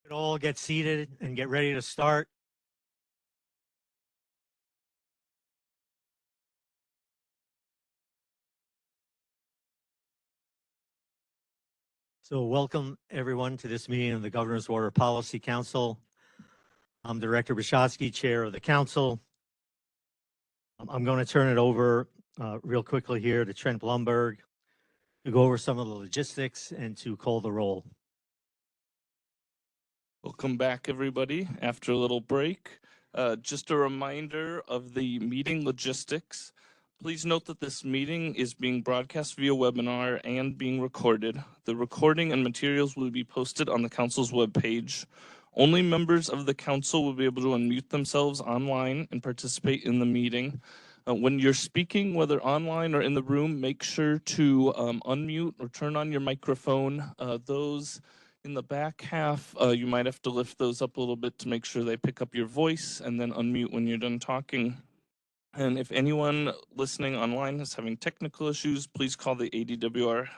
Could all get seated and get ready to start. So welcome everyone to this meeting of the Governor's Water Policy Council. I'm Director Bishofsky, Chair of the Council. I'm going to turn it over real quickly here to Trent Blumberg to go over some of the logistics and to call the roll. Welcome back, everybody, after a little break. Just a reminder of the meeting logistics. Please note that this meeting is being broadcast via webinar and being recorded. The recording and materials will be posted on the council's webpage. Only members of the council will be able to unmute themselves online and participate in the meeting. When you're speaking, whether online or in the room, make sure to unmute or turn on your microphone. Those in the back half, you might have to lift those up a little bit to make sure they pick up your voice, and then unmute when you're done talking. And if anyone listening online is having technical issues, please call the ADWR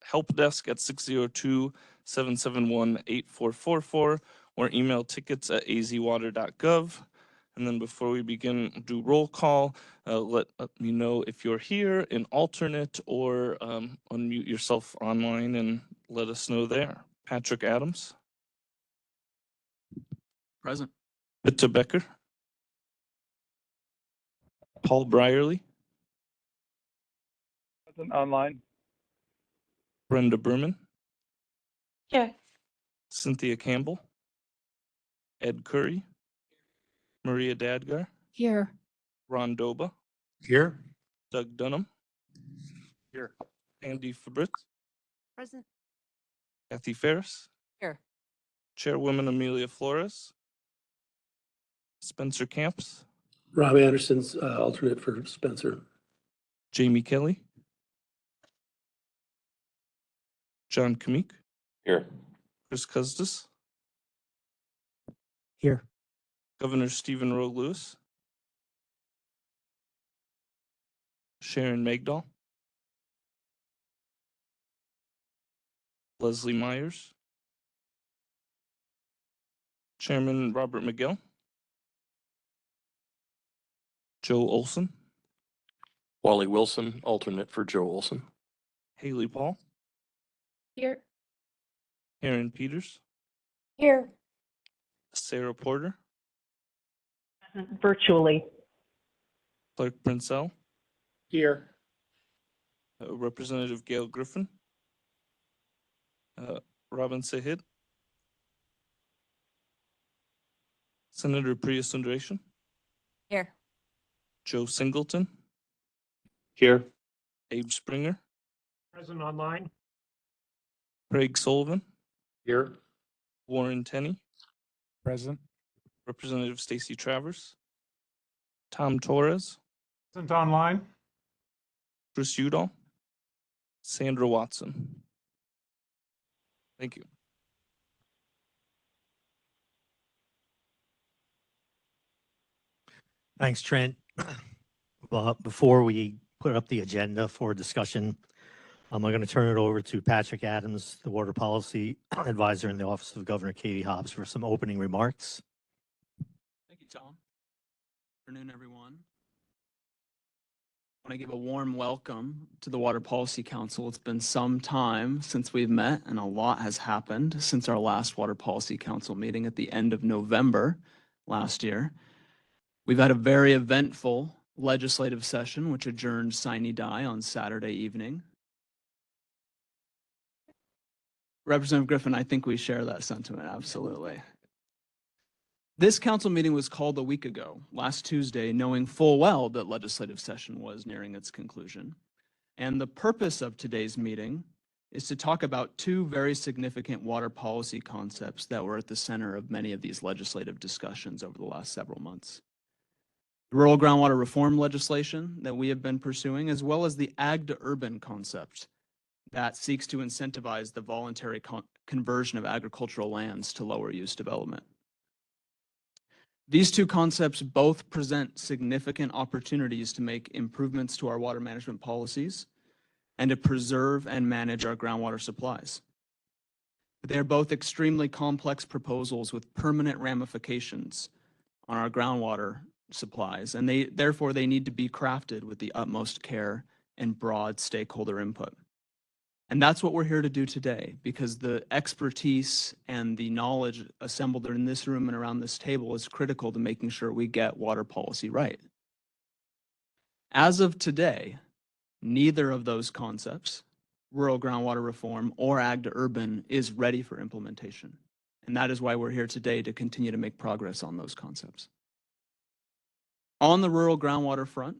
help desk at 602-771-8444 or email tickets@azwater.gov. And then before we begin, do roll call. Let me know if you're here, an alternate, or unmute yourself online and let us know there. Patrick Adams. Present. Victor Becker. Paul Brierly. Present online. Brenda Berman. Here. Cynthia Campbell. Ed Curry. Maria Dadgar. Here. Ron Doba. Here. Doug Dunham. Here. Andy Fabritz. Present. Kathy Ferris. Here. Chairwoman Amelia Flores. Spencer Camps. Rob Anderson's alternate for Spencer. Jamie Kelly. John Kamik. Here. Chris Custis. Here. Governor Stephen Rowe Lewis. Sharon Magdahl. Leslie Myers. Chairman Robert Miguel. Joe Olson. Wally Wilson, alternate for Joe Olson. Haley Paul. Here. Aaron Peters. Here. Sarah Porter. Virtually. Clark Princell. Here. Representative Gail Griffin. Robin Sahid. Senator Priya Sundaresan. Here. Joe Singleton. Here. Abe Springer. Present online. Craig Sullivan. Here. Warren Tenney. Present. Representative Stacey Travers. Tom Torres. Present online. Chris Udall. Sandra Watson. Thank you. Thanks, Trent. Before we put up the agenda for discussion, I'm going to turn it over to Patrick Adams, the Water Policy Advisor in the Office of Governor Katie Hobbs, for some opening remarks. Thank you, Tom. Good afternoon, everyone. I want to give a warm welcome to the Water Policy Council. It's been some time since we've met, and a lot has happened since our last Water Policy Council meeting at the end of November last year. We've had a very eventful legislative session, which adjourned sine die on Saturday evening. Representative Griffin, I think we share that sentiment, absolutely. This council meeting was called a week ago, last Tuesday, knowing full well that legislative session was nearing its conclusion. And the purpose of today's meeting is to talk about two very significant water policy concepts that were at the center of many of these legislative discussions over the last several months. The rural groundwater reform legislation that we have been pursuing, as well as the ag to urban concept that seeks to incentivize the voluntary conversion of agricultural lands to lower use development. These two concepts both present significant opportunities to make improvements to our water management policies and to preserve and manage our groundwater supplies. They're both extremely complex proposals with permanent ramifications on our groundwater supplies, and therefore they need to be crafted with the utmost care and broad stakeholder input. And that's what we're here to do today, because the expertise and the knowledge assembled in this room and around this table is critical to making sure we get water policy right. As of today, neither of those concepts, rural groundwater reform or ag to urban, is ready for implementation. And that is why we're here today, to continue to make progress on those concepts. On the rural groundwater front,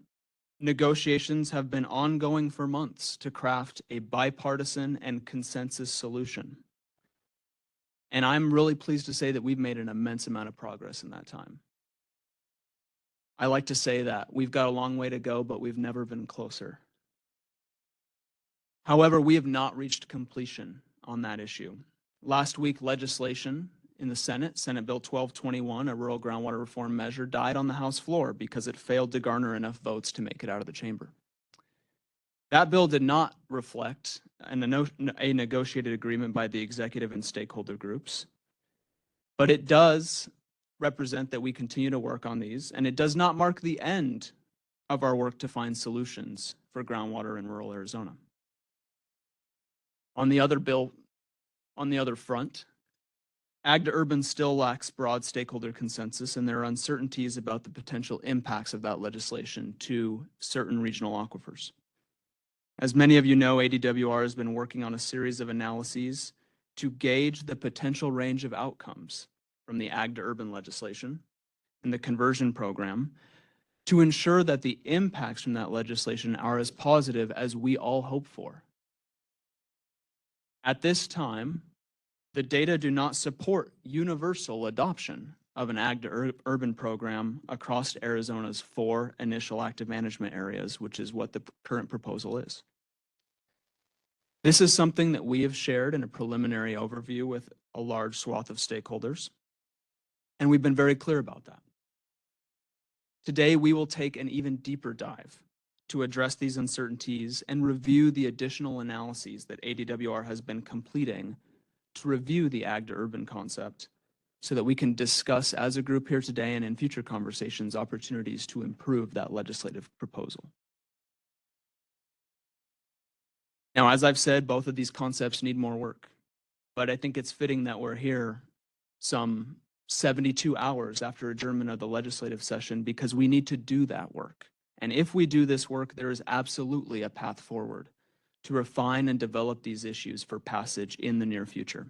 negotiations have been ongoing for months to craft a bipartisan and consensus solution. And I'm really pleased to say that we've made an immense amount of progress in that time. I like to say that we've got a long way to go, but we've never been closer. However, we have not reached completion on that issue. Last week, legislation in the Senate, Senate Bill 1221, a rural groundwater reform measure, died on the House floor because it failed to garner enough votes to make it out of the chamber. That bill did not reflect a negotiated agreement by the executive and stakeholder groups, but it does represent that we continue to work on these, and it does not mark the end of our work to find solutions for groundwater in rural Arizona. On the other front, ag to urban still lacks broad stakeholder consensus, and there are uncertainties about the potential impacts of that legislation to certain regional aquifers. As many of you know, ADWR has been working on a series of analyses to gauge the potential range of outcomes from the ag to urban legislation and the conversion program to ensure that the impacts from that legislation are as positive as we all hope for. At this time, the data do not support universal adoption of an ag to urban program across Arizona's 4 initial active management areas, which is what the current proposal is. This is something that we have shared in a preliminary overview with a large swath of stakeholders, and we've been very clear about that. Today, we will take an even deeper dive to address these uncertainties and review the additional analyses that ADWR has been completing to review the ag to urban concept, so that we can discuss as a group here today and in future conversations opportunities to improve that legislative proposal. Now, as I've said, both of these concepts need more work, but I think it's fitting that we're here some 72 hours after adjournment of the legislative session, because we need to do that work. And if we do this work, there is absolutely a path forward to refine and develop these issues for passage in the near future.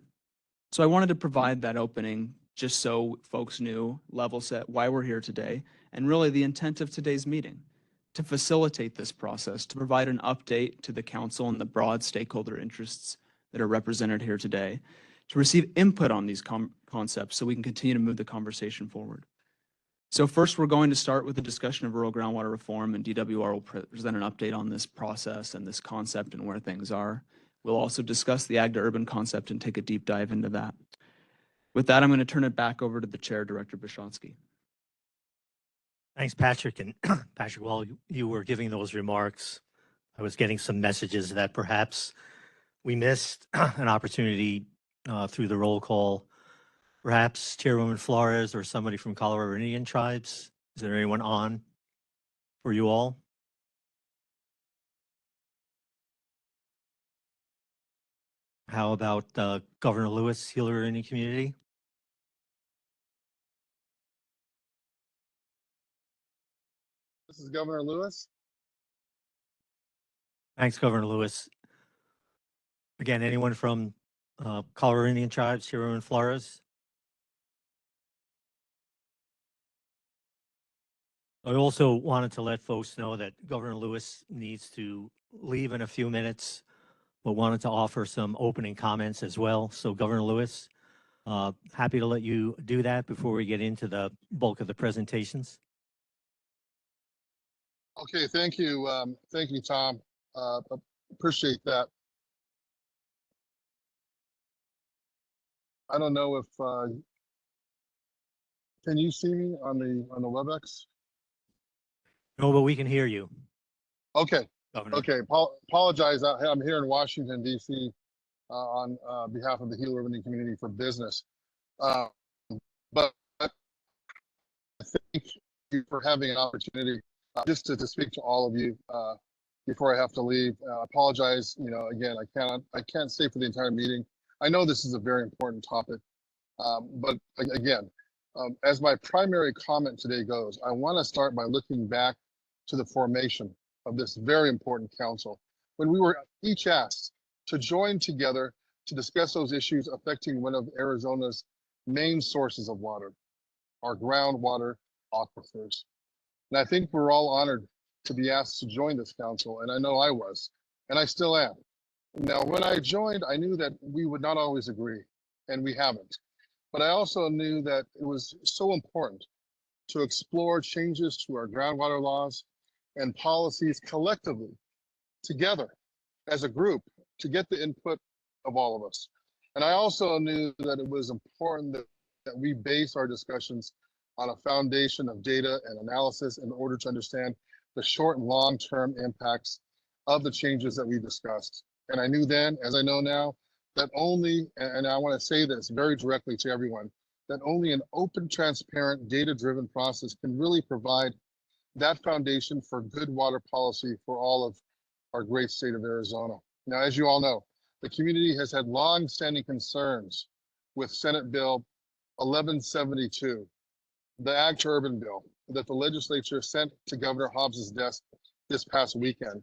So I wanted to provide that opening just so folks knew, level set, why we're here today, and really the intent of today's meeting, to facilitate this process, to provide an update to the council and the broad stakeholder interests that are represented here today, to receive input on these concepts so we can continue to move the conversation forward. So first, we're going to start with a discussion of rural groundwater reform, and DWR will present an update on this process and this concept and where things are. We'll also discuss the ag to urban concept and take a deep dive into that. With that, I'm going to turn it back over to the chair, Director Bishotsky. Thanks, Patrick. And Patrick, while you were giving those remarks, I was getting some messages that perhaps we missed an opportunity through the roll call. Perhaps Chairwoman Flores or somebody from Colorado Indian Tribes. Is there anyone on for you all? How about Governor Lewis, Healer Indian Community? This is Governor Lewis. Thanks, Governor Lewis. Again, anyone from Colorado Indian Tribes, Chairwoman Flores? I also wanted to let folks know that Governor Lewis needs to leave in a few minutes, but wanted to offer some opening comments as well. So Governor Lewis, happy to let you do that before we get into the bulk of the presentations. Okay, thank you, Tom. Appreciate that. I don't know if can you see me on the WebEx? No, but we can hear you, Okay, Governor. okay. Apologize. I'm here in Washington D.C. on behalf of the Gila River Indian community for business. But I thank you for having an opportunity just to speak to all of you before I have to leave. Apologize, again, I can't stay for the entire meeting. I know this is a very important topic, but again, as my primary comment today goes, I want to start by looking back to the formation of this very important council, when we were each asked to join together to discuss those issues affecting one of Arizona's main sources of water, our groundwater aquifers. And I think we're all honored to be asked to join this council, and I know I was, and I still am. Now, when I joined, I knew that we would not always agree, and we haven't. But I also knew that it was so important to explore changes to our groundwater laws and policies collectively, together, as a group, to get the input of all of us. And I also knew that it was important that we base our discussions on a foundation of data and analysis in order to understand the short and long-term impacts of the changes that we discussed. And I knew then, as I know now, that only, and I want to say this very directly to everyone, that only an open, transparent, data-driven process can really provide that foundation for good water policy for all of our great state of Arizona. Now, as you all know, the community has had long-standing concerns with Senate Bill 1172, the Ag to Urban bill that the legislature sent to Governor Hobbs's desk this past weekend.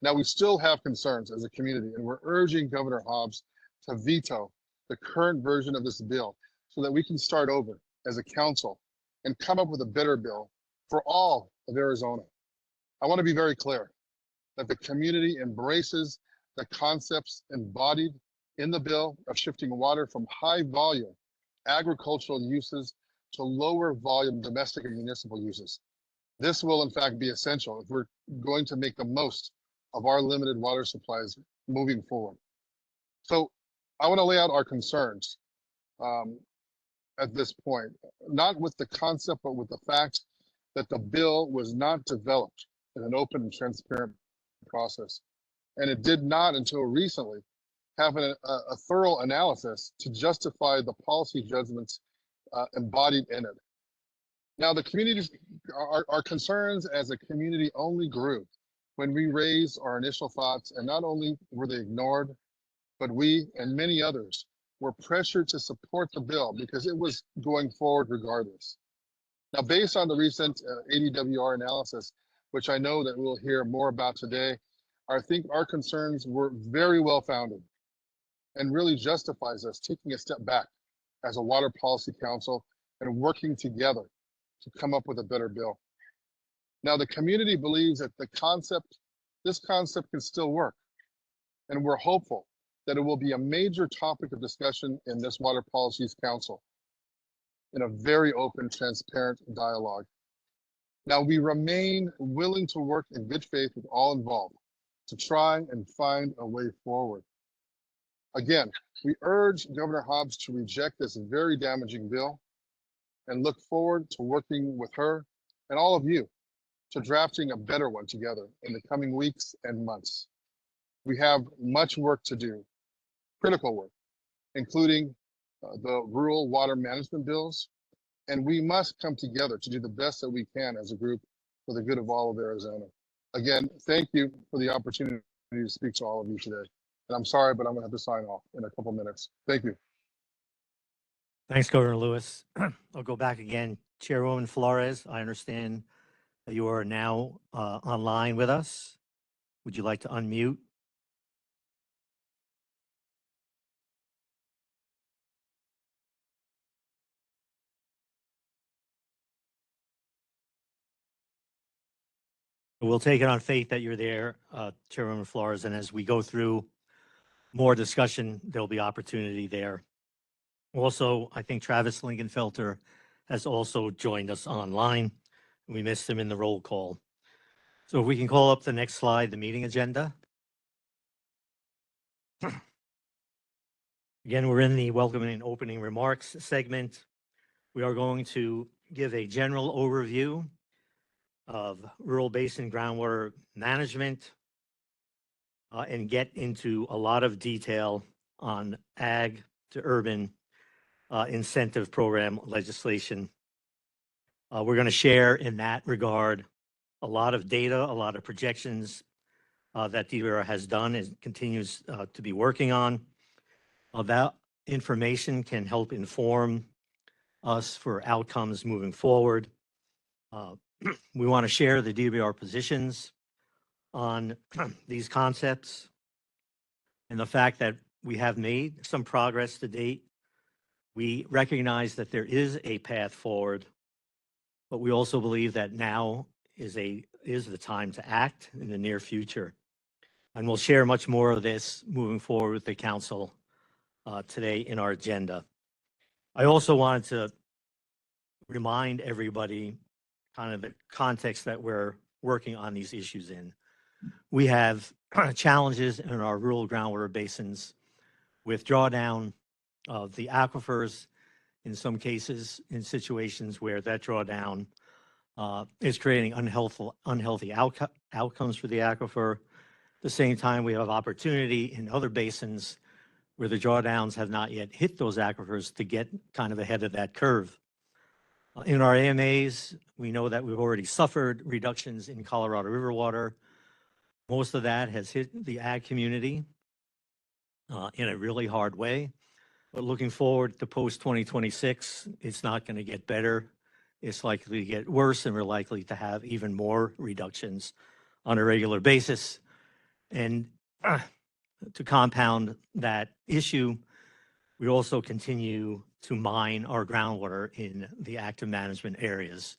Now, we still have concerns as a community, and we're urging Governor Hobbs to veto the current version of this bill so that we can start over as a council and come up with a better bill for all of Arizona. I want to be very clear that the community embraces the concepts embodied in the bill of shifting water from high volume agricultural uses to lower volume domestic and municipal uses. This will in fact be essential if we're going to make the most of our limited water supplies moving forward. So I want to lay out our concerns at this point, not with the concept, but with the fact that the bill was not developed in an open and transparent process. And it did not until recently have a thorough analysis to justify the policy judgments embodied in it. Now, the communities, our concerns as a community only grew when we raised our initial thoughts, and not only were they ignored, but we and many others were pressured to support the bill because it was going forward regardless. Now, based on the recent ADWR analysis, which I know that we'll hear more about today, I think our concerns were very well founded and really justifies us taking a step back as a water policy council and working together to come up with a better bill. Now, the community believes that this concept can still work, and we're hopeful that it will be a major topic of discussion in this Water Policies Council in a very open, transparent dialogue. Now, we remain willing to work in good faith with all involved to try and find a way forward. Again, we urge Governor Hobbs to reject this very damaging bill and look forward to working with her and all of you to drafting a better one together in the coming weeks and months. We have much work to do, critical work, including the rural water management bills, and we must come together to do the best that we can as a group for the good of all of Arizona. Again, thank you for the opportunity to speak to all of you today. And I'm sorry, but I'm gonna have to sign off in a couple minutes. Thank you. Thanks, Governor Lewis. I'll go back again. Chairwoman Flores, I understand that you are now online with us. Would you like to unmute? We'll take it on faith that you're there, Chairwoman Flores, and as we go through more discussion, there'll be opportunity there. Also, I think Travis Lingenfelter has also joined us online. We missed him in the roll call. So if we can call up the next slide, the meeting agenda. Again, we're in the welcoming and opening remarks segment. We are going to give a general overview of rural basin groundwater management and get into a lot of detail on ag to urban incentive program legislation. We're going to share in that regard a lot of data, a lot of projections that DBR has done and continues to be working on. That information can help inform us for outcomes moving forward. We want to share the DBR positions on these concepts and the fact that we have made some progress to date. We recognize that there is a path forward, but we also believe that now is the time to act in the near future. And we'll share much more of this moving forward with the council today in our agenda. I also wanted to remind everybody kind of the context that we're working on these issues in. We have challenges in our rural groundwater basins with drawdown of the aquifers, in some cases, in situations where that drawdown is creating unhealthy outcomes for the aquifer. At the same time, we have opportunity in other basins where the drawdowns have not yet hit those aquifers to get kind of ahead of that curve. In our AMAs, we know that we've already suffered reductions in Colorado River water. Most of that has hit the ag community in a really hard way. But looking forward to post-2026, it's not going to get better. It's likely to get worse, and we're likely to have even more reductions on a regular basis. And to compound that issue, we also continue to mine our groundwater in the active management areas.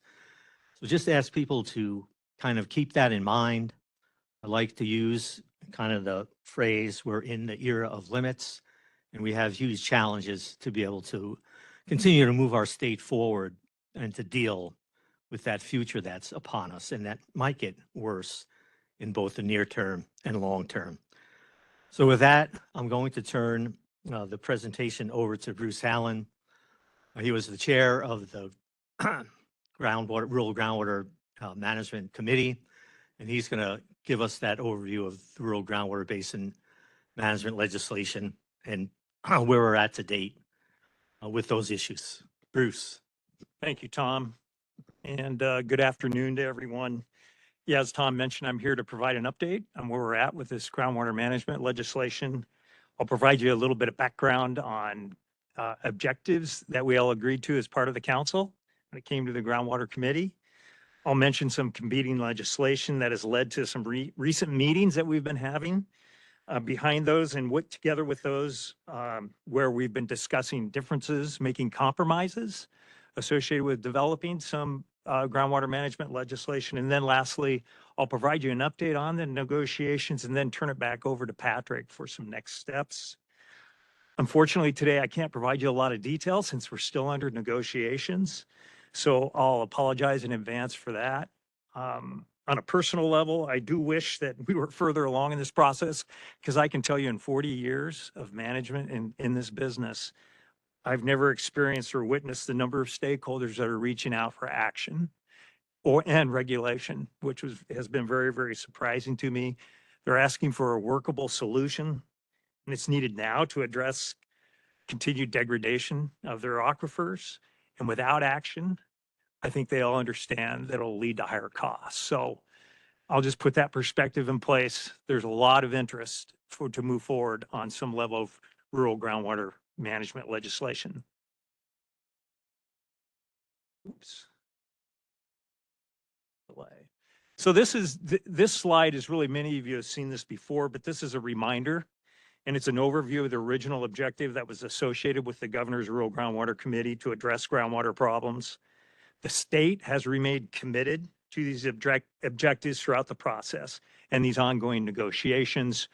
So just ask people to kind of keep that in mind. I like to use kind of the phrase, we're in the era of limits, and we have huge challenges to be able to continue to move our state forward and to deal with that future that's upon us, and that might get worse in both the near term and long term. So with that, I'm going to turn the presentation over to Bruce Allen. He was the chair of the Rural Groundwater Management Committee, and he's going to give us that overview of the rural groundwater basin management legislation and where we're at to date with those issues. Bruce. Thank you, Tom. And good afternoon to everyone. Yeah, as Tom mentioned, I'm here to provide an update on where we're at with this groundwater management legislation. I'll provide you a little bit of background on objectives that we all agreed to as part of the council when it came to the groundwater committee. I'll mention some competing legislation that has led to some recent meetings that we've been having behind those, and what together with those where we've been discussing differences, making compromises associated with developing some groundwater management legislation. And then lastly, I'll provide you an update on the negotiations and then turn it back over to Patrick for some next steps. Unfortunately, today I can't provide you a lot of detail since we're still under negotiations. So I'll apologize in advance for that. On a personal level, I do wish that we were further along in this process, because I can tell you in 40 years of management in this business, I've never experienced or witnessed the number of stakeholders that are reaching out for action and regulation, which has been very, very surprising to me. They're asking for a workable solution, and it's needed now to address continued degradation of their aquifers. And without action, I think they all understand that it'll lead to higher costs. So I'll just put that perspective in place. There's a lot of interest to move forward on some level of rural groundwater management legislation. Oops. So this slide is really, many of you have seen this before, but this is a reminder, and it's an overview of the original objective that was associated with the Governor's Rural Groundwater Committee to address groundwater problems. The state has remained committed to these objectives throughout the process and these ongoing negotiations.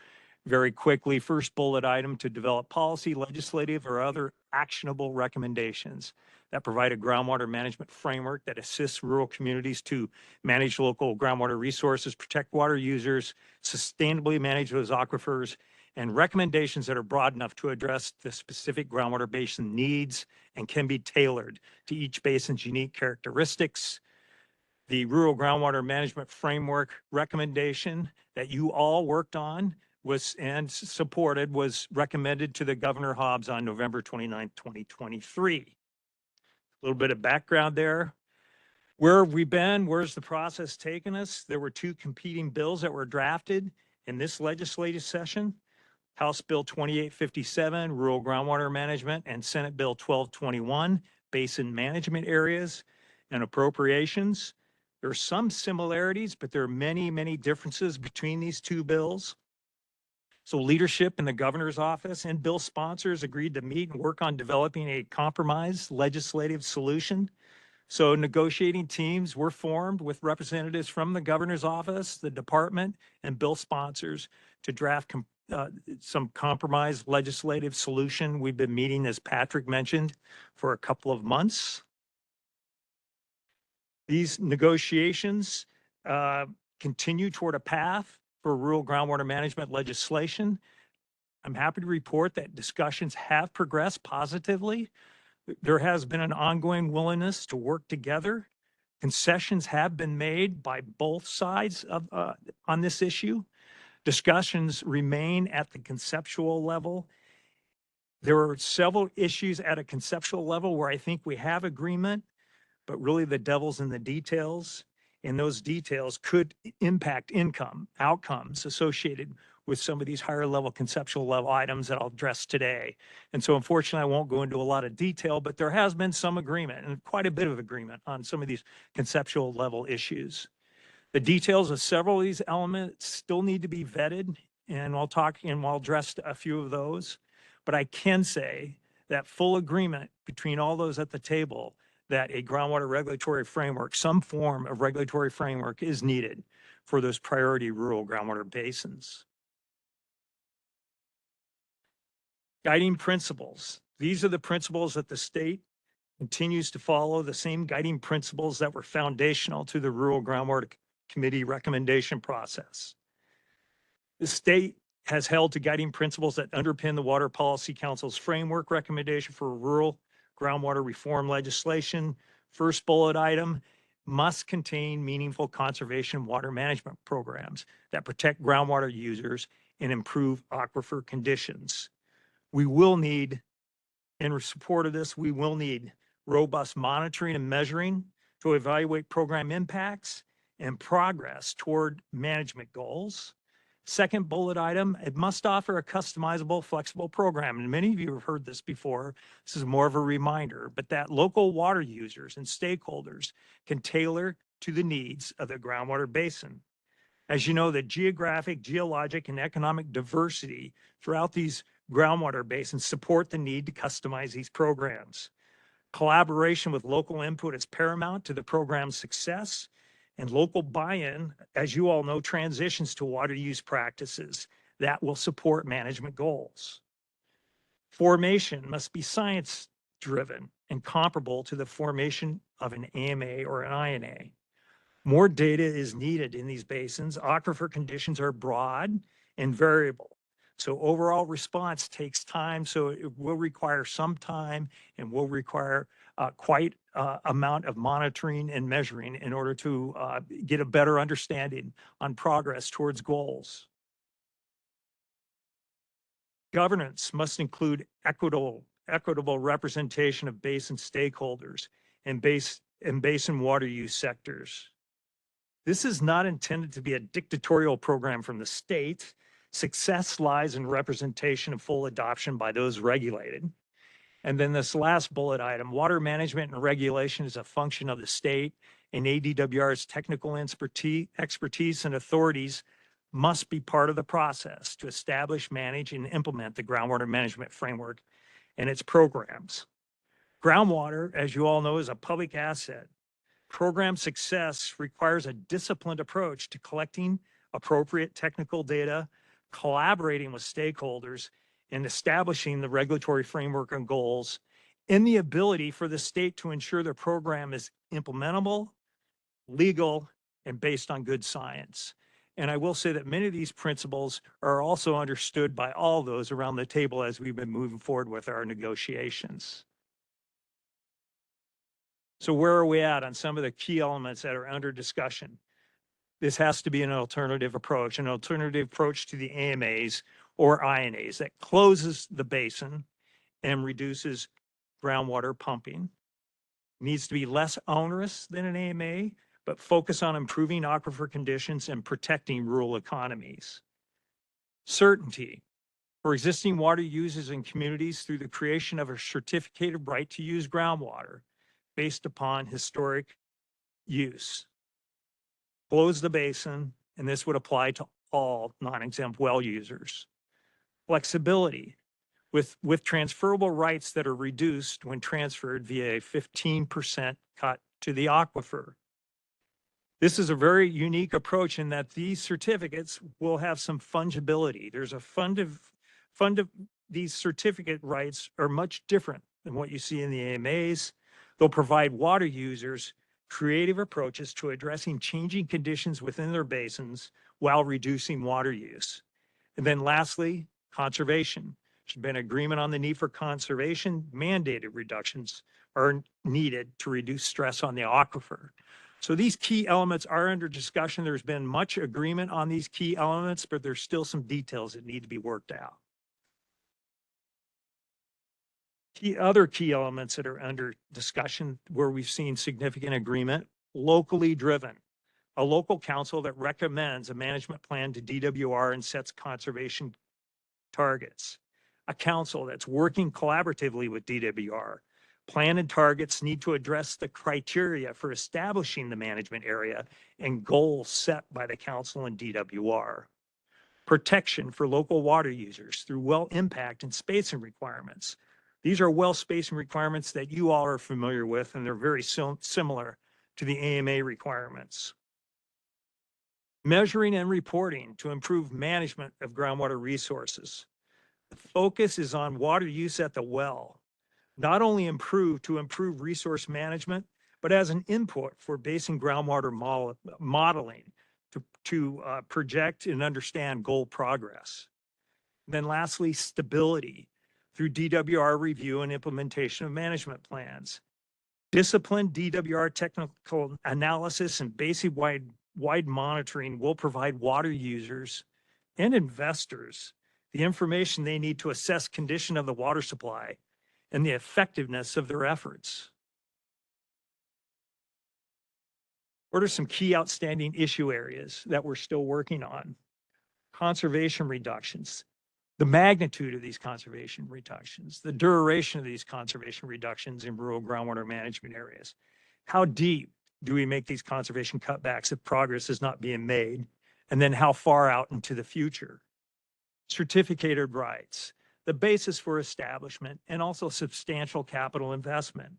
Very quickly, first bullet item, to develop policy, legislative, or other actionable recommendations that provide a groundwater management framework that assists rural communities to manage local groundwater resources, protect water users, sustainably manage those aquifers, and recommendations that are broad enough to address the specific groundwater basin needs and can be tailored to each basin's unique characteristics. The Rural Groundwater Management Framework recommendation that you all worked on supported, was recommended to the Governor Hobbs on November 29th, 2023. A little bit of background there. Where have we been? Where's the process taken us? There were two competing bills that were drafted in this legislative session. House Bill 2857, Rural Groundwater Management, and Senate Bill 1221, Basin Management Areas and Appropriations. There are some similarities, but there are many, many differences between these two bills. So leadership in the governor's office and bill sponsors agreed to meet and work on developing a compromise legislative solution. So negotiating teams were formed with representatives from the governor's office, the department, and bill sponsors to draft some compromise legislative solution. We've been meeting, as Patrick mentioned, for a couple of months. These negotiations continue toward a path for rural groundwater management legislation. I'm happy to report that discussions have progressed positively. There has been an ongoing willingness to work together. Concessions have been made by both sides of, on this issue. Discussions remain at the conceptual level. There are several issues at a conceptual level where I think we have agreement, but really the devil's in the details. And those details could impact outcomes associated with some of these higher level conceptual level items that I'll address today. And so unfortunately, I won't go into a lot of detail, but there has been some agreement and quite a bit of agreement on some of these conceptual level issues. The details of several of these elements still need to be vetted, and I'll address a few of those. But I can say that full agreement between all those at the table that a groundwater regulatory framework, some form of regulatory framework, is needed for those priority rural groundwater basins. Guiding principles. These are the principles that the state continues to follow, the same guiding principles that were foundational to the Rural Groundwater Committee recommendation process. The state has held to guiding principles that underpin the Water Policy Council's framework recommendation for rural groundwater reform legislation. First bullet item must contain meaningful conservation water management programs that protect groundwater users and improve aquifer conditions. We will need, in support of this, we will need robust monitoring and measuring to evaluate program impacts and progress toward management goals. Second bullet item, it must offer a customizable, flexible program. And many of you have heard this before. This is more of a reminder, but that local water users and stakeholders can tailor to the needs of the groundwater basin. As you know, the geographic, geologic, and economic diversity throughout these groundwater basins support the need to customize these programs. Collaboration with local input is paramount to the program's success, and local buy-in, as you all know, transitions to water use practices that will support management goals. Formation must be science-driven and comparable to the formation of an AMA or an INA. More data is needed in these basins. Aquifer conditions are broad and variable. So overall response takes time, so it will require some time and will require quite amount of monitoring and measuring in order to get a better understanding on progress towards goals. Governance must include equitable representation of basin stakeholders and basin water use sectors. This is not intended to be a dictatorial program from the state. Success lies in representation and full adoption by those regulated. And then this last bullet item, water management and regulation is a function of the state, and ADWR's technical expertise and authorities must be part of the process to establish, manage, and implement the groundwater management framework and its programs. Groundwater, as you all know, is a public asset. Program success requires a disciplined approach to collecting appropriate technical data, collaborating with stakeholders, and establishing the regulatory framework and goals, and the ability for the state to ensure the program is implementable, legal, and based on good science. And I will say that many of these principles are also understood by all those around the table as we've been moving forward with our negotiations. So where are we at on some of the key elements that are under discussion? this has to be an alternative approach to the AMAs or INAs that closes the basin and reduces groundwater pumping. Needs to be less onerous than an AMA, but focus on improving aquifer conditions and protecting rural economies. Certainty for existing water users and communities through the creation of a certificated right to use groundwater based upon historic use. Close the basin, and this would apply to all non-exempt well users. Flexibility with transferable rights that are reduced when transferred via a 15% cut to the aquifer. This is a very unique approach in that these certificates will have some fungibility. There's a these certificate rights are much different than what you see in the AMAs. They'll provide water users creative approaches to addressing changing conditions within their basins while reducing water use. And then lastly, conservation. There's been agreement on the need for conservation. Mandated reductions are needed to reduce stress on the aquifer. So these key elements are under discussion. There's been much agreement on these key elements, but there's still some details that need to be worked out. Other key elements that are under discussion where we've seen significant agreement, locally driven. A local council that recommends a management plan to DWR and sets conservation targets. A council that's working collaboratively with DWR. Plan and targets need to address the criteria for establishing the management area and goals set by the council and DWR. Protection for local water users through well impact and spacing requirements. These are well spacing requirements that you all are familiar with, and they're very similar to the AMA requirements. Measuring and reporting to improve management of groundwater resources. The focus is on water use at the well, not only to improve resource management, but as an input for basin groundwater modeling to project and understand goal progress. And then lastly, stability through DWR review and implementation of management plans. Disciplined DWR technical analysis and basin-wide monitoring will provide water users and investors the information they need to assess condition of the water supply and the effectiveness of their efforts. What are some key outstanding issue areas that we're still working on? Conservation reductions, the magnitude of these conservation reductions, the duration of these conservation reductions in rural groundwater management areas. How deep do we make these conservation cutbacks if progress is not being made? And then how far out into the future? Certificated rights, the basis for establishment, and also substantial capital investment.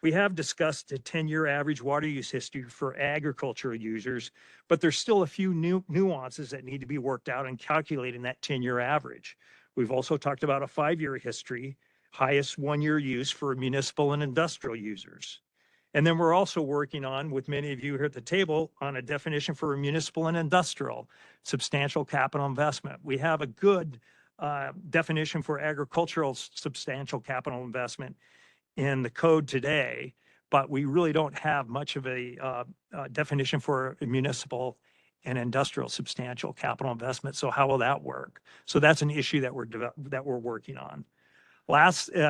We have discussed the 10-year average water use history for agricultural users, but there's still a few nuances that need to be worked out in calculating that 10-year average. We've also talked about a 5-year history, highest 1-year use for municipal and industrial users. And then we're also working on, with many of you here at the table, on a definition for a municipal and industrial substantial capital investment. We have a good definition for agricultural substantial capital investment in the code today, but we really don't have much of a definition for a municipal and industrial substantial capital investment. So how will that work? So that's an issue that we're working on.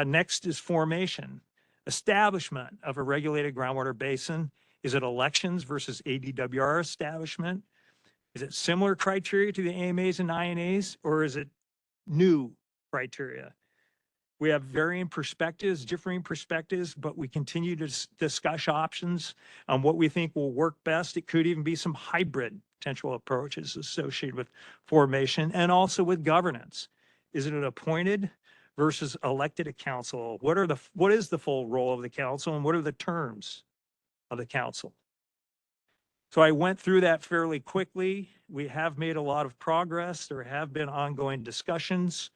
Next is formation. Establishment of a regulated groundwater basin. Is it elections versus ADWR establishment? Is it similar criteria to the AMAs and INAs, or is it new criteria? We have varying perspectives, differing perspectives, but we continue to discuss options on what we think will work best. It could even be some hybrid potential approaches associated with formation and also with governance. Is it an appointed versus elected a council? What is the full role of the council, and what are the terms of the council? So I went through that fairly quickly. We have made a lot of progress. There have been ongoing discussions.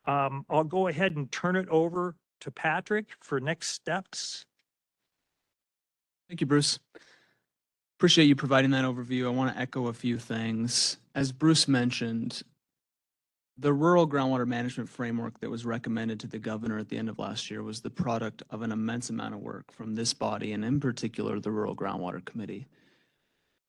I'll go ahead and turn it over to Patrick for next steps. Thank you, Bruce. Appreciate you providing that overview. I want to echo a few things. As Bruce mentioned, the rural groundwater management framework that was recommended to the governor at the end of last year was the product of an immense amount of work from this body, and in particular, the Rural Groundwater Committee.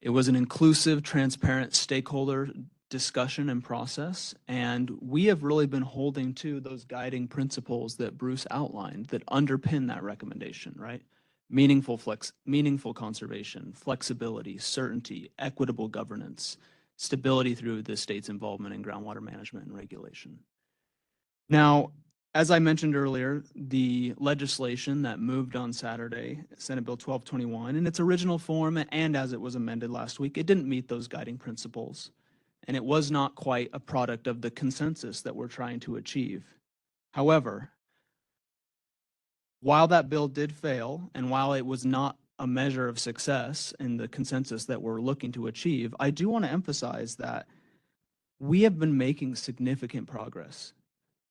It was an inclusive, transparent stakeholder discussion and process, and we have really been holding to those guiding principles that Bruce outlined that underpin that recommendation, right? Meaningful conservation, flexibility, certainty, equitable governance, stability through the state's involvement in groundwater management and regulation. Now, as I mentioned earlier, the legislation that moved on Saturday, Senate Bill 1221, in its original form and as it was amended last week, it didn't meet those guiding principles. And it was not quite a product of the consensus that we're trying to achieve. However, while that bill did fail, and while it was not a measure of success in the consensus that we're looking to achieve, I do want to emphasize that we have been making significant progress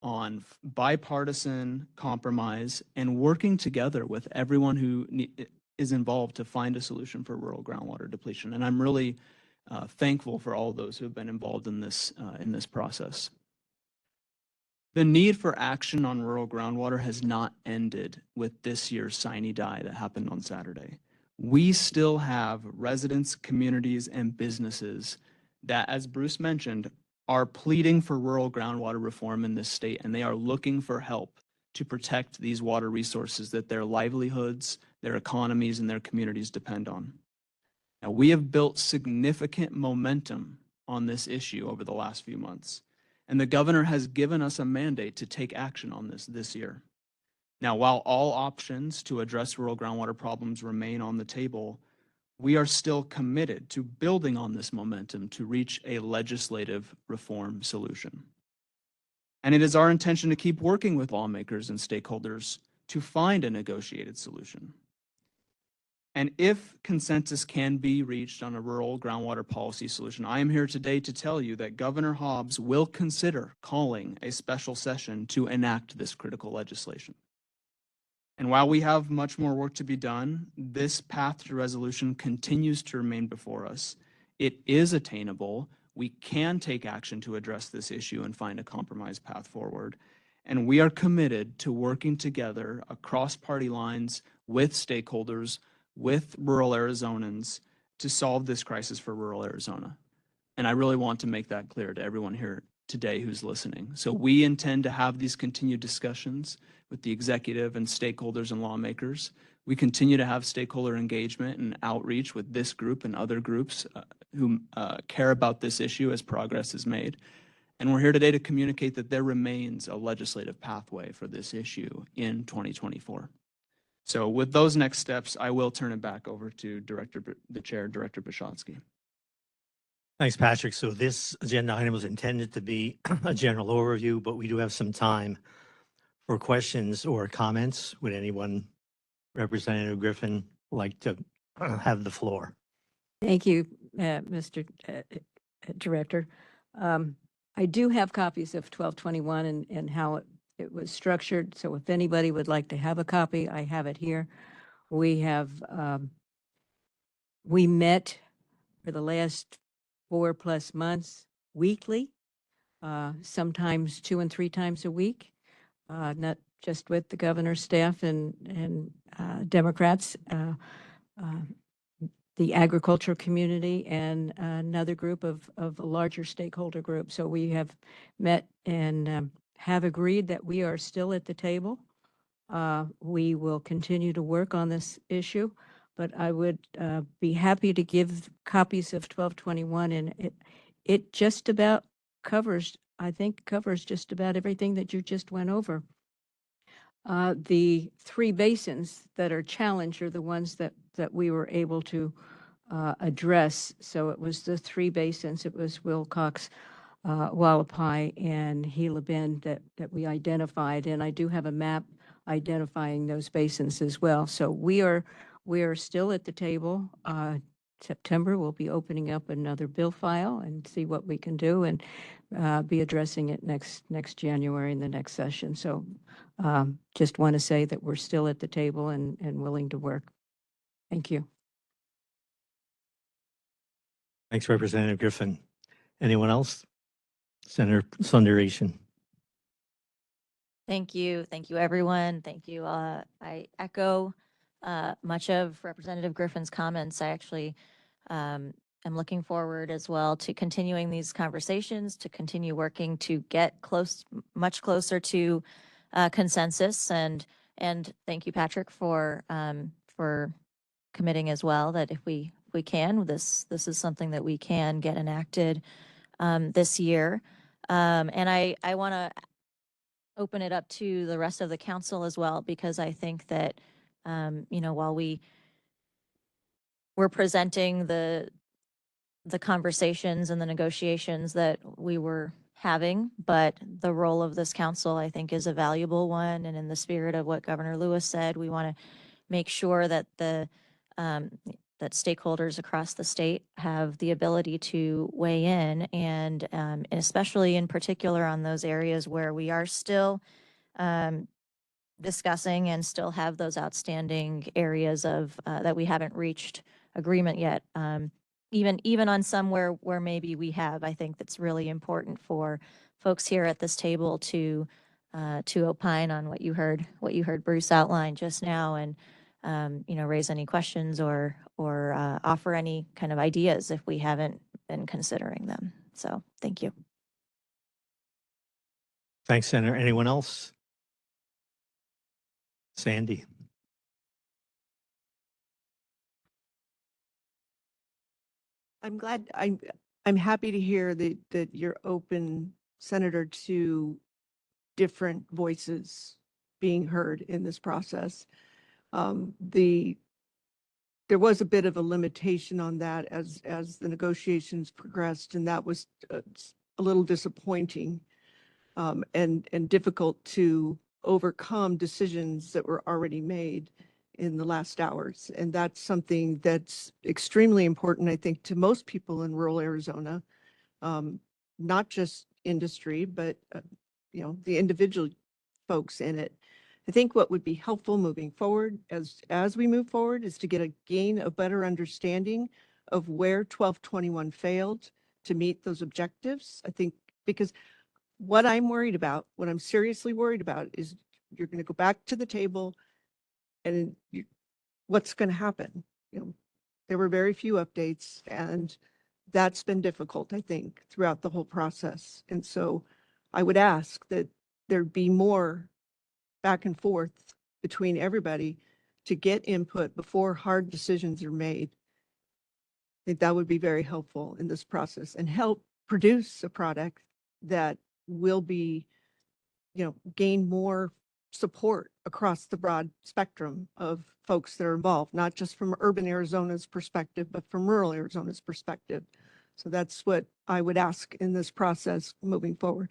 on bipartisan compromise and working together with everyone who is involved to find a solution for rural groundwater depletion. And I'm really thankful for all those who have been involved in this process. The need for action on rural groundwater has not ended with this year's sine die that happened on Saturday. We still have residents, communities, and businesses that, as Bruce mentioned, are pleading for rural groundwater reform in this state, and they are looking for help to protect these water resources that their livelihoods, their economies, and their communities depend on. Now, we have built significant momentum on this issue over the last few months, and the governor has given us a mandate to take action on this year. Now, while all options to address rural groundwater problems remain on the table, we are still committed to building on this momentum to reach a legislative reform solution. And it is our intention to keep working with lawmakers and stakeholders to find a negotiated solution. And if consensus can be reached on a rural groundwater policy solution, I am here today to tell you that Governor Hobbs will consider calling a special session to enact this critical legislation. And while we have much more work to be done, this path to resolution continues to remain before us. It is attainable. We can take action to address this issue and find a compromise path forward. And we are committed to working together across party lines with stakeholders, with rural Arizonans to solve this crisis for rural Arizona. And I really want to make that clear to everyone here today who's listening. So we intend to have these continued discussions with the executive and stakeholders and lawmakers. We continue to have stakeholder engagement and outreach with this group and other groups who care about this issue as progress is made. And we're here today to communicate that there remains a legislative pathway for this issue in 2024. So with those next steps, I will turn it back over to the Chair, Director Bishotsky. Thanks, Patrick. So this agenda item was intended to be a general overview, but we do have some time for questions or comments. Would anyone, Representative Griffin, like to have the floor? Thank you, Mr. Director. I do have copies of 1221 and how it was structured. So if anybody would like to have a copy, I have it here. We have, we met for the last 4+ months weekly, sometimes 2 and 3 times a week, not just with the governor's staff and Democrats, the agricultural community and another group of a larger stakeholder group. So we have met and have agreed that we are still at the table. We will continue to work on this issue, but I would be happy to give copies of 1221, and it just about covers, I think, covers just about everything that you just went over. The 3 basins that are challenged are the ones that we were able to address. So it was the 3 basins. It was Wilcox, Wallapai, and Gila Bend that we identified. And I do have a map identifying those basins as well. So we are still at the table. September, we'll be opening up another bill file and see what we can do, and be addressing it next January in the next session. So just want to say that we're still at the table and willing to work. Thank you. Thanks, Representative Griffin. Anyone else? Senator Sundaresan. Thank you. Thank you, everyone. Thank you. I echo much of Representative Griffin's comments. I actually I'm looking forward as well to continuing these conversations, to continue working to get much closer to consensus. And thank you, Patrick, for committing as well that if we can, this is something that we can get enacted this year. And I want to open it up to the rest of the council as well, because I think that, while we're presenting the conversations and the negotiations that we were having, but the role of this council, I think, is a valuable one. And in the spirit of what Governor Lewis said, we want to make sure that that stakeholders across the state have the ability to weigh in, and especially in particular on those areas where we are still discussing and still have those outstanding areas of that we haven't reached agreement yet. Even on somewhere where maybe we have, I think that's really important for folks here at this table to opine on what you heard Bruce outline just now, and raise any questions or offer any kind of ideas if we haven't been considering them. So thank you. Thanks, Senator. Anyone else? Sandy. I'm glad, I'm happy to hear that you're open, Senator, to different voices being heard in this process. There was a bit of a limitation on that as the negotiations progressed, and that was a little disappointing and difficult to overcome decisions that were already made in the last hours. And that's something that's extremely important, I think, to most people in rural Arizona, not just industry, but the individual folks in it. I think what would be helpful moving forward as we move forward is to gain a better understanding of where 1221 failed to meet those objectives. I think because what I'm seriously worried about is you're going to go back to the table and what's going to happen. There were very few updates, and that's been difficult, I think, throughout the whole process. And so I would ask that there be more back and forth between everybody to get input before hard decisions are made. I think that would be very helpful in this process and help produce a product that will be, gain more support across the broad spectrum of folks that are involved, not just from urban Arizona's perspective, but from rural Arizona's perspective. So that's what I would ask in this process moving forward.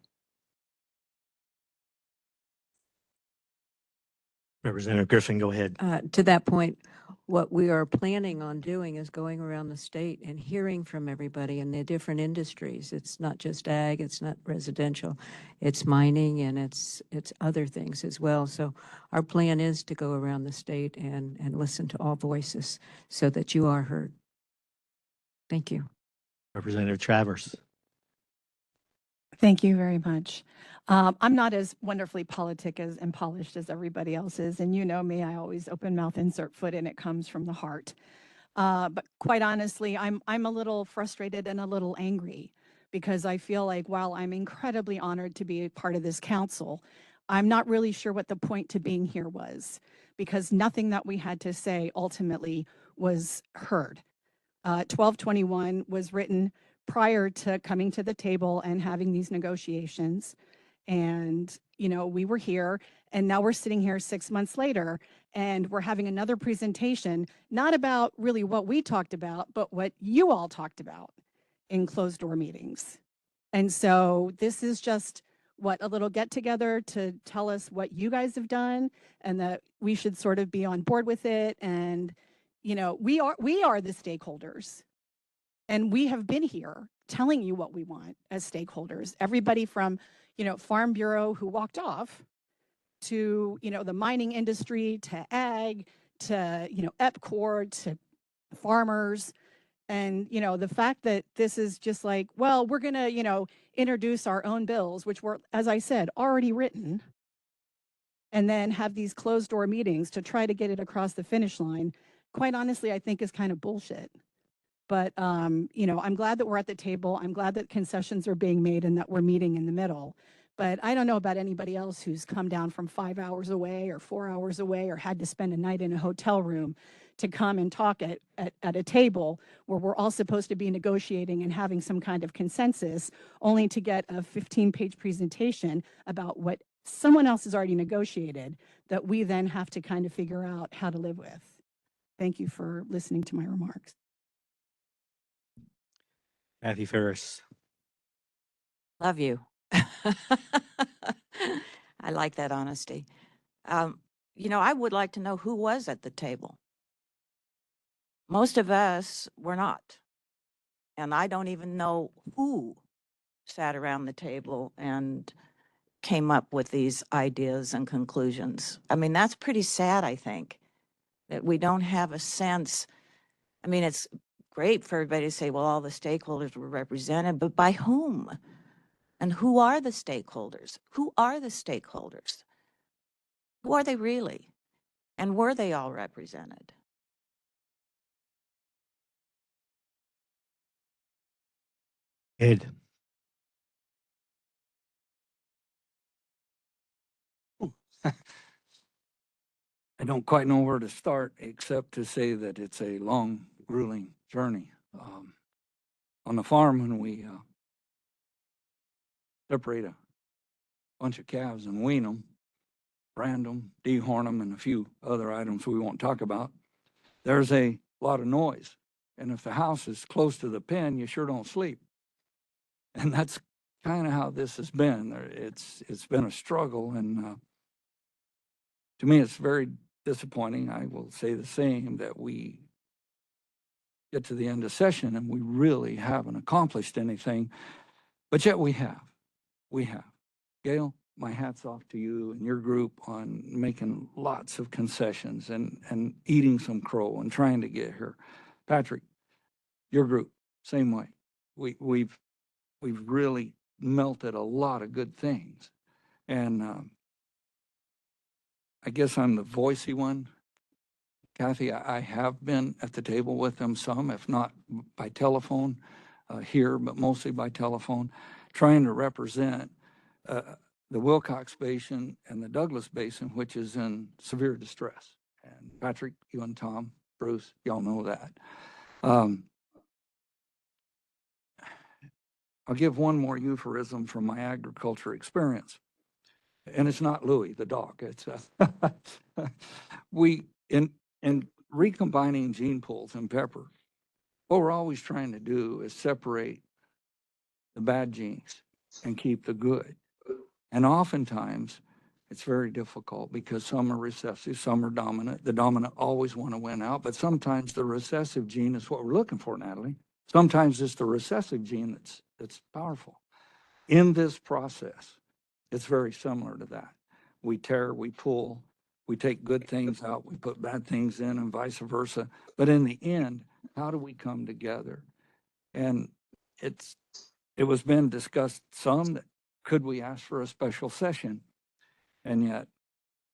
Representative Griffin, go ahead. To that point, what we are planning on doing is going around the state and hearing from everybody in the different industries. It's not just ag, it's not residential, it's mining, and it's other things as well. So our plan is to go around the state and listen to all voices so that you are heard. Thank you. Representative Travers. Thank you very much. I'm not as wonderfully politic and polished as everybody else is. And you know me, I always open mouth, insert foot, and it comes from the heart. But quite honestly, I'm a little frustrated and a little angry because I feel like while I'm incredibly honored to be a part of this council, I'm not really sure what the point to being here was, because nothing that we had to say ultimately was heard. 1221 was written prior to coming to the table and having these negotiations. And, we were here, and now we're sitting here 6 months later, and we're having another presentation, not about really what we talked about, but what you all talked about in closed door meetings. And so this is just a little get together to tell us what you guys have done and that we should sort of be on board with it. And, we are the stakeholders. And we have been here telling you what we want as stakeholders. Everybody from, Farm Bureau who walked off to, the mining industry, to ag, to, EPCOR, to farmers. And, the fact that this is just like, well, we're going to, introduce our own bills, which were, as I said, already written, and then have these closed door meetings to try to get it across the finish line, quite honestly, I think is kind of bullshit. But, you know, I'm glad that we're at the table. I'm glad that concessions are being made and that we're meeting in the middle. But I don't know about anybody else who's come down from 5 hours away or 4 hours away or had to spend a night in a hotel room to come and talk at a table where we're all supposed to be negotiating and having some kind of consensus, only to get a 15-page presentation about what someone else has already negotiated that we then have to kind of figure out how to live with. Thank you for listening to my remarks. Kathy Ferris. Love you. I like that honesty. You know, I would like to know who was at the table. Most of us were not. And I don't even know who sat around the table and came up with these ideas and conclusions. I mean, that's pretty sad, I think, that we don't have a sense. I mean, it's great for everybody to say, well, all the stakeholders were represented, but by whom? And who are the stakeholders? Who are the stakeholders? Who are they really? And were they all represented? Ed. I don't quite know where to start except to say that it's a long, grueling journey. On the farm, when we separate a bunch of calves and wean them, brand them, dehorn them, and a few other items we won't talk about, there's a lot of noise. And if the house is close to the pen, you sure don't sleep. And that's kind of how this has been. It's been a struggle, and to me, it's very disappointing. I will say the same, that we get to the end of session and we really haven't accomplished anything, but yet we have. Gail, my hat's off to you and your group on making lots of concessions and eating some crow and trying to get here. Patrick, your group, same way. We've really melted a lot of good things. And I guess I'm the voicey one. Kathy, I have been at the table with them some, if not by telephone here, but mostly by telephone, trying to represent the Wilcox Basin and the Douglas Basin, which is in severe distress. And Patrick, you and Tom, Bruce, y'all know that. I'll give one more euphemism from my agriculture experience. And it's not Louis, the dog. It's we in recombining gene pools in pepper, what we're always trying to do is separate the bad genes and keep the good. And oftentimes it's very difficult because some are recessive, some are dominant. The dominant always want to win out, but sometimes the recessive gene is what we're looking for, Natalie. Sometimes it's the recessive gene that's powerful. In this process, it's very similar to that. We tear, we pull, we take good things out, we put bad things in, and vice versa. But in the end, how do we come together? And it was been discussed some that could we ask for a special session? And yet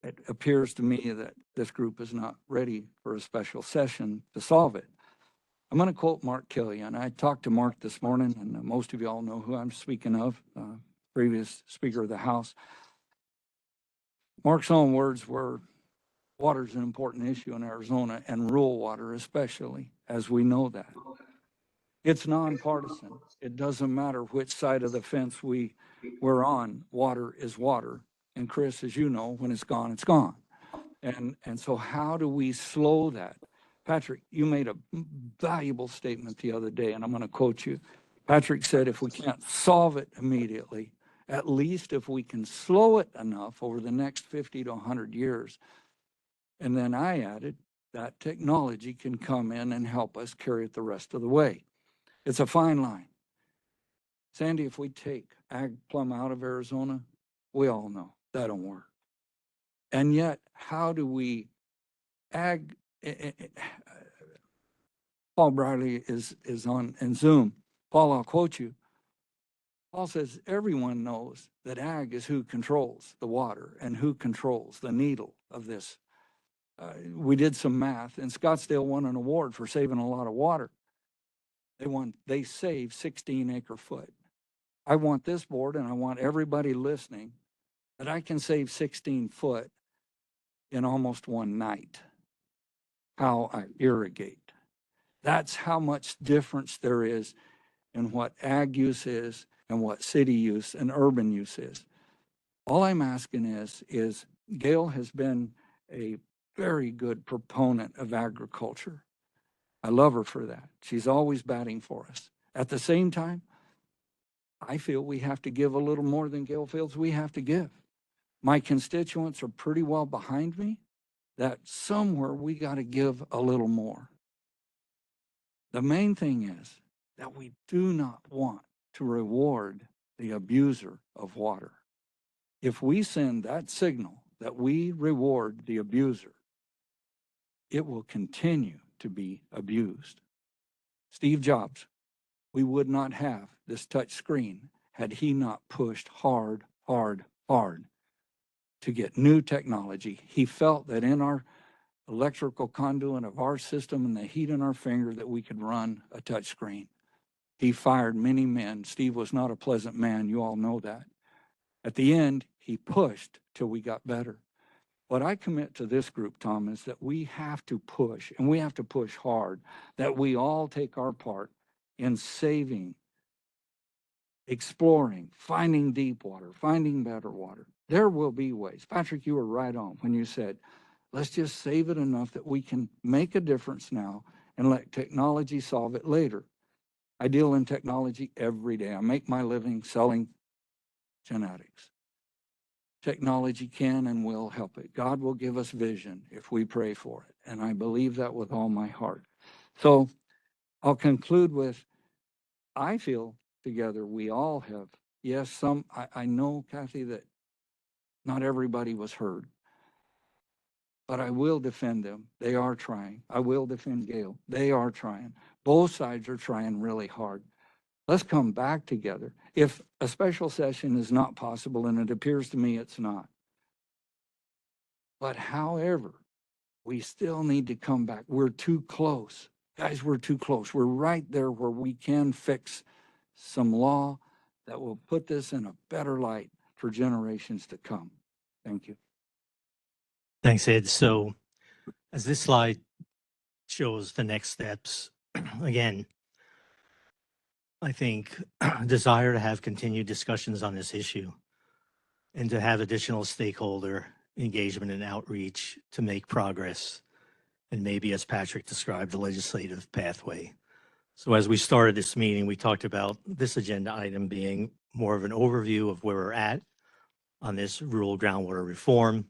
it appears to me that this group is not ready for a special session to solve it. I'm going to quote Mark Killian. I talked to Mark this morning, and most of you all know who I'm speaking of, previous Speaker of the House. Mark's own words were, water is an important issue in Arizona, and rural water especially, as we know that. It's nonpartisan. It doesn't matter which side of the fence we're on. Water is water. And Chris, as you know, when it's gone, it's gone. And so how do we slow that? Patrick, you made a valuable statement the other day, and I'm going to quote you. Patrick said, if we can't solve it immediately, at least if we can slow it enough over the next 50 to 100 years. And then I added that technology can come in and help us carry it the rest of the way. It's a fine line. Sandy, if we take ag plum out of Arizona, we all know that don't work. And yet, how do we Paul Briley is on in Zoom. Paul, I'll quote you. Paul says, everyone knows that ag is who controls the water and who controls the needle of this. We did some math, and Scottsdale won an award for saving a lot of water. They save 16 acre foot. I want this board and I want everybody listening that I can save 16 foot in almost one night. How I irrigate. That's how much difference there is in what ag use is and what city use and urban use is. All I'm asking is Gail has been a very good proponent of agriculture. I love her for that. She's always batting for us. At the same time, I feel we have to give a little more than Gail feels we have to give. My constituents are pretty well behind me that somewhere we got to give a little more. The main thing is that we do not want to reward the abuser of water. If we send that signal that we reward the abuser, it will continue to be abused. Steve Jobs, we would not have this touch screen had he not pushed hard to get new technology. He felt that in our electrical conduit of our system and the heat in our finger that we could run a touch screen. He fired many men. Steve was not a pleasant man. You all know that. At the end, he pushed till we got better. What I commit to this group, Tom, is that we have to push, and we have to push hard, that we all take our part in saving, exploring, finding deep water, finding better water. There will be ways. Patrick, you were right on when you said, let's just save it enough that we can make a difference now and let technology solve it later. I deal in technology every day. I make my living selling genetics. Technology can and will help it. God will give us vision if we pray for it. And I believe that with all my heart. So I'll conclude with, I feel together we all have, yes, I know, Kathy, that not everybody was heard. But I will defend them. They are trying. I will defend Gail. They are trying. Both sides are trying really hard. Let's come back together. If a special session is not possible, and it appears to me it's not, but however, we still need to come back. We're too close. Guys, we're too close. We're right there where we can fix some law that will put this in a better light for generations to come. Thank you. Thanks, Ed. So as this slide shows the next steps, again, I think desire to have continued discussions on this issue and to have additional stakeholder engagement and outreach to make progress. And maybe, as Patrick described, the legislative pathway. So as we started this meeting, we talked about this agenda item being more of an overview of where we're at on this rural groundwater reform.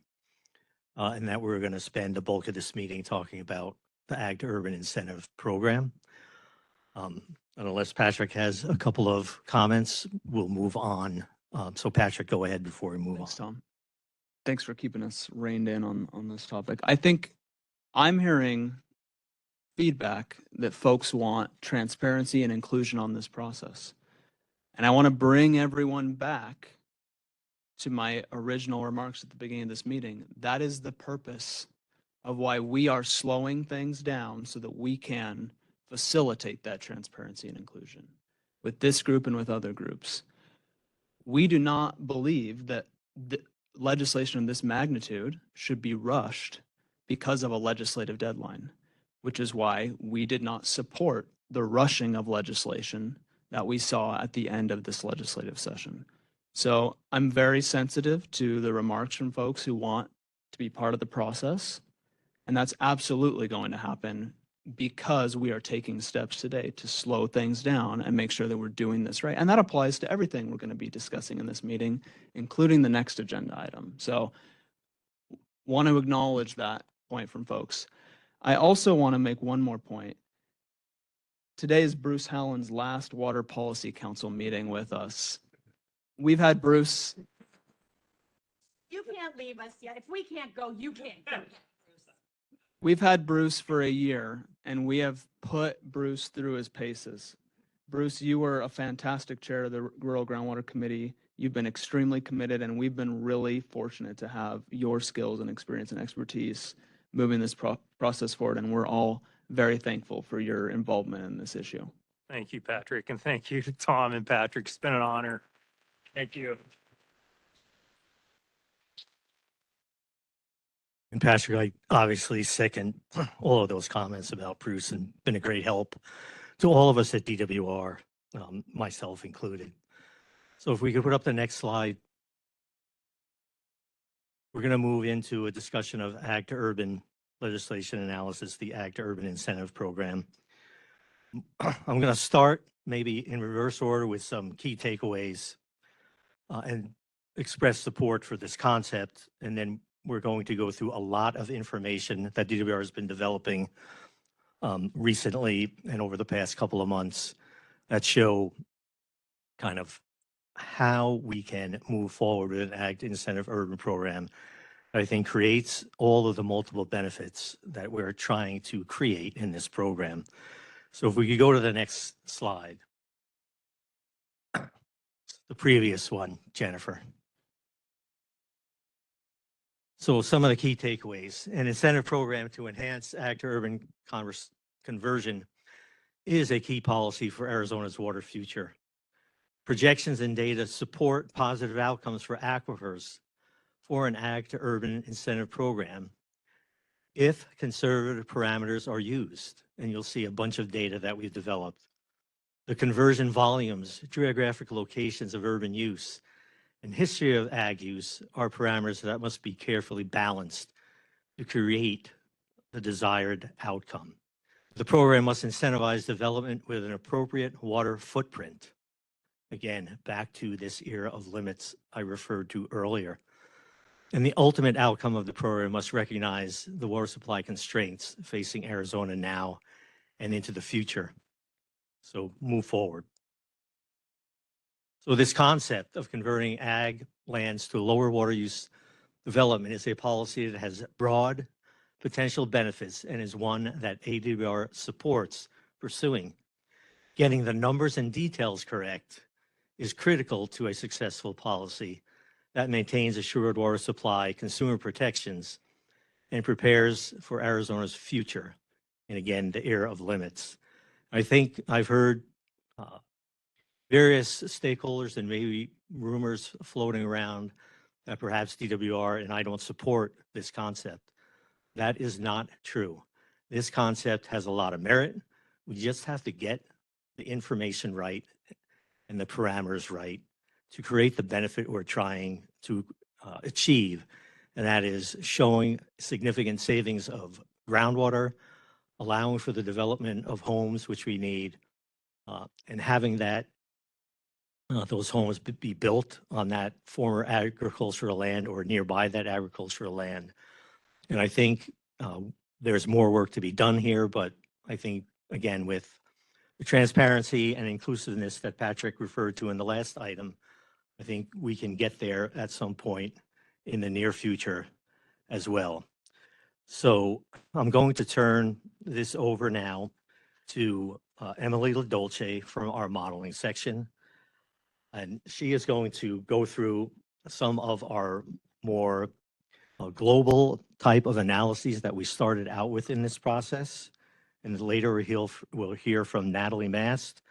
And that we're going to spend the bulk of this meeting talking about the Ag to Urban Incentive Program. And unless Patrick has a couple of comments, we'll move on. So Patrick, go ahead before we move Thanks, on. Tom. Thanks for keeping us reined in on this topic. I think I'm hearing feedback that folks want transparency and inclusion on this process. And I want to bring everyone back to my original remarks at the beginning of this meeting. That is the purpose of why we are slowing things down so that we can facilitate that transparency and inclusion with this group and with other groups. We do not believe that the legislation of this magnitude should be rushed because of a legislative deadline, which is why we did not support the rushing of legislation that we saw at the end of this legislative session. So I'm very sensitive to the remarks from folks who want to be part of the process. And that's absolutely going to happen because we are taking steps today to slow things down and make sure that we're doing this right. And that applies to everything we're going to be discussing in this meeting, including the next agenda item. So want to acknowledge that point from folks. I also want to make one more point. Today is Bruce Hallen's last Water Policy Council meeting with us. We've had Bruce. You can't leave us yet. If we can't go, you can't go. We've had Bruce for a year, and we have put Bruce through his paces. Bruce, you were a fantastic chair of the Rural Groundwater Committee. You've been extremely committed, and we've been really fortunate to have your skills and experience and expertise moving this process forward, and we're all very thankful for your involvement in this issue. Thank you, Patrick, and thank you to Tom and Patrick. It's been an honor. Thank you. And Patrick, I obviously second all of those comments about Bruce and been a great help to all of us at DWR, myself included. So if we could put up the next slide. We're going to move into a discussion of Ag to Urban legislation analysis, the Ag to Urban Incentive Program. I'm going to start maybe in reverse order with some key takeaways and express support for this concept. And then we're going to go through a lot of information that DWR has been developing recently and over the past couple of months that show kind of how we can move forward with an Ag Incentive Urban Program that I think creates all of the multiple benefits that we're trying to create in this program. So if we could go to the next slide. The previous one, Jennifer. So some of the key takeaways. An incentive program to enhance Ag to Urban conversion is a key policy for Arizona's water future. Projections and data support positive outcomes for aquifers for an Ag to Urban incentive program if conservative parameters are used. And you'll see a bunch of data that we've developed. The conversion volumes, geographic locations of urban use, and history of ag use are parameters that must be carefully balanced to create the desired outcome. The program must incentivize development with an appropriate water footprint. Again, back to this era of limits I referred to earlier. And the ultimate outcome of the program must recognize the water supply constraints facing Arizona now and into the future. So move forward. So this concept of converting ag lands to lower water use development is a policy that has broad potential benefits and is one that AWR supports pursuing. Getting the numbers and details correct is critical to a successful policy that maintains assured water supply, consumer protections, and prepares for Arizona's future. And again, the era of limits. I think I've heard various stakeholders and maybe rumors floating around that perhaps DWR and I don't support this concept. That is not true. This concept has a lot of merit. We just have to get the information right and the parameters right to create the benefit we're trying to achieve. And that is showing significant savings of groundwater, allowing for the development of homes, which we need, and having that those homes be built on that former agricultural land or nearby that agricultural land. And I think there's more work to be done here, but I think, again, with the transparency and inclusiveness that Patrick referred to in the last item, I think we can get there at some point in the near future as well. So I'm going to turn this over now to Emily LaDolce from our modeling section. And she is going to go through some of our more global type of analyses that we started out with in this process. And later we'll hear from Natalie Mast,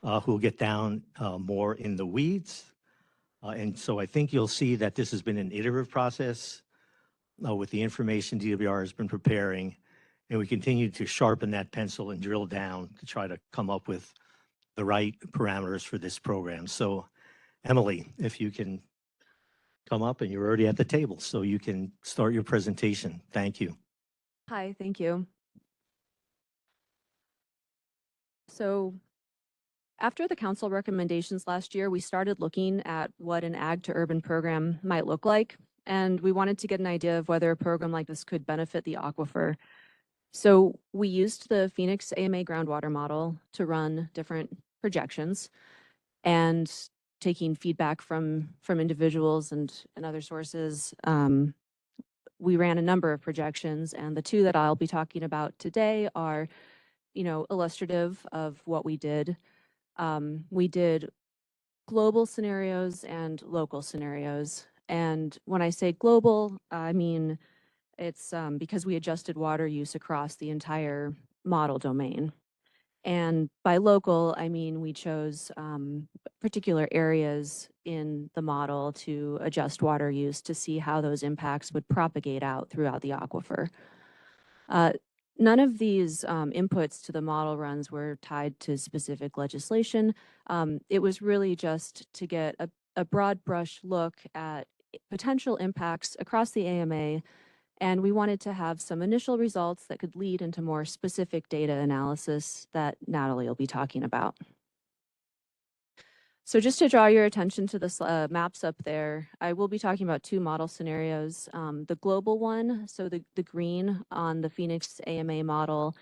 who will get down more in the weeds. And so I think you'll see that this has been an iterative process with the information DWR has been preparing. And we continue to sharpen that pencil and drill down to try to come up with the right parameters for this program. So Emily, if you can come up, and you're already at the table, so you can start your presentation. Thank you. Hi, thank you. So after the council recommendations last year, we started looking at what an ag to urban program might look like. And we wanted to get an idea of whether a program like this could benefit the aquifer. So we used the Phoenix AMA groundwater model to run different projections, and taking feedback from individuals and other sources, we ran a number of projections, and the two that I'll be talking about today are, illustrative of what we did. We did global scenarios and local scenarios. And when I say global, I mean it's because we adjusted water use across the entire model domain. And by local, I mean we chose particular areas in the model to adjust water use to see how those impacts would propagate out throughout the aquifer. None of these inputs to the model runs were tied to specific legislation. It was really just to get a broad brush look at potential impacts across the AMA, and we wanted to have some initial results that could lead into more specific data analysis that Natalie will be talking about. So just to draw your attention to the maps up there, I will be talking about two model scenarios. The global one, so the green on the Phoenix AMA model,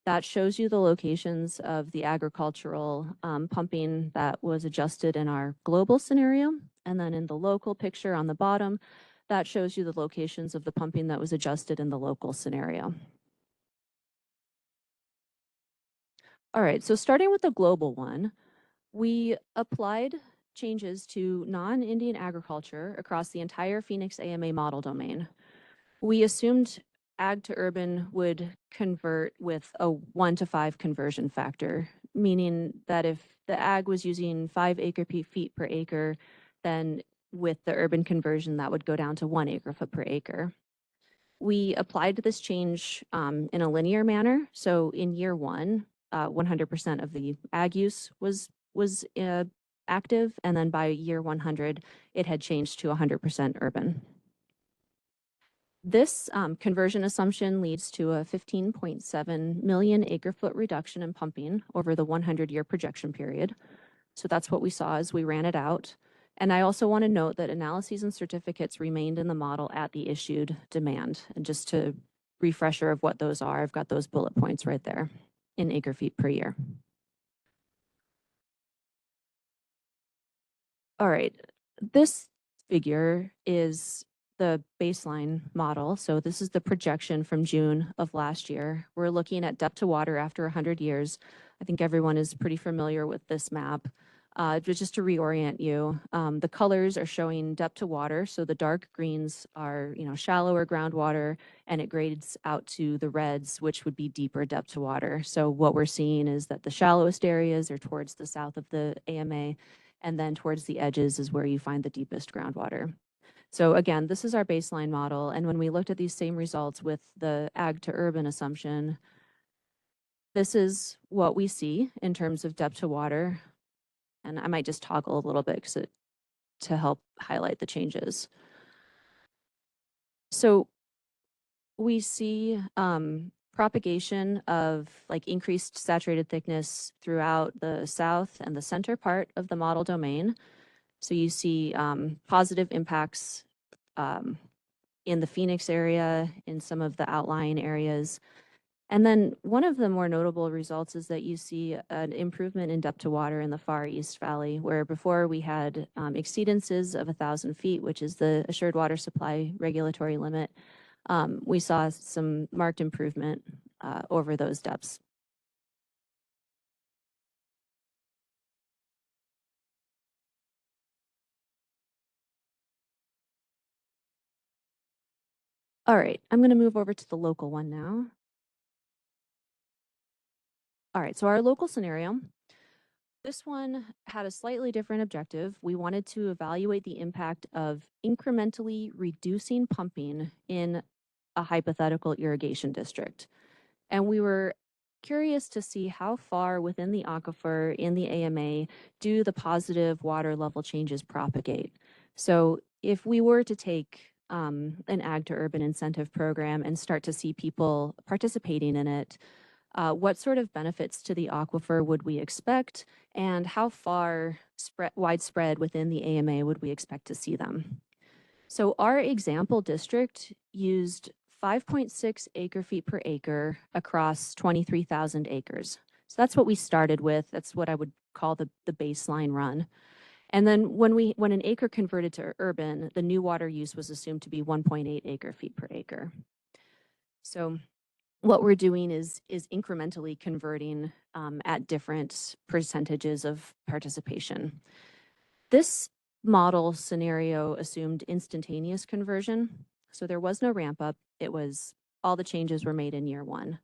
that shows you the locations of the agricultural pumping that was adjusted in our global scenario. And then in the local picture on the bottom, that shows you the locations of the pumping that was adjusted in the local scenario. All right, so starting with the global one, we applied changes to non-Indian agriculture across the entire Phoenix AMA model domain. We assumed ag to urban would convert with a 1-to-5 conversion factor, meaning that if the ag was using 5 acre-feet per acre, then with the urban conversion, that would go down to 1 acre-foot per acre. We applied this change in a linear manner. So in year 1, 100% of the ag use was active, and then by year 100, it had changed to 100% urban. This conversion assumption leads to a 15.7 million acre-foot reduction in pumping over the 100-year projection period. So that's what we saw as we ran it out. And I also want to note that analyses and certificates remained in the model at the issued demand. And just to refresher of what those are, I've got those bullet points right there in acre-feet per year. All right, this figure is the baseline model. So this is the projection from June of last year. We're looking at depth to water after 100 years. I think everyone is pretty familiar with this map. Just to reorient you, the colors are showing depth to water. So the dark greens are, shallower groundwater, and it grades out to the reds, which would be deeper depth to water. So what we're seeing is that the shallowest areas are towards the south of the AMA, and then towards the edges is where you find the deepest groundwater. So again, this is our baseline model. And when we looked at these same results with the ag to urban assumption, this is what we see in terms of depth to water. And I might just toggle a little bit to help highlight the changes. So we see propagation of increased saturated thickness throughout the south and the center part of the model domain. So you see positive impacts in the Phoenix area, in some of the outlying areas. And then one of the more notable results is that you see an improvement in depth to water in the far East Valley, where before we had exceedances of 1,000 feet, which is the assured water supply regulatory limit. We saw some marked improvement over those depths. All right, I'm going to move over to the local one now. All right, so our local scenario, this one had a slightly different objective. We wanted to evaluate the impact of incrementally reducing pumping in a hypothetical irrigation district. And we were curious to see how far within the aquifer in the AMA do the positive water level changes propagate. So if we were to take an ag to urban incentive program and start to see people participating in it, what sort of benefits to the aquifer would we expect, and how far widespread within the AMA would we expect to see them? So our example district used 5.6 acre-feet per acre across 23,000 acres. So that's what we started with. That's what I would call the baseline run. And then when an acre converted to urban, the new water use was assumed to be 1.8 acre-feet per acre. So what we're doing is incrementally converting at different percentages of participation. This model scenario assumed instantaneous conversion. So there was no ramp up. It was all the changes were made in year 1.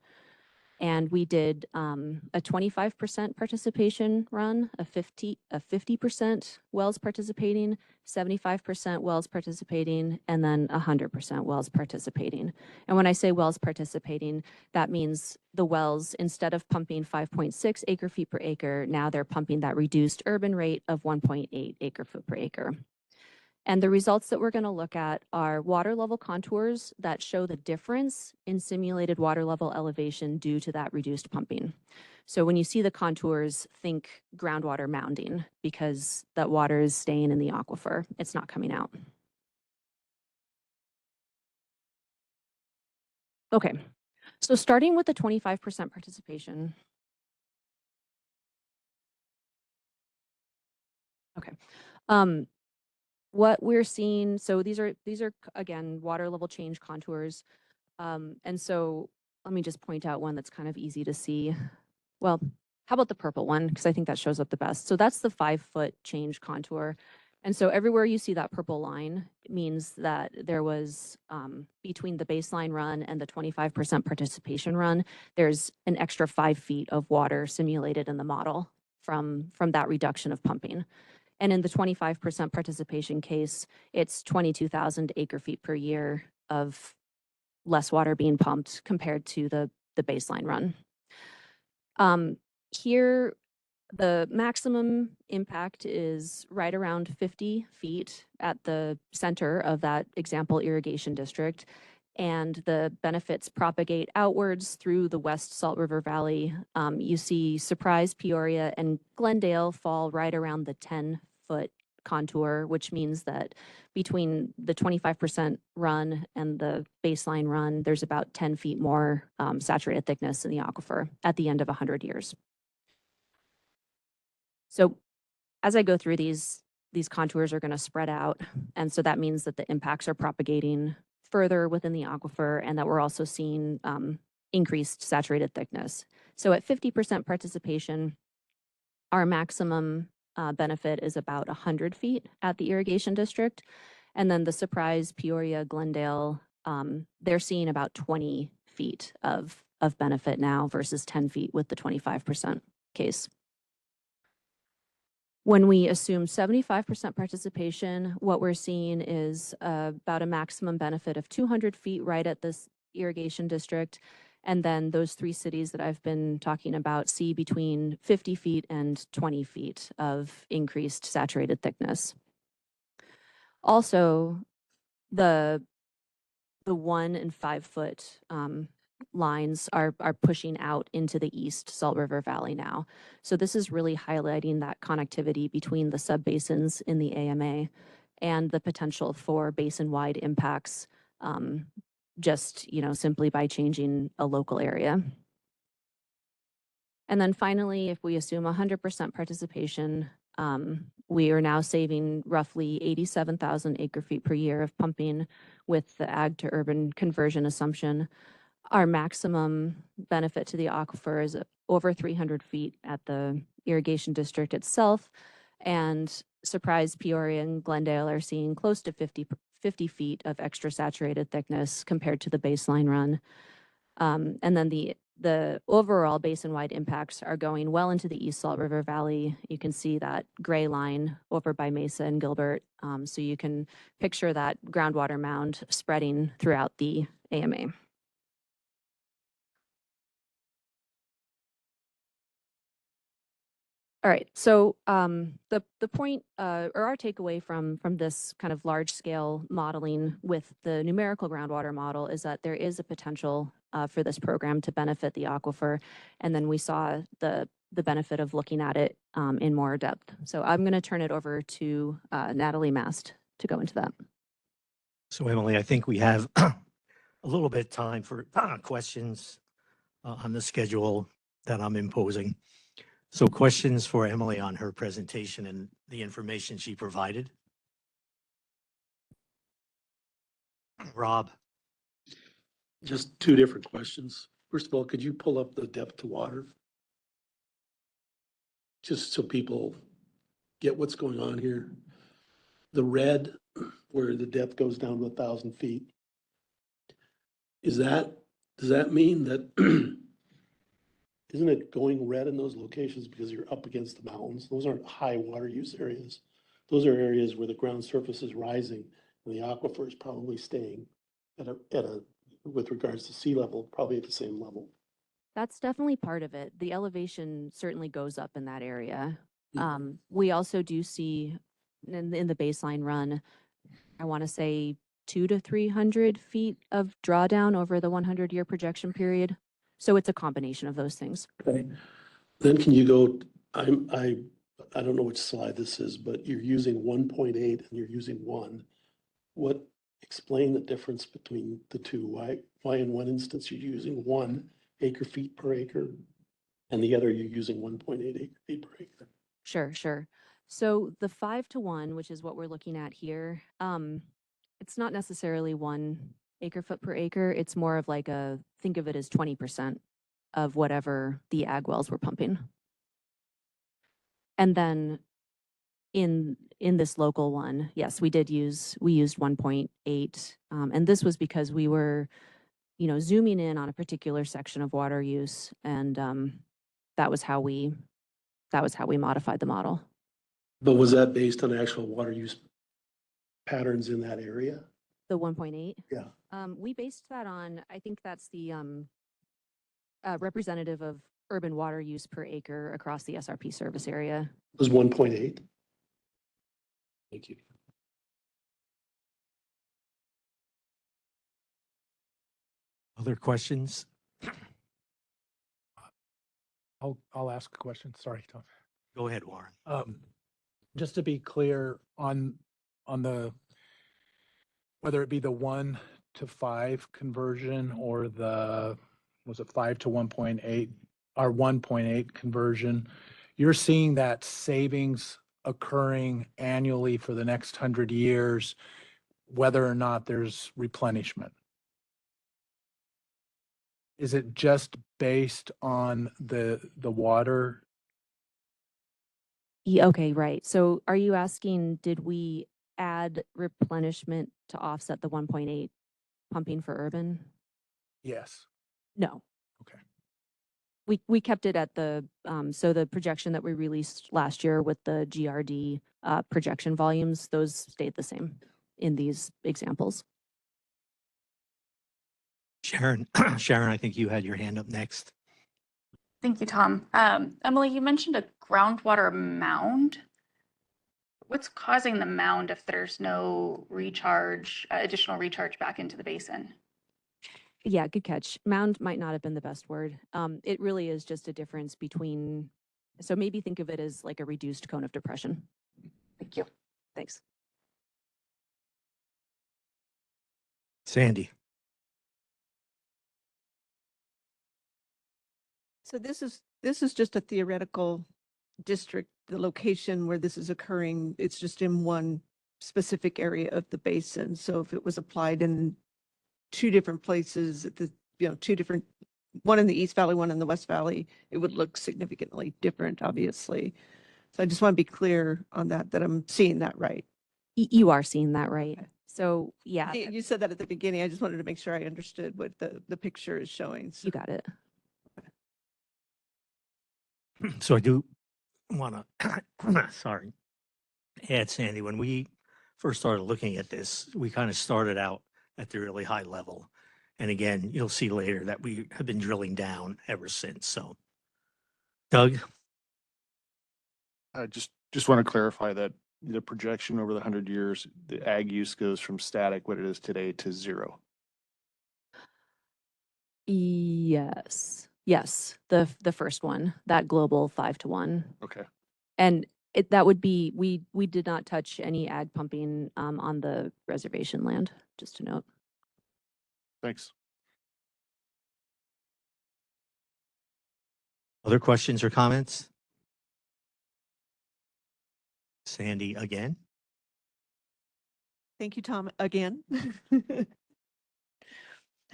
And we did a 25% participation run, a 50% wells participating, 75% wells participating, and then 100% wells participating. And when I say wells participating, that means the wells, instead of pumping 5.6 acre feet per acre, now they're pumping that reduced urban rate of 1.8 acre foot per acre. And the results that we're going to look at are water level contours that show the difference in simulated water level elevation due to that reduced pumping. So when you see the contours, think groundwater mounding because that water is staying in the aquifer. It's not coming out. Okay, so starting with the 25% participation. Okay. What we're seeing, so these are again, water level change contours. And so let me just point out one that's kind of easy to see. Well, how about the purple one? Because I think that shows up the best. So that's the 5-foot change contour. And so everywhere you see that purple line, it means that there was between the baseline run and the 25% participation run, there's an extra 5 feet of water simulated in the model from that reduction of pumping. And in the 25% participation case, it's 22,000 acre feet per year of less water being pumped compared to the baseline run. Here, the maximum impact is right around 50 feet at the center of that example irrigation district. And the benefits propagate outwards through the West Salt River Valley. You see Surprise, Peoria, and Glendale fall right around the 10-foot contour, which means that between the 25% run and the baseline run, there's about 10 feet more saturated thickness in the aquifer at the end of 100 years. So as I go through these contours are going to spread out. And so that means that the impacts are propagating further within the aquifer and that we're also seeing increased saturated thickness. So at 50% participation, our maximum benefit is about 100 feet at the irrigation district. And then the Surprise, Peoria, Glendale, they're seeing about 20 feet of benefit now versus 10 feet with the 25% case. When we assume 75% participation, what we're seeing is about a maximum benefit of 200 feet right at this irrigation district. And then those 3 cities that I've been talking about see between 50 feet and 20 feet of increased saturated thickness. Also, the 1 and 5 foot lines are pushing out into the East Salt River Valley now. So this is really highlighting that connectivity between the subbasins in the AMA and the potential for basin-wide impacts just, simply by changing a local area. And then finally, if we assume 100% participation, we are now saving roughly 87,000 acre feet per year of pumping with the ag to urban conversion assumption. Our maximum benefit to the aquifer is over 300 feet at the irrigation district itself. And Surprise, Peoria, and Glendale are seeing close to 50 feet of extra saturated thickness compared to the baseline run. And then the overall basin-wide impacts are going well into the East Salt River Valley. You can see that gray line over by Mesa and Gilbert. So you can picture that groundwater mound spreading throughout the AMA. All right, so the point or our takeaway from this kind of large scale modeling with the numerical groundwater model is that there is a potential for this program to benefit the aquifer, and then we saw the benefit of looking at it in more depth. So I'm going to turn it over to Natalie Mast to go into that. So Emily, I think we have a little bit time for questions on the schedule that I'm imposing. So questions for Emily on her presentation and the information she provided? Rob? Just 2 different questions. First of all, could you pull up the depth to water? Just so people get what's going on here. The red, where the depth goes down to 1,000 feet. Does that mean that isn't it going red in those locations because you're up against the mountains? Those aren't high water use areas. Those are areas where the ground surface is rising and the aquifer is probably staying with regards to sea level, probably at the same level. That's definitely part of it. The elevation certainly goes up in that area. Mhm. We also do see in the baseline run, I want to say 200 to 300 feet of drawdown over the 100-year projection period. So it's a combination of those things. Okay. Then can you go, I don't know which slide this is, but you're using 1.8 and you're using 1. Explain the difference between the two? Why in one instance you're using 1 acre feet per acre and the other you're using 1.8 acre feet per acre? Sure. So the 5-to-1, which is what we're looking at here, it's not necessarily 1 acre foot per acre. It's more of like think of it as 20% of whatever the ag wells were pumping. And then in this local one, yes, we used 1.8. And this was because we were, zooming in on a particular section of water use. And that was how we modified the model. But was that based on actual water use patterns in that area? The 1.8? Yeah. We based that on, I think that's the representative of urban water use per acre across the SRP service area. It was 1.8? Thank you. Other questions? I'll ask a question. Sorry, Tom. Go ahead, Warren. Just to be clear on the, whether it be the 1 to 5 conversion or was it 5 to 1.8 or 1.8 conversion, you're seeing that savings occurring annually for the next 100 years, whether or not there's replenishment. Is it just based on the water? Yeah, okay, right. So are you asking, did we add replenishment to offset the 1.8 pumping for urban? Yes. No. Okay. We kept it at so the projection that we released last year with the GRD projection volumes, those stayed the same in these examples. Sharon, I think you had your hand up next. Thank you, Tom. Emily, you mentioned a groundwater mound. What's causing the mound if there's no additional recharge back into the basin? Yeah, good catch. Mound might not have been the best word. It really is just a difference between, so maybe think of it as like a reduced cone of depression. Thank you. Thanks. Sandy. So this is just a theoretical district, the location where this is occurring, it's just in one specific area of the basin. So if it was applied in 2 different places, one in the East Valley, one in the West Valley, it would look significantly different, obviously. So I just want to be clear on that I'm seeing that right. You are seeing that right. So yeah. You said that at the beginning. I just wanted to make sure I understood what the picture is showing. So. You got it. So I do want to, sorry, add, Sandy, when we first started looking at this, we kind of started out at the really high level. And again, you'll see later that we have been drilling down ever since. So Doug? I just want to clarify that the projection over the 100 years, the ag use goes from static, what it is today, to 0. Yes, the first one, that global 5-to-1. Okay. And that would be, we did not touch any ag pumping on the reservation land, just to note. Thanks. Other questions or comments? Sandy again? Thank you, Tom, again.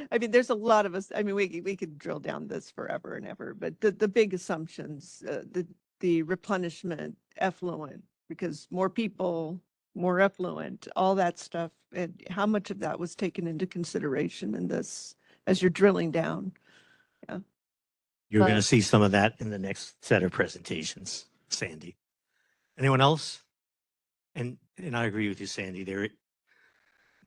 I mean, there's a lot of us, I mean, we could drill down this forever and ever, but the big assumptions, the replenishment, effluent, because more people, more effluent, all that stuff, and how much of that was taken into consideration in this as you're drilling down? Yeah. You're going to But- see some of that in the next set of presentations, Sandy. Anyone else? And I agree with you, Sandy.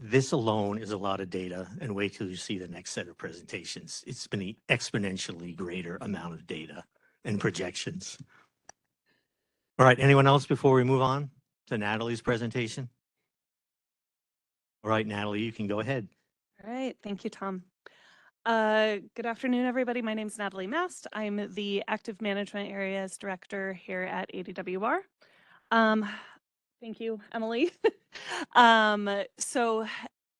This alone is a lot of data, and wait till you see the next set of presentations. It's been an exponentially greater amount of data and projections. All right, anyone else before we move on to Natalie's presentation? All right, Natalie, you can go ahead. All right, thank you, Tom. Good afternoon, everybody. My name is Natalie Mast. I'm the Active Management Areas Director here at ADWR. Thank you, Emily. So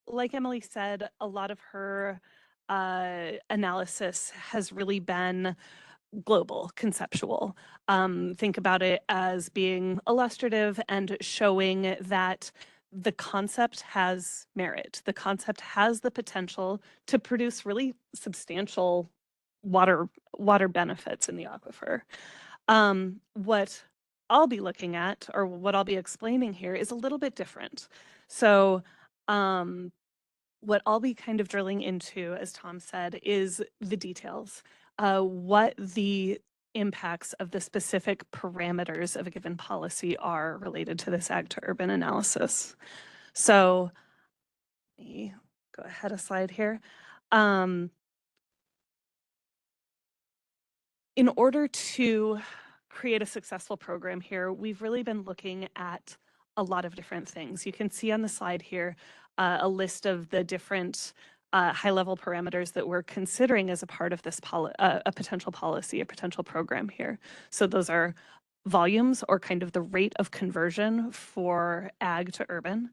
like Emily said, a lot of her analysis has really been global, conceptual. Think about it as being illustrative and showing that the concept has merit. The concept has the potential to produce really substantial water benefits in the aquifer. What I'll be looking at, or what I'll be explaining here, is a little bit different. So what I'll be kind of drilling into, as Tom said, is the details. What the impacts of the specific parameters of a given policy are related to this ag to urban analysis. So let me go ahead a slide here. In order to create a successful program here, we've really been looking at a lot of different things. You can see on the slide here a list of the different high-level parameters that we're considering as a part of this a potential policy, a potential program here. So those are volumes, or kind of the rate of conversion for ag to urban,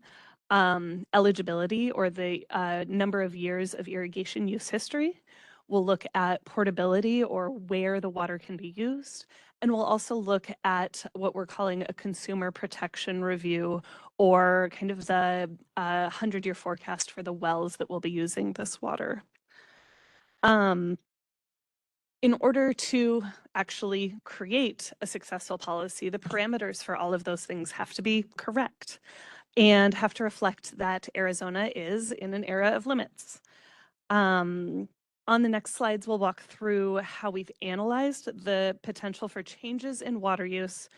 eligibility, or the number of years of irrigation use history. We'll look at portability, or where the water can be used. And we'll also look at what we're calling a consumer protection review, or kind of the 100-year forecast for the wells that will be using this water. In order to actually create a successful policy, the parameters for all of those things have to be correct and have to reflect that Arizona is in an era of limits. On the next slides, we'll walk through how we've analyzed the potential for changes in water use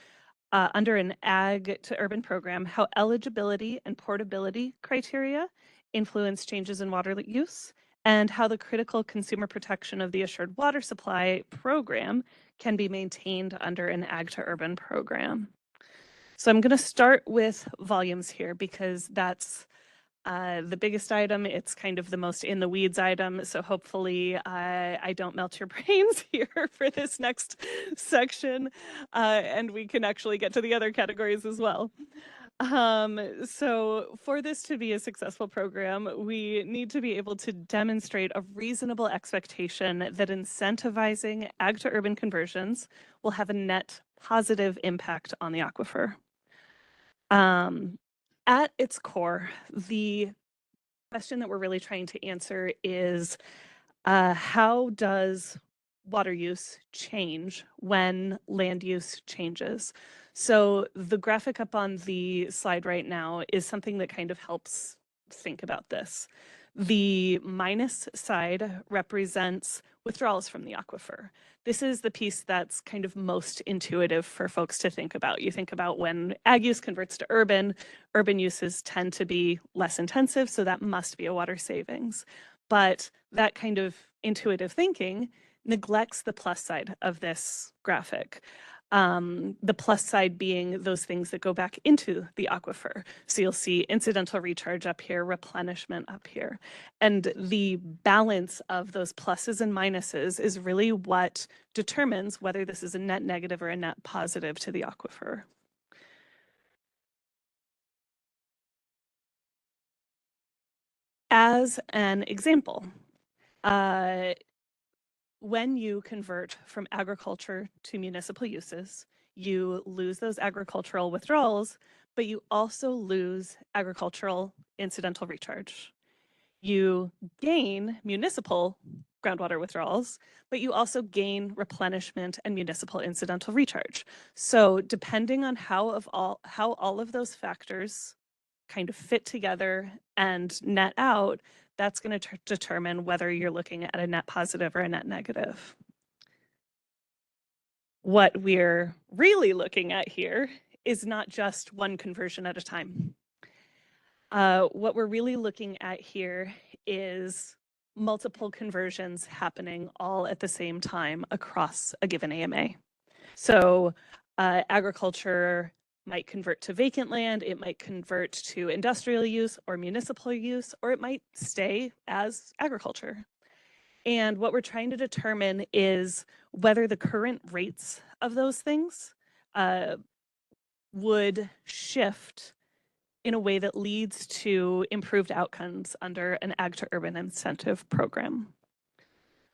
under an ag to urban program, how eligibility and portability criteria influence changes in water use, and how the critical consumer protection of the Assured Water Supply program can be maintained under an ag to urban program. So I'm going to start with volumes here, because that's the biggest item. It's kind of the most in the weeds item. So hopefully I don't melt your brains here for this next section, and we can actually get to the other categories as well. So for this to be a successful program, we need to be able to demonstrate a reasonable expectation that incentivizing ag to urban conversions will have a net positive impact on the aquifer. At its core, the question that we're really trying to answer is how does water use change when land use changes? So the graphic up on the slide right now is something that kind of helps think about this. The minus side represents withdrawals from the aquifer. This is the piece that's kind of most intuitive for folks to think about. You think about when ag use converts to urban uses tend to be less intensive, so that must be a water savings. But that kind of intuitive thinking neglects the plus side of this graphic. The plus side being those things that go back into the aquifer. So you'll see incidental recharge up here, replenishment up here. And the balance of those pluses and minuses is really what determines whether this is a net negative or a net positive to the aquifer. As an example, when you convert from agriculture to municipal uses, you lose those agricultural withdrawals, but you also lose agricultural incidental recharge. You gain municipal groundwater withdrawals, but you also gain replenishment and municipal incidental recharge. So depending on how all of those factors kind of fit together and net out, that's going to determine whether you're looking at a net positive or a net negative. What we're really looking at here is not just one conversion at a time. What we're really looking at here is multiple conversions happening all at the same time across a given AMA. So agriculture might convert to vacant land, it might convert to industrial use or municipal use, or it might stay as agriculture. And what we're trying to determine is whether the current rates of those things would shift in a way that leads to improved outcomes under an ag to urban incentive program.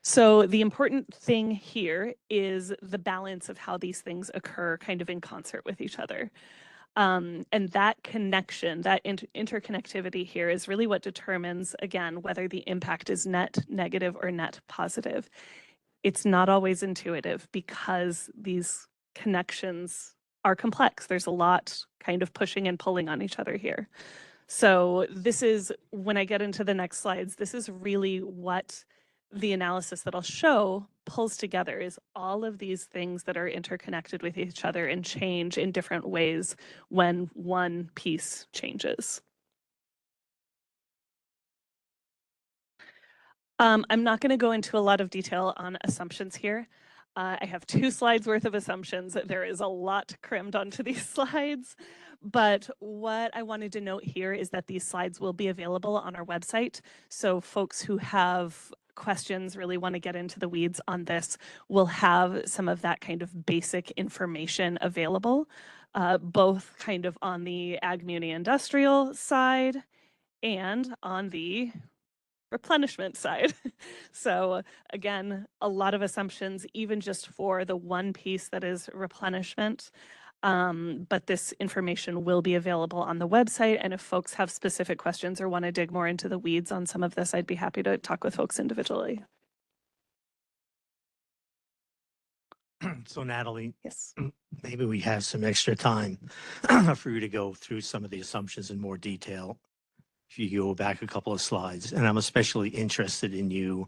So the important thing here is the balance of how these things occur kind of in concert with each other. And that connection, that interconnectivity here is really what determines, again, whether the impact is net negative or net positive. It's not always intuitive because these connections are complex. There's a lot kind of pushing and pulling on each other here. So this is, when I get into the next slides, this is really what the analysis that I'll show pulls together, is all of these things that are interconnected with each other and change in different ways when one piece changes. I'm not going to go into a lot of detail on assumptions here. I have 2 slides worth of assumptions. There is a lot crammed onto these slides, but what I wanted to note here is that these slides will be available on our website. So folks who have questions, really want to get into the weeds on this, will have some of that kind of basic information available, both kind of on the ag muni industrial side and on the replenishment side. So again, a lot of assumptions, even just for the one piece that is replenishment. But this information will be available on the website. And if folks have specific questions or want to dig more into the weeds on some of this, I'd be happy to talk with folks individually. So Natalie, yes, maybe we have some extra time for you to go through some of the assumptions in more detail. If you go back a couple of slides, and I'm especially interested in you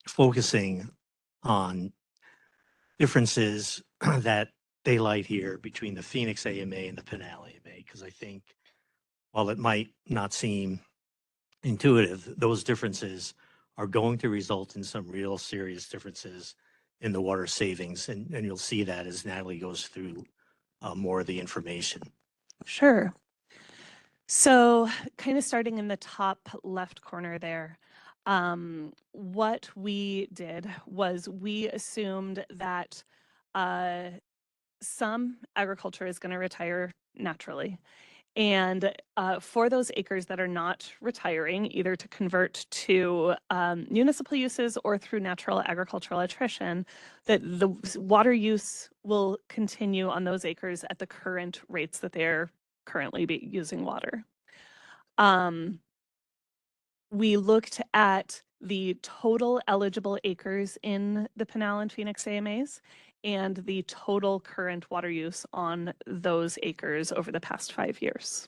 focusing on differences that daylight here between the Phoenix AMA and the Pinal AMA, because I think while it might not seem intuitive, those differences are going to result in some real serious differences in the water savings. And you'll see that as Natalie goes through more of the information. Sure. So kind of starting in the top left corner there, what we did was we assumed that some agriculture is going to retire naturally. And for those acres that are not retiring, either to convert to municipal uses or through natural agricultural attrition, that the water use will continue on those acres at the current rates that they're currently using water. We looked at the total eligible acres in the Pinal and Phoenix AMAs and the total current water use on those acres over the past 5 years.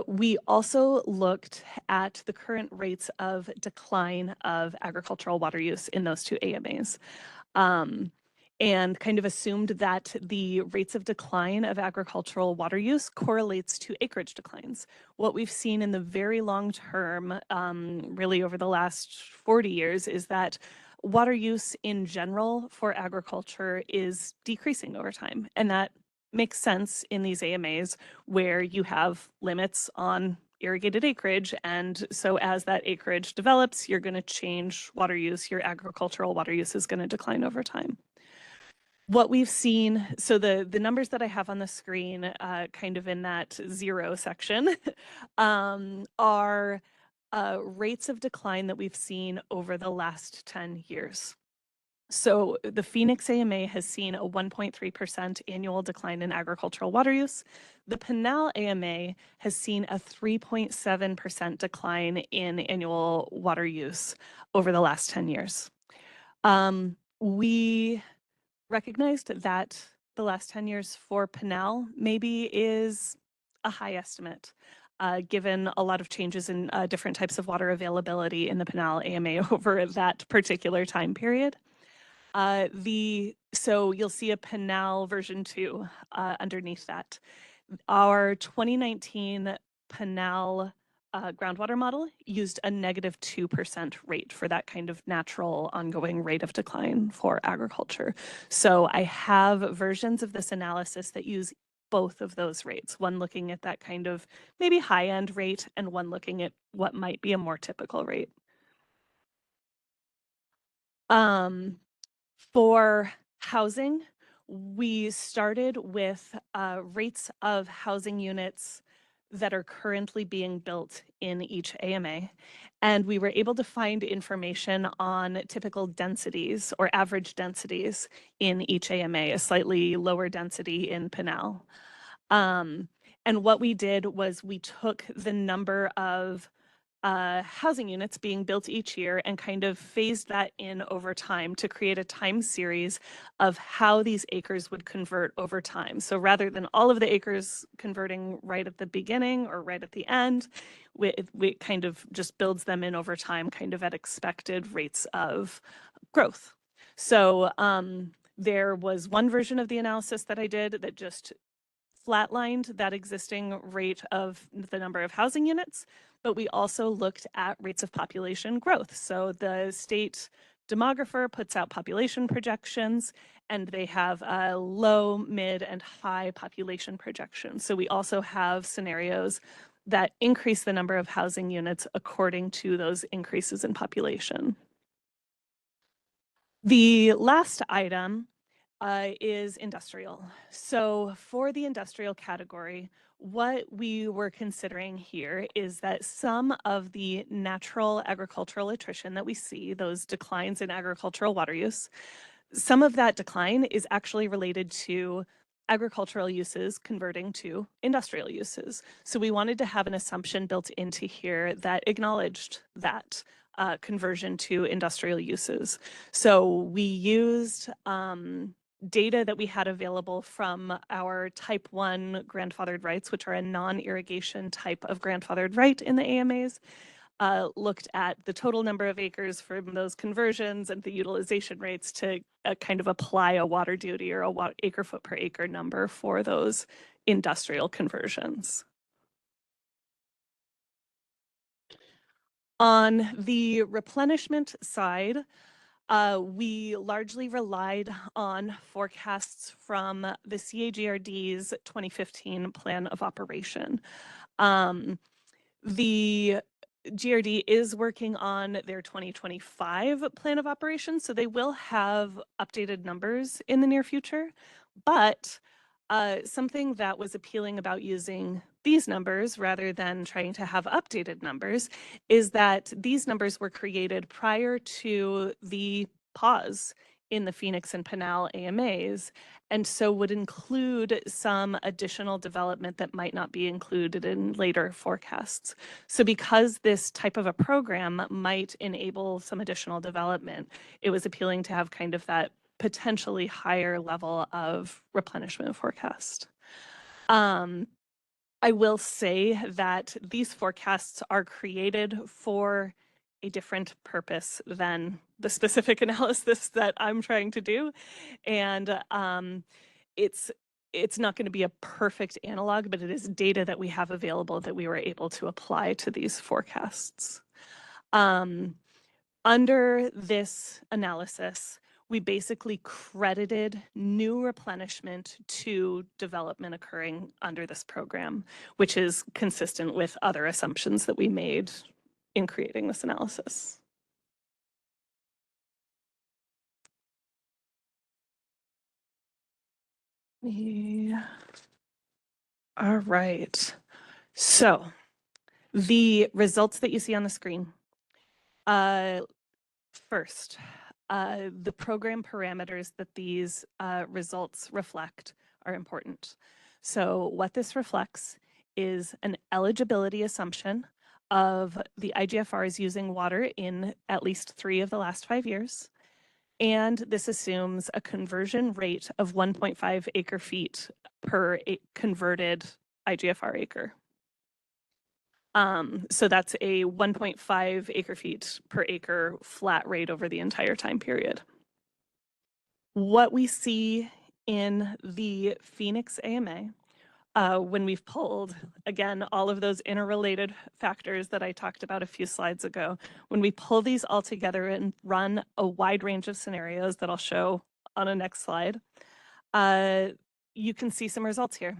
We also looked at the current rates of decline of agricultural water use in those 2 AMAs. And kind of assumed that the rates of decline of agricultural water use correlates to acreage declines. What we've seen in the very long term, really over the last 40 years, is that water use in general for agriculture is decreasing over time. And that makes sense in these AMAs where you have limits on irrigated acreage. And so as that acreage develops, you're going to change water use. Your agricultural water use is going to decline over time. What we've seen, so the numbers that I have on the screen, kind of in that 0 section, are rates of decline that we've seen over the last 10 years. So the Phoenix AMA has seen a 1.3% annual decline in agricultural water use. The Pinal AMA has seen a 3.7% decline in annual water use over the last 10 years. We recognized that the last 10 years for Pinal maybe is a high estimate, given a lot of changes in different types of water availability in the Pinal AMA over that particular time period. So you'll see a Pinal version 2 underneath that. Our 2019 Pinal groundwater model used a -2% rate for that kind of natural ongoing rate of decline for agriculture. So I have versions of this analysis that use both of those rates, one looking at that kind of maybe high-end rate and one looking at what might be a more typical rate. For housing, we started with rates of housing units that are currently being built in each AMA. And we were able to find information on typical densities or average densities in each AMA, a slightly lower density in Pinal. And what we did was we took the number of housing units being built each year and kind of phased that in over time to create a time series of how these acres would convert over time. So rather than all of the acres converting right at the beginning or right at the end, we kind of just builds them in over time, kind of at expected rates of growth. So there was one version of the analysis that I did that just flatlined that existing rate of the number of housing units, but we also looked at rates of population growth. So the state demographer puts out population projections, and they have a low, mid, and high population projections. So we also have scenarios that increase the number of housing units according to those increases in population. The last item is industrial. So for the industrial category, what we were considering here is that some of the natural agricultural attrition that we see, those declines in agricultural water use, some of that decline is actually related to agricultural uses converting to industrial uses. So we wanted to have an assumption built into here that acknowledged that conversion to industrial uses. So we used data that we had available from our type 1 grandfathered rights, which are a non-irrigation type of grandfathered right in the AMAs, looked at the total number of acres from those conversions and the utilization rates to kind of apply a water duty or a acre foot per acre number for those industrial conversions. On the replenishment side, we largely relied on forecasts from the CAGRD's 2015 plan of operation. The GRD is working on their 2025 plan of operation, so they will have updated numbers in the near future. But something that was appealing about using these numbers rather than trying to have updated numbers is that these numbers were created prior to the pause in the Phoenix and Pinal AMAs, and so would include some additional development that might not be included in later forecasts. So because this type of a program might enable some additional development, it was appealing to have kind of that potentially higher level of replenishment forecast. I will say that these forecasts are created for a different purpose than the specific analysis that I'm trying to do. And it's not going to be a perfect analog, but it is data that we have available that we were able to apply to these forecasts. Under this analysis, we basically credited new replenishment to development occurring under this program, which is consistent with other assumptions that we made in creating this analysis. Yeah. All right. So the results that you see on the screen. First, the program parameters that these results reflect are important. So what this reflects is an eligibility assumption of the IGFRs using water in at least 3 of the last 5 years. And this assumes a conversion rate of 1.5 acre feet per converted IGFR acre. So that's a 1.5 acre feet per acre flat rate over the entire time period. What we see in the Phoenix AMA, when we've pulled, again, all of those interrelated factors that I talked about a few slides ago, when we pull these all together and run a wide range of scenarios that I'll show on a next slide, you can see some results here.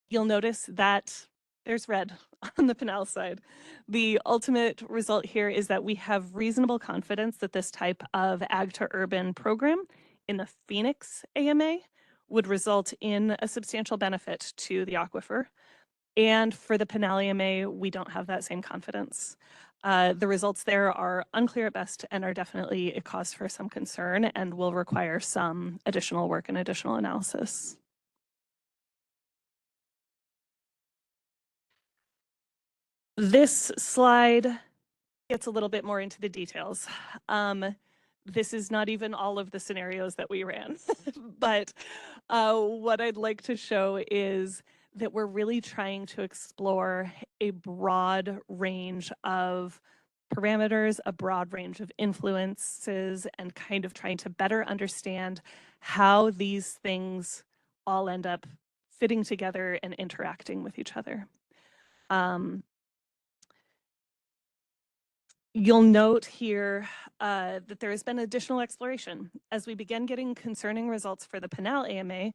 You'll notice that there's red on the Pinal side. The ultimate result here is that we have reasonable confidence that this type of ag to urban program in the Phoenix AMA would result in a substantial benefit to the aquifer. And for the Pinal AMA, we don't have that same confidence. The results there are unclear at best and are definitely a cause for some concern and will require some additional work and additional analysis. This slide gets a little bit more into the details. This is not even all of the scenarios that we ran, but what I'd like to show is that we're really trying to explore a broad range of parameters, a broad range of influences, and kind of trying to better understand how these things all end up fitting together and interacting with each other. You'll note here that there has been additional exploration. As we began getting concerning results for the Pinal AMA,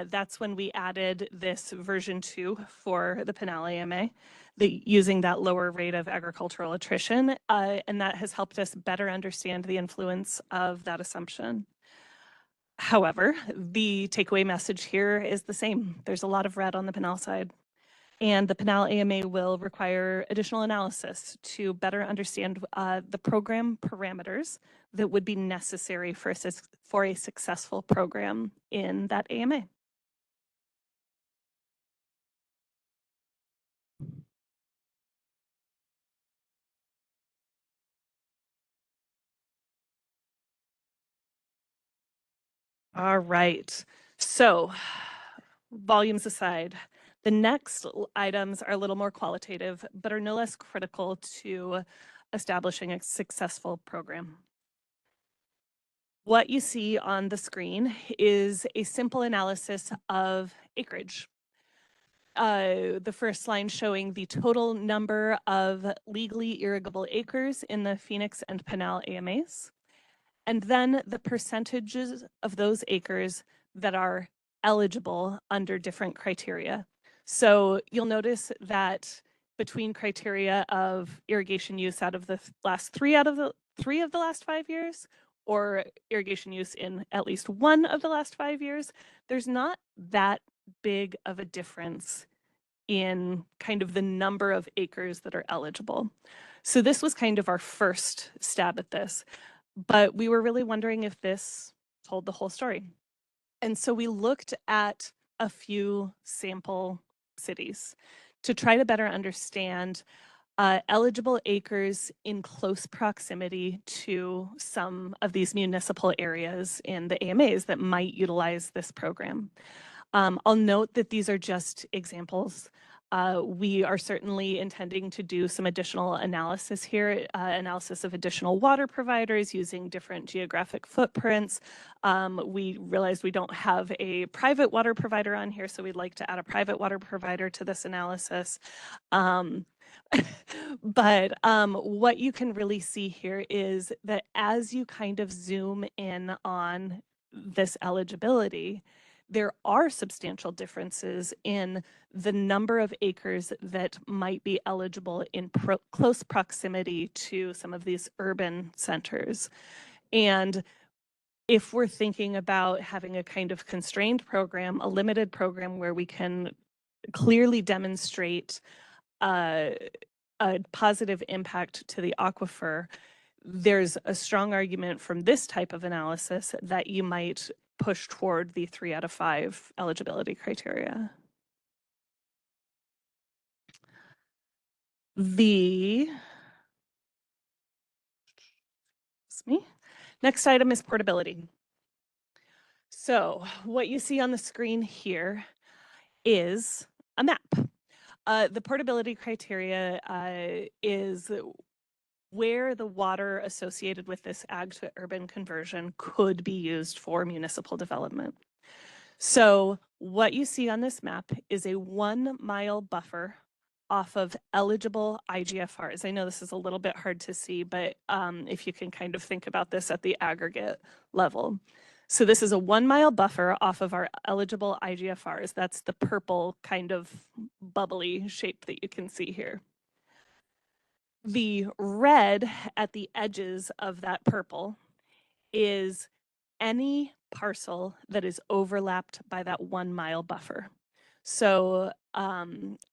that's when we added this version 2 for the Pinal AMA, using that lower rate of agricultural attrition, and that has helped us better understand the influence of that assumption. However, the takeaway message here is the same. There's a lot of red on the Pinal side. And the Pinal AMA will require additional analysis to better understand the program parameters that would be necessary for a successful program in that AMA. All right, so volumes aside, the next items are a little more qualitative, but are no less critical to establishing a successful program. What you see on the screen is a simple analysis of acreage. The first line showing the total number of legally irrigable acres in the Phoenix and Pinal AMAs, and then the percentages of those acres that are eligible under different criteria. So you'll notice that between criteria of irrigation use out of the last three of the last 5 years, or irrigation use in at least one of the last 5 years, there's not that big of a difference in kind of the number of acres that are eligible. So this was kind of our first stab at this, but we were really wondering if this told the whole story. And so we looked at a few sample cities to try to better understand eligible acres in close proximity to some of these municipal areas in the AMAs that might utilize this program. I'll note that these are just examples. We are certainly intending to do some additional analysis here, analysis of additional water providers using different geographic footprints. We realized we don't have a private water provider on here, so we'd like to add a private water provider to this analysis. But what you can really see here is that as you kind of zoom in on this eligibility, there are substantial differences in the number of acres that might be eligible in close proximity to some of these urban centers. And if we're thinking about having a kind of constrained program, a limited program where we can clearly demonstrate a positive impact to the aquifer, there's a strong argument from this type of analysis that you might push toward the 3 out of 5 eligibility criteria. Next item is portability. So what you see on the screen here is a map. The portability criteria is where the water associated with this ag to urban conversion could be used for municipal development. So what you see on this map is a 1 mile buffer off of eligible IGFRs. I know this is a little bit hard to see, but if you can kind of think about this at the aggregate level. So this is a 1 mile buffer off of our eligible IGFRs. That's the purple kind of bubbly shape that you can see here. The red at the edges of that purple is any parcel that is overlapped by that 1 mile buffer. So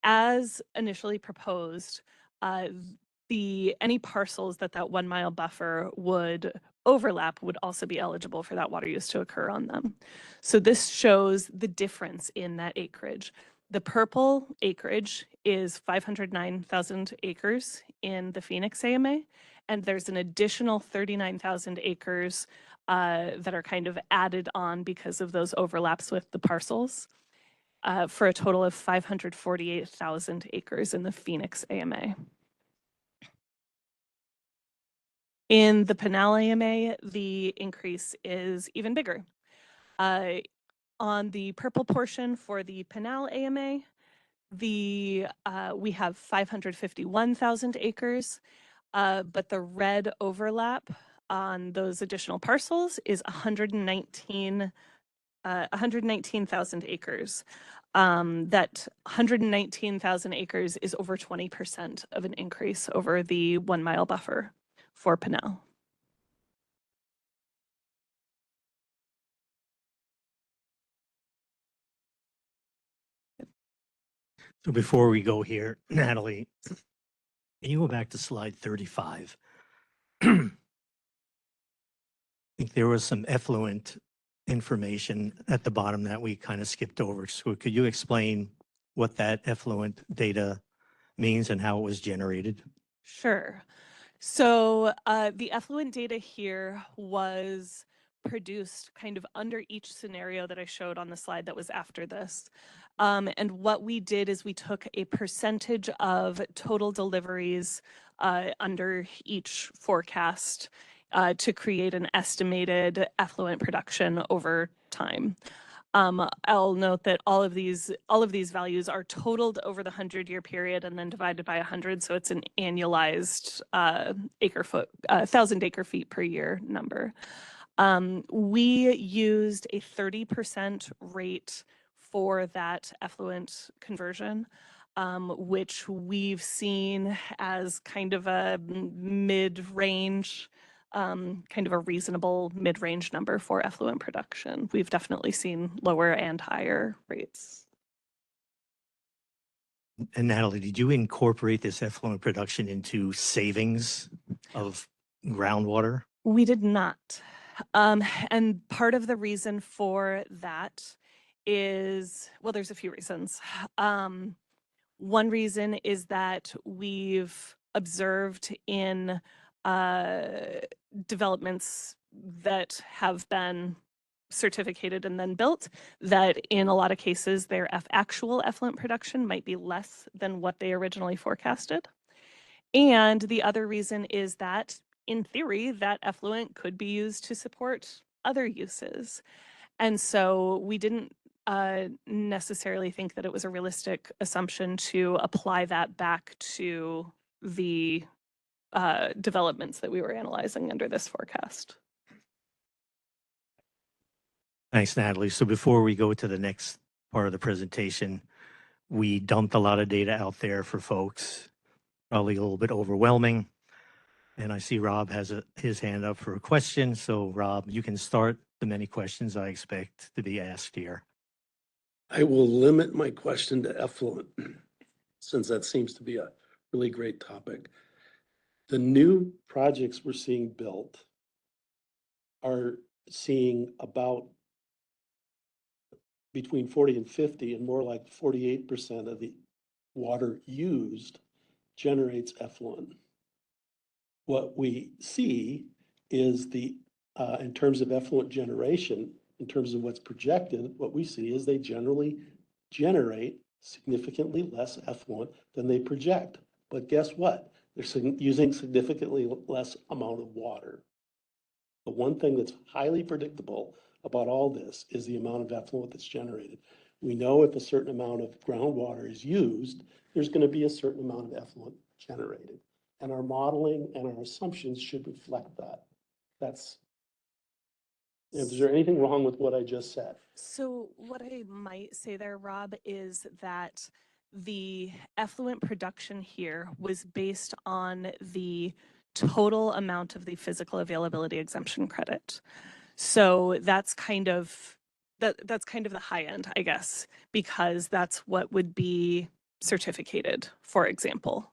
as initially proposed, any parcels that 1 mile buffer would overlap would also be eligible for that water use to occur on them. So this shows the difference in that acreage. The purple acreage is 509,000 acres in the Phoenix AMA, and there's an additional 39,000 acres that are kind of added on because of those overlaps with the parcels, for a total of 548,000 acres in the Phoenix AMA. In the Pinal AMA, the increase is even bigger. On the purple portion for the Pinal AMA, we have 551,000 acres, but the red overlap on those additional parcels is 119,000 acres. That 119,000 acres is over 20% of an increase over the 1 mile buffer for Pinal. So before we go here, Natalie, can you go back to slide 35? I think there was some effluent information at the bottom that we kind of skipped over. So could you explain what that effluent data means and how it was generated? Sure. So the effluent data here was produced kind of under each scenario that I showed on the slide that was after this. And what we did is we took a percentage of total deliveries under each forecast to create an estimated effluent production over time. I'll note that all of these values are totaled over the 100-year period and then divided by 100, so it's an annualized 1,000 acre feet per year number. We used a 30% rate for that effluent conversion, which we've seen as kind of a mid-range, kind of a reasonable mid-range number for effluent production. We've definitely seen lower and higher rates. And Natalie, did you incorporate this effluent production into savings of groundwater? We did not. And part of the reason for that is, well, there's a few reasons. One reason is that we've observed in developments that have been certificated and then built, that in a lot of cases their actual effluent production might be less than what they originally forecasted. And the other reason is that in theory, that effluent could be used to support other uses. And so we didn't necessarily think that it was a realistic assumption to apply that back to the developments that we were analyzing under this forecast. Thanks, Natalie. So before we go to the next part of the presentation, we dumped a lot of data out there for folks, probably a little bit overwhelming. And I see Rob has his hand up for a question. So Rob, you can start the many questions I expect to be asked here. I will limit my question to effluent, since that seems to be a really great topic. The new projects we're seeing built are seeing about between 40 and 50 and more like 48% of the water used generates effluent. What we see is in terms of effluent generation, in terms of what's projected, what we see is they generally generate significantly less effluent than they project. But guess what? using significantly less amount of water. The one thing that's highly predictable about all this is the amount of effluent that's generated. We know if a certain amount of groundwater is used, there's going to be a certain amount of effluent generated. And our modeling and our assumptions should reflect that. Is there anything wrong with what I just said? So what I might say there, Rob, is that the effluent production here was based on the total amount of the physical availability exemption credit. So that's kind of that's kind of the high end, I guess, because that's what would be certificated, for example.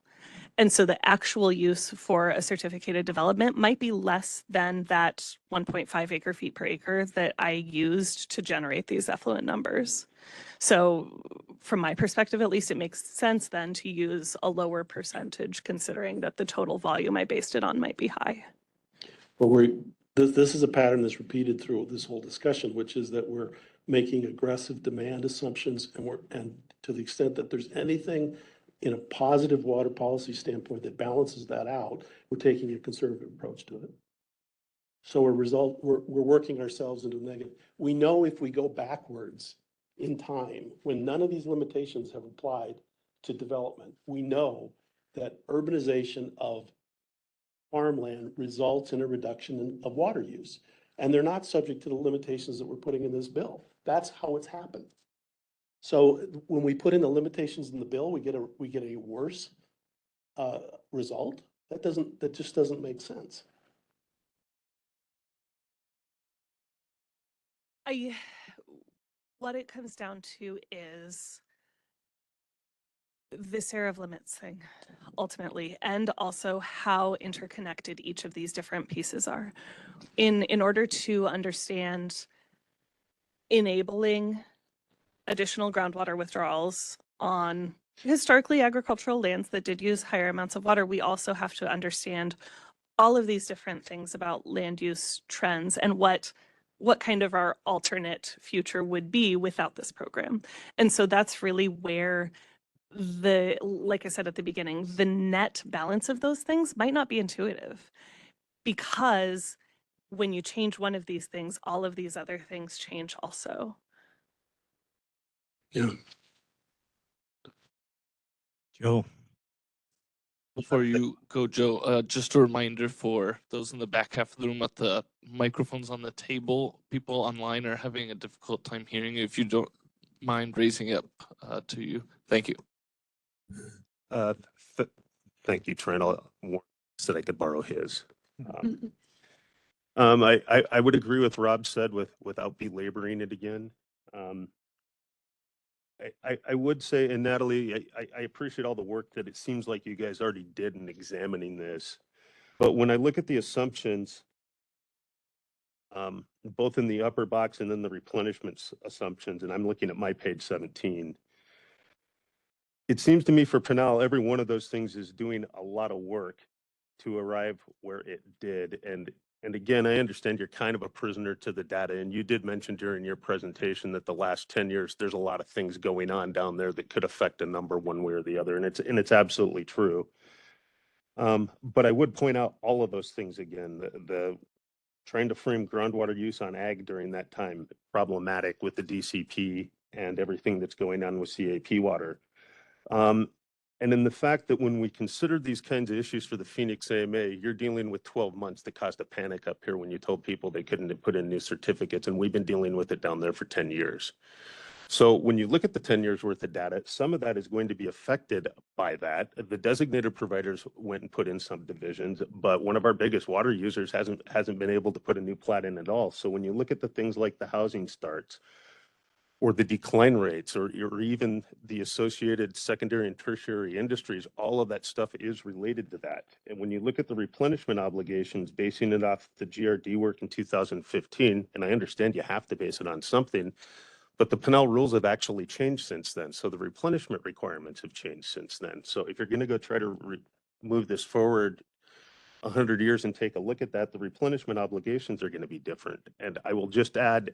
And so the actual use for a certificated development might be less than that 1.5 acre feet per acre that I used to generate these effluent numbers. So from my perspective, at least, it makes sense then to use a lower percentage considering that the total volume I based it on might be high. But this is a pattern that's repeated through this whole discussion, which is that we're making aggressive demand assumptions, and to the extent that there's anything in a positive water policy standpoint that balances that out, we're taking a conservative approach to it. So we're working ourselves into the negative. We know if we go backwards in time, when none of these limitations have applied to development, we know that urbanization of farmland results in a reduction of water use. And they're not subject to the limitations that we're putting in this bill. That's how it's happened. So when we put in the limitations in the bill, we get a worse result. That just doesn't make sense. What it comes down to is this area of limits thing, ultimately, and also how interconnected each of these different pieces are. In order to understand enabling additional groundwater withdrawals on historically agricultural lands that did use higher amounts of water, we also have to understand all of these different things about land use trends and what kind of our alternate future would be without this program. And so that's really where like I said at the beginning, the net balance of those things might not be intuitive, because when you change one of these things, all of these other things change also. Yeah. Joe. Before you go, Joe, just a reminder for those in the back half of the room that the microphones on the table, people online are having a difficult time hearing you. If you don't mind raising it up to you. Thank you. Thank you, Trent. Warren said I could borrow his. I would agree with Rob said without belaboring it again. I would say, and Natalie, I appreciate all the work that it seems like you guys already did in examining this. But when I look at the assumptions, both in the upper box and then the replenishment assumptions, and I'm looking at my page 17, it seems to me for Pinal, every one of those things is doing a lot of work to arrive where it did. And again, I understand you're kind of a prisoner to the data, and you did mention during your presentation that the last 10 years, there's a lot of things going on down there that could affect a number one way or the other, and it's absolutely true. But I would point out all of those things again. The trying to frame groundwater use on ag during that time, problematic with the DCP and everything that's going on with CAP water. And in the fact that when we considered these kinds of issues for the Phoenix AMA, you're dealing with 12 months that caused a panic up here when you told people they couldn't put in new certificates, and we've been dealing with it down there for 10 years. So when you look at the 10 years worth of data, some of that is going to be affected by that. The designated providers went and put in subdivisions, but one of our biggest water users hasn't been able to put a new plat in at all. So when you look at the things like the housing starts, or the decline rates, or even the associated secondary and tertiary industries, all of that stuff is related to that. And when you look at the replenishment obligations, basing it off the GRD work in 2015, and I understand you have to base it on something, but the Pinal rules have actually changed since then. So the replenishment requirements have changed since then. So if you're going to go try to move this forward 100 years and take a look at that, the replenishment obligations are going to be different. And I will just add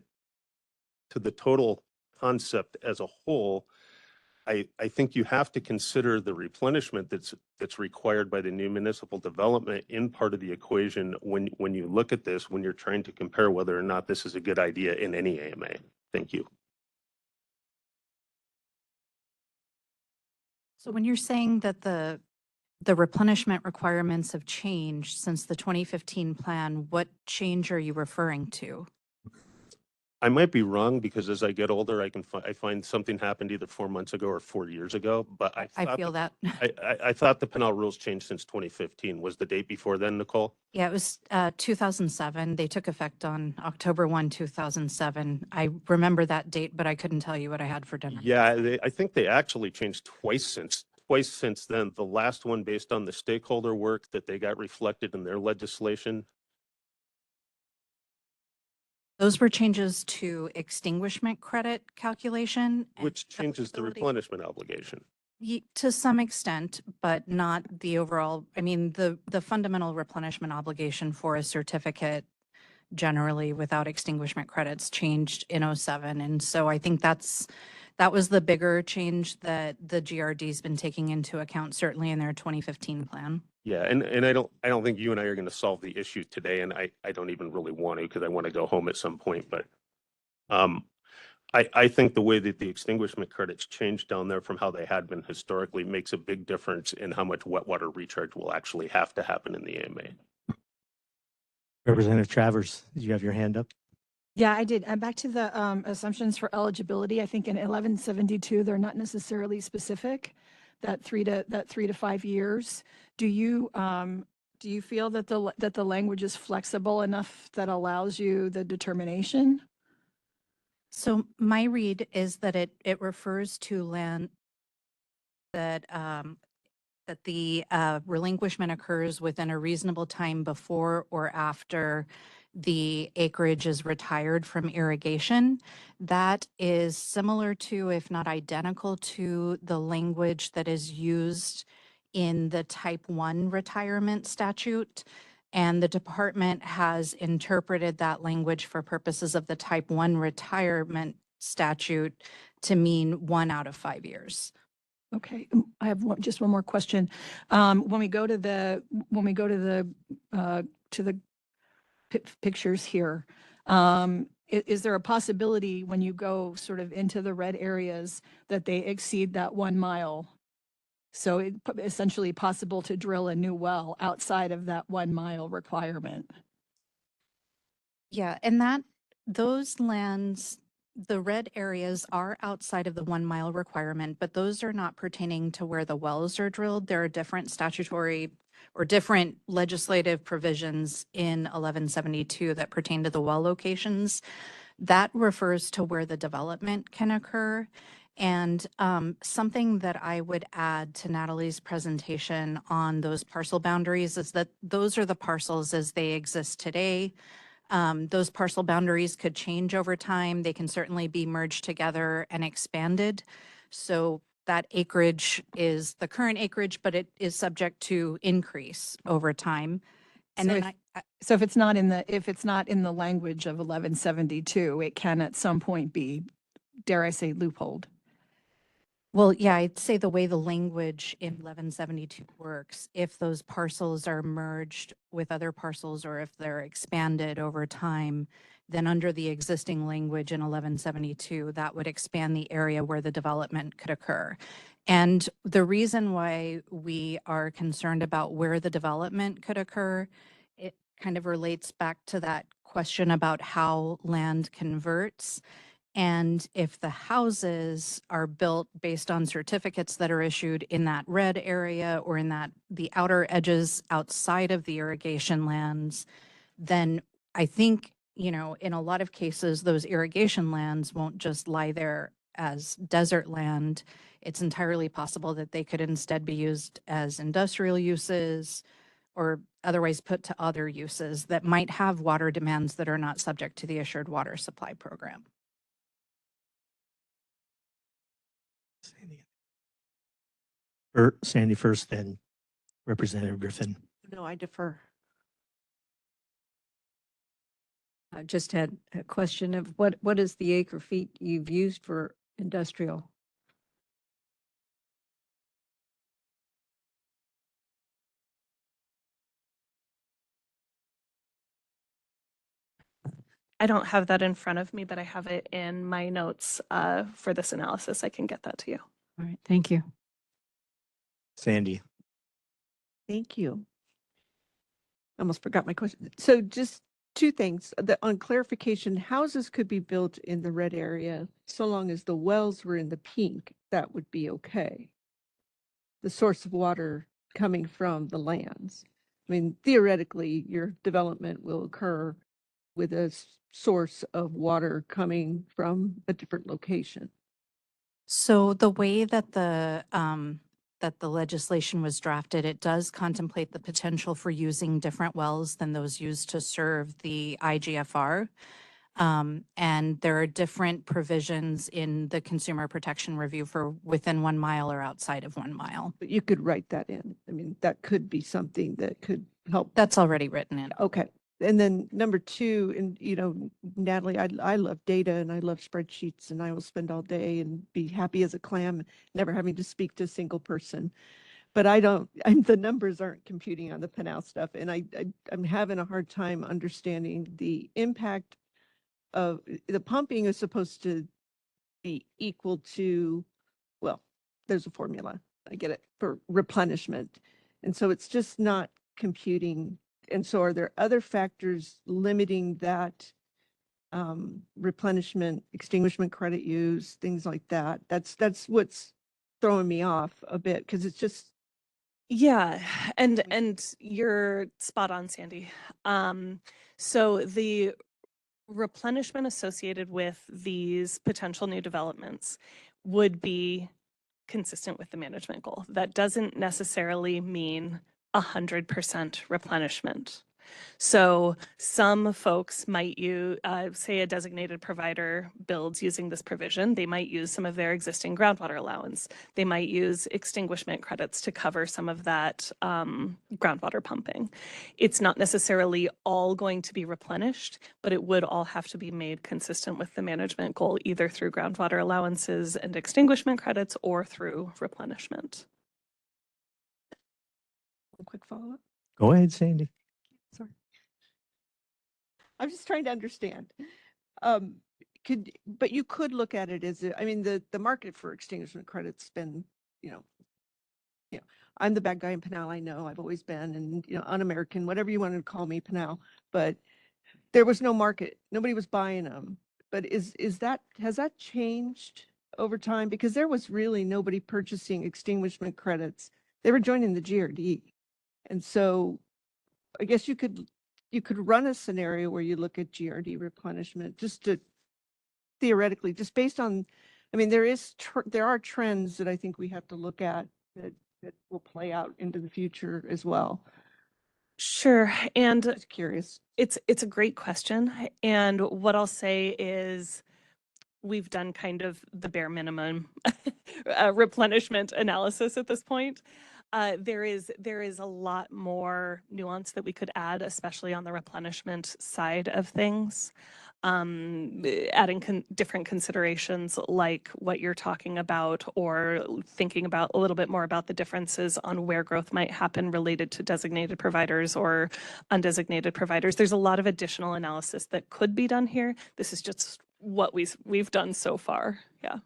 to the total concept as a whole, I think you have to consider the replenishment that's required by the new municipal development in part of the equation when you look at this, when you're trying to compare whether or not this is a good idea in any AMA. Thank you. So when you're saying that the replenishment requirements have changed since the 2015 plan, what change are you referring to? I might be wrong because as I get older, I find something happened either 4 months ago or 4 years ago, but I feel that. I thought the Pinal rules changed since 2015. Was the date before then, Nicole? Yeah, it was 2007. They took effect on October 1, 2007. I remember that date, but I couldn't tell you what I had for dinner. Yeah, I think they actually changed twice since then. The last one based on the stakeholder work that they got reflected in their legislation. Those were changes to extinguishment credit calculation. and Which changes the eligibility. replenishment obligation. To some extent, but not the overall, I mean, the fundamental replenishment obligation for a certificate generally without extinguishment credits changed in '07. And so I think that was the bigger change that the GRD's been taking into account, certainly in their 2015 plan. Yeah, and I don't think you and I are going to solve the issue today, and I don't even really want to because I want to go home at some point. But I think the way that the extinguishment credits changed down there from how they had been historically makes a big difference in how much wet water recharge will actually have to happen in the AMA. Representative Travers, did you have your hand up? Yeah, I did. Back to the assumptions for eligibility. I think in 1172, they're not necessarily specific, that 3 to 5 years. Do you feel that the language is flexible enough that allows you the determination? So my read is that it refers to land that that the relinquishment occurs within a reasonable time before or after the acreage is retired from irrigation. That is similar to, if not identical to, the language that is used in the Type 1 retirement statute. And the department has interpreted that language for purposes of the Type 1 retirement statute to mean 1 out of 5 years. Okay, I have just one more question. When we go to the pictures here, is there a possibility when you go sort of into the red areas that they exceed that 1 mile? So it essentially possible to drill a new well outside of that 1 mile requirement? Yeah, and those lands, the red areas are outside of the 1 mile requirement, but those are not pertaining to where the wells are drilled. There are different statutory or different legislative provisions in 1172 that pertain to the well locations. That refers to where the development can occur. And something that I would add to Natalie's presentation on those parcel boundaries is that those are the parcels as they exist today. Those parcel boundaries could change over time. They can certainly be merged together and expanded. So that acreage is the current acreage, but it is subject to increase over time. And So then So if it's not in the language of 1172, it can at some point be, dare I say, loopholed. well, yeah, I'd say the way the language in 1172 works, if those parcels are merged with other parcels or if they're expanded over time, then under the existing language in 1172, that would expand the area where the development could occur. And the reason why we are concerned about where the development could occur, it kind of relates back to that question about how land converts. And if the houses are built based on certificates that are issued in that red area or in the outer edges outside of the irrigation lands, then I think, in a lot of cases, those irrigation lands won't just lie there as desert land. It's entirely possible that they could instead be used as industrial uses or otherwise put to other uses that might have water demands that are not subject to the Assured Water Supply Program. Sandy first, then Representative Griffin. No, I defer. I just had a question of what is the acre feet you've used for industrial? I don't have that in front of me, but I have it in my notes for this analysis. I can get that to you. All right, thank you. Sandy. Thank you. Almost forgot my question. So just two things. On clarification, houses could be built in the red area so long as the wells were in the pink. That would be okay. The source of water coming from the lands. I mean, theoretically, your development will occur with a source of water coming from a different location. So the way that the legislation was drafted, it does contemplate the potential for using different wells than those used to serve the IGFR. And there are different provisions in the consumer protection review for within 1 mile or outside of 1 mile. But you could write that in. I mean, that could be something that could help. That's already written in. Okay. And then number two, and Natalie, I love data and I love spreadsheets and I will spend all day and be happy as a clam, never having to speak to a single person. But the numbers aren't computing on the Pinal stuff. And I'm having a hard time understanding the impact of the pumping is supposed to be equal to, well, there's a formula. I get it for replenishment. And so it's just not computing. And so are there other factors limiting that replenishment, extinguishment credit use, things like that? That's what's throwing me off a bit because it's just. Yeah, and you're spot on, Sandy. So the replenishment associated with these potential new developments would be consistent with the management goal. That doesn't necessarily mean 100% replenishment. So some folks might use, say a designated provider builds using this provision, they might use some of their existing groundwater allowance. They might use extinguishment credits to cover some of that groundwater pumping. It's not necessarily all going to be replenished, but it would all have to be made consistent with the management goal, either through groundwater allowances and extinguishment credits or through replenishment. A quick follow-up. Go ahead, Sandy. Sorry. I'm just trying to understand. But you could look at it as, I mean, the market for extinguishment credits been, I'm the bad guy in Pinal, I know, I've always been, and, un-American, whatever you wanted to call me, Pinal, but there was no market. Nobody was buying them. But has that changed over time? Because there was really nobody purchasing extinguishment credits. They were joining the GRD. And so I guess you could run a scenario where you look at GRD replenishment just to theoretically, just based on, I mean, there are trends that I think we have to look at that will play out into the future as well. Sure. And Just curious. It's a great question. And what I'll say is we've done kind of the bare minimum replenishment analysis at this point. There is a lot more nuance that we could add, especially on the replenishment side of things. Adding different considerations like what you're talking about, or thinking about a little bit more about the differences on where growth might happen related to designated providers or undesignated providers. There's a lot of additional analysis that could be done here. This is just what we've done so far. Yeah.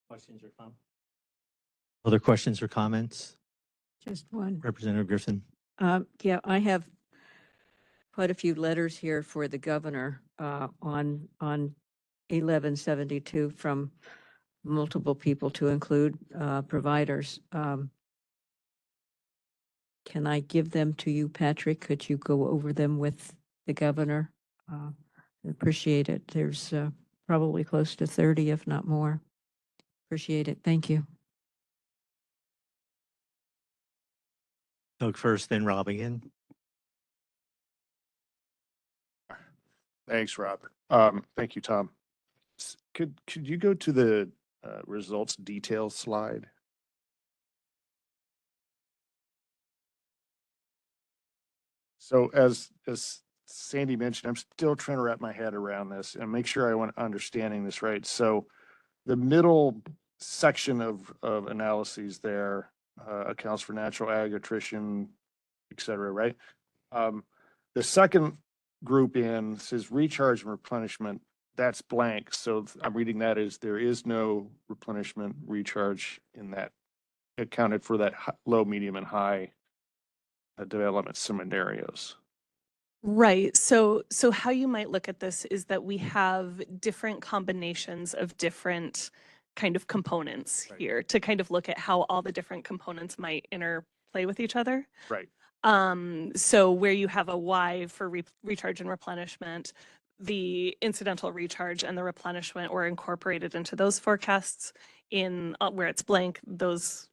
Questions or comments? Other questions or comments? Just one. Representative Griffin. Yeah, I have quite a few letters here for the governor on 1172 from multiple people, to include providers. Can I give them to you, Patrick? Could you go over them with the governor? I appreciate it. There's probably close to 30, if not more. Appreciate it. Thank you. Doug first, then Rob again. Thanks, Robert. Thank you, Tom. Could you go to the results details slide? So as Sandy mentioned, I'm still trying to wrap my head around this and make sure I'm understanding this right. So the middle section of analyses there accounts for natural ag, attrition, et cetera, right? The second group in says recharge and replenishment. That's blank. So I'm reading that as there is no replenishment recharge in that accounted for that low, medium and high development scenarios. Right. So how you might look at this is that we have different combinations of different kind of components here to kind of look at how all the different components might interplay with each other. Right. So where you have a Y for recharge and replenishment, the incidental recharge and the replenishment were incorporated into those forecasts. In where it's blank, those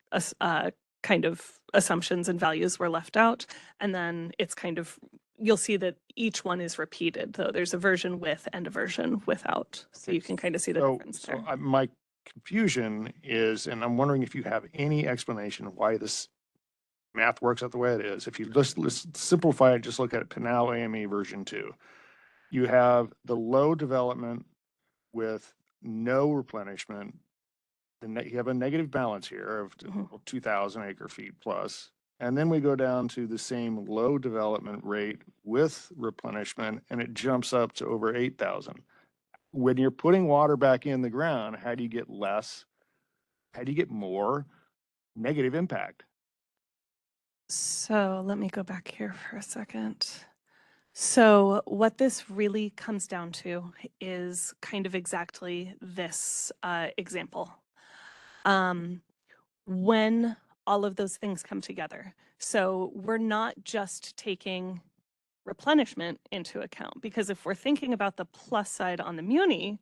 kind of assumptions and values were left out. And then it's kind of, you'll see that each one is repeated, though there's a version with and a version without. So you can kind of see the difference there. My confusion is, and I'm wondering if you have any explanation of why this math works out the way it is. If you just let's simplify it, just look at Pinal AME version 2. You have the low development with no replenishment. You have a negative balance here of 2,000 acre feet plus. And then we go down to the same low development rate with replenishment, and it jumps up to over 8,000. When you're putting water back in the ground, how do you get less? How do you get more negative impact? So let me go back here for a second. So what this really comes down to is kind of exactly this example. When all of those things come together. So we're not just taking replenishment into account, because if we're thinking about the plus side on the muni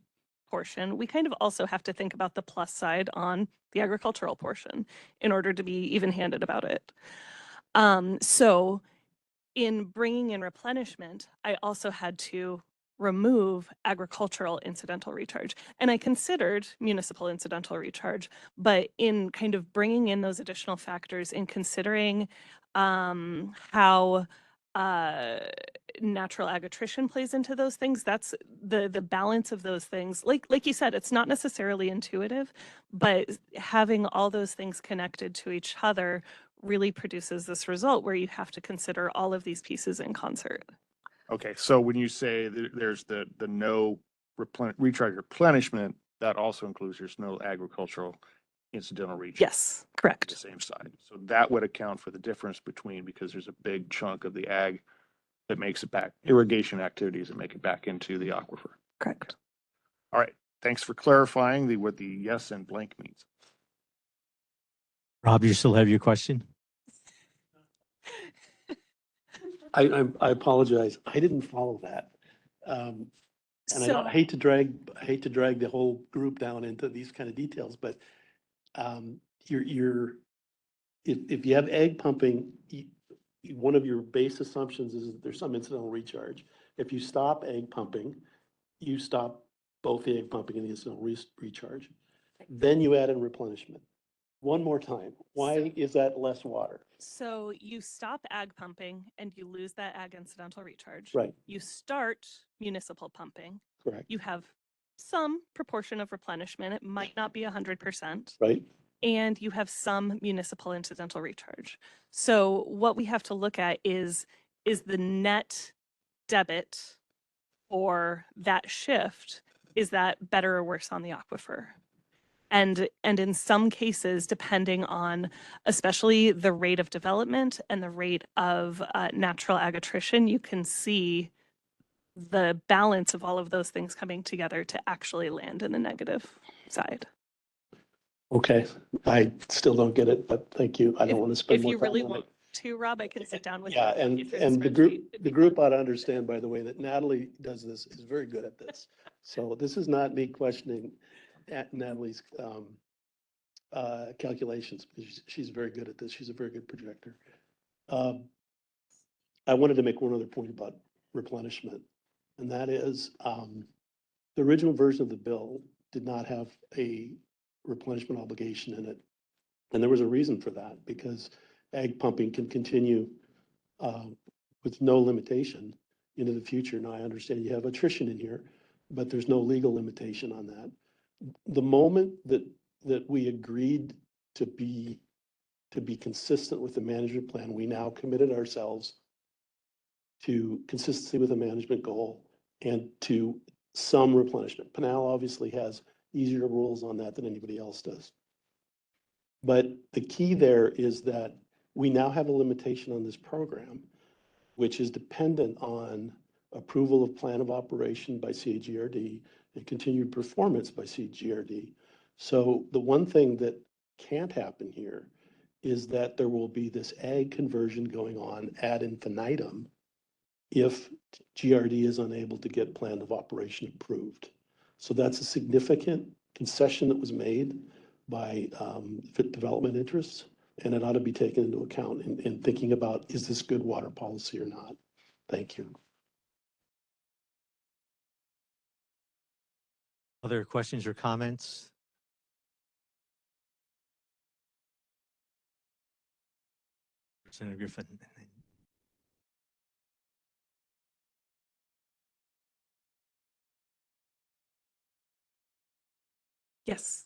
portion, we kind of also have to think about the plus side on the agricultural portion in order to be even-handed about it. So in bringing in replenishment, I also had to remove agricultural incidental recharge. And I considered municipal incidental recharge, but in kind of bringing in those additional factors and considering how natural ag attrition plays into those things, that's the balance of those things. Like you said, it's not necessarily intuitive, but having all those things connected to each other really produces this result where you have to consider all of these pieces in concert. Okay, so when you say there's the no recharge replenishment, that also includes there's no agricultural incidental recharge. Yes, correct. The same side. So that would account for the difference between, because there's a big chunk of the ag that makes it back, irrigation activities that make it back into the aquifer. Correct. All right, thanks for clarifying what the yes and blank means. Rob, you still have your question? I apologize. I didn't follow that. And I hate to drag the whole group down into these kind of details, but if you have egg pumping, one of your base assumptions is that there's some incidental recharge. If you stop egg pumping, you stop both the egg pumping and the incidental recharge. Then you add in replenishment. One more time, why is that less water? So you stop ag pumping and you lose that ag incidental recharge. Right. You start municipal pumping. Correct. You have some proportion of replenishment. It might not be 100%. Right. And you have some municipal incidental recharge. So what we have to look at is the net debit or that shift, is that better or worse on the aquifer? And in some cases, depending on especially the rate of development and the rate of natural ag attrition, you can see the balance of all of those things coming together to actually land in the negative side. Okay, I still don't get it, but thank you. I don't want to spend If more you time really on it. want to, Rob, I can sit down with you. Yeah, walk you through and the spreadsheet. group ought to understand, by the way, that Natalie does this, is very good at this. So this is not me questioning Natalie's calculations, because she's very good at this. She's a very good projector. I wanted to make one other point about replenishment, and that is the original version of the bill did not have a replenishment obligation in it. And there was a reason for that, because ag pumping can continue with no limitation into the future. Now, I understand you have attrition in here, but there's no legal limitation on that. The moment that we agreed to be consistent with the management plan, we now committed ourselves to consistency with a management goal and to some replenishment. Pinal obviously has easier rules on that than anybody else does. But the key there is that we now have a limitation on this program, which is dependent on approval of plan of operation by CAGRD and continued performance by CGRD. So the one thing that can't happen here is that there will be this ag conversion going on ad infinitum if GRD is unable to get plan of operation approved. So that's a significant concession that was made by fit development interests, and it ought to be taken into account in thinking about, is this good water policy or not? Thank you. Other questions or comments? Representative Griffin. Yes.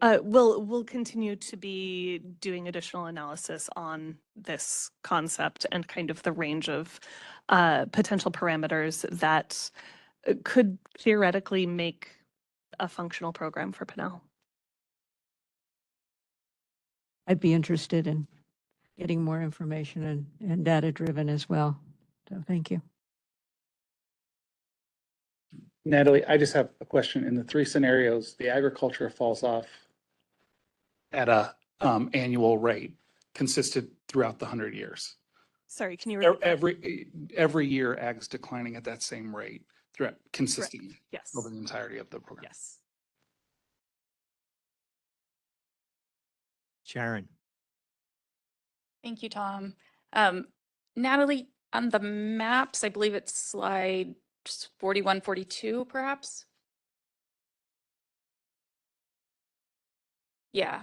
We'll continue to be doing additional analysis on this concept and kind of the range of potential parameters that could theoretically make a functional program for Pinal. I'd be interested in getting more information and data driven as well. So thank you. Natalie, I just have a question. In the three scenarios, the agriculture falls off at a annual rate consistent throughout the 100 years. Sorry, can you repeat that? Every year, ag's declining at that same rate throughout consistently Yes. over the entirety of the program. Yes. Sharon. Thank you, Tom. Natalie, on the maps, I believe it's slide 41, 42, perhaps? Yeah.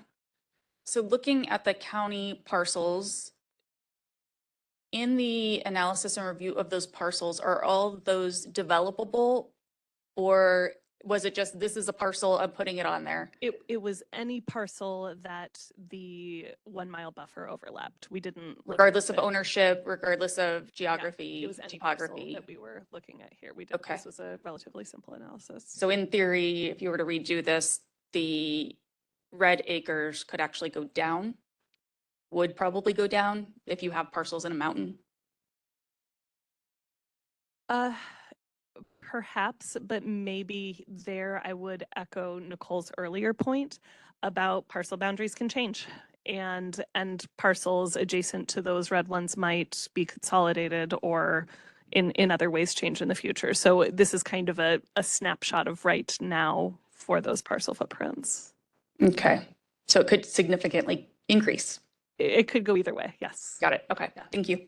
So looking at the county parcels, in the analysis and review of those parcels, are all those developable? Or was it just, this is a parcel, I'm putting it on there? It was any parcel that the 1 mile buffer overlapped. We didn't. look Regardless at of it. ownership, regardless of Yeah, geography, it was any parcel topography? that we were looking at here. We did, Okay. this was a relatively simple analysis. So in theory, if you were to redo this, the red acres could actually go down, would probably go down if you have parcels in a mountain. Perhaps, but maybe there I would echo Nicole's earlier point about parcel boundaries can change, and parcels adjacent to those red ones might be consolidated or in other ways change in the future. So this is kind of a snapshot of right now for those parcel footprints. Okay. So it could significantly increase. It could go either way. Yes. Got it. Okay. Thank you.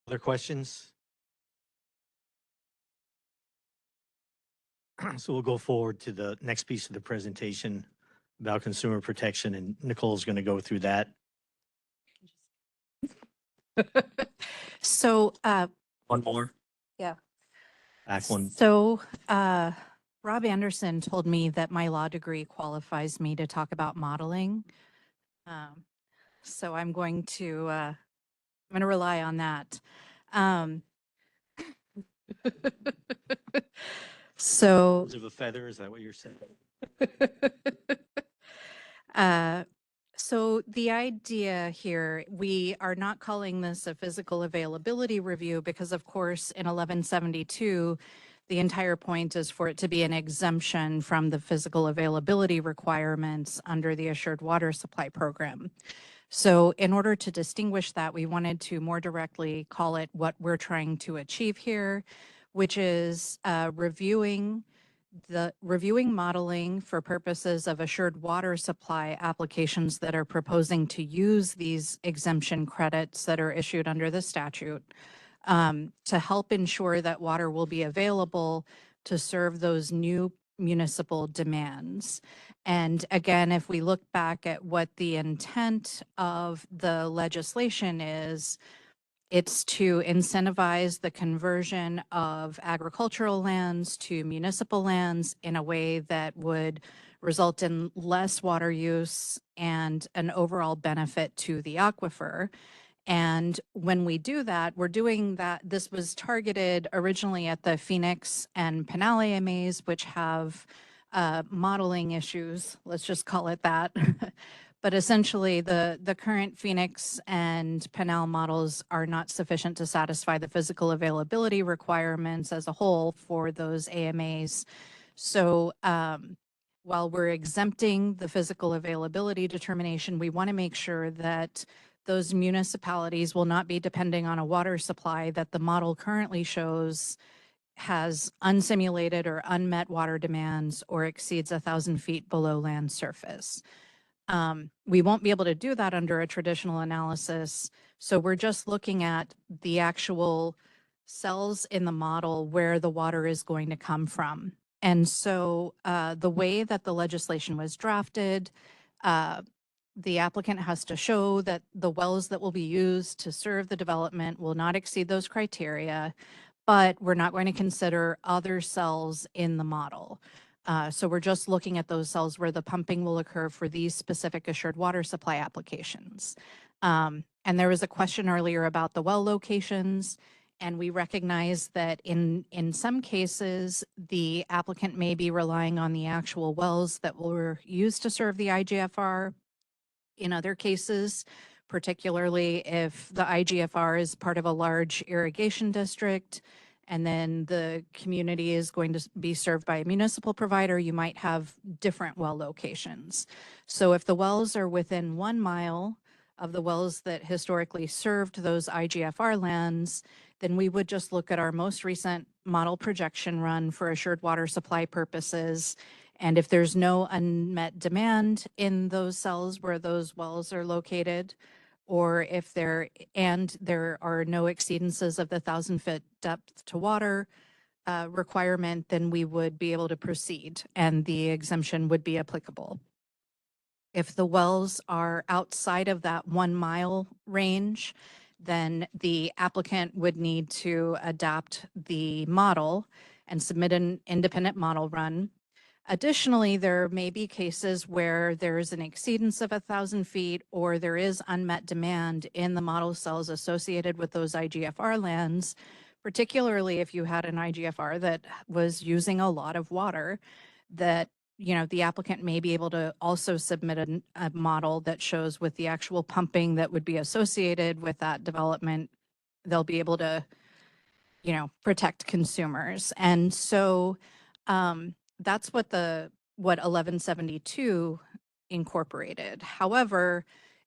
Other questions? So we'll go forward to the next piece of the presentation about consumer protection, and Nicole's going to go through that. So, One more. yeah. Back one. So, Rob Anderson told me that my law degree qualifies me to talk about modeling. So I'm going to rely on that. So, Birds of a feather, is that what you're saying? So the idea here, we are not calling this a physical availability review because of course in 1172, the entire point is for it to be an exemption from the physical availability requirements under the Assured Water Supply Program. So in order to distinguish that, we wanted to more directly call it what we're trying to achieve here, which is reviewing modeling for purposes of assured water supply applications that are proposing to use these exemption credits that are issued under the statute to help ensure that water will be available to serve those new municipal demands. And again, if we look back at what the intent of the legislation is, it's to incentivize the conversion of agricultural lands to municipal lands in a way that would result in less water use and an overall benefit to the aquifer. And when we do that, we're doing that. This was targeted originally at the Phoenix and Pinal AMAs, which have modeling issues. Let's just call it that. But essentially, the current Phoenix and Pinal models are not sufficient to satisfy the physical availability requirements as a whole for those AMAs. So while we're exempting the physical availability determination, we want to make sure that those municipalities will not be depending on a water supply that the model currently shows has unsimulated or unmet water demands or exceeds 1,000 feet below land surface. We won't be able to do that under a traditional analysis. So we're just looking at the actual cells in the model where the water is going to come from. And so the way that the legislation was drafted, the applicant has to show that the wells that will be used to serve the development will not exceed those criteria, but we're not going to consider other cells in the model. So we're just looking at those cells where the pumping will occur for these specific assured water supply applications. And there was a question earlier about the well locations, and we recognize that in some cases, the applicant may be relying on the actual wells that were used to serve the IGFR. In other cases, particularly if the IGFR is part of a large irrigation district, and then the community is going to be served by a municipal provider, you might have different well locations. So if the wells are within 1 mile of the wells that historically served those IGFR lands, then we would just look at our most recent model projection run for assured water supply purposes. And if there's no unmet demand in those cells where those wells are located, or if there are no exceedances of the 1,000-foot depth to water requirement, then we would be able to proceed and the exemption would be applicable. If the wells are outside of that 1 mile range, then the applicant would need to adapt the model and submit an independent model run. Additionally, there may be cases where there is an exceedance of 1,000 feet or there is unmet demand in the model cells associated with those IGFR lands, particularly if you had an IGFR that was using a lot of water, that the applicant may be able to also submit a model that shows with the actual pumping that would be associated with that development, they'll be able to, protect consumers. And so that's what 1172 incorporated. However,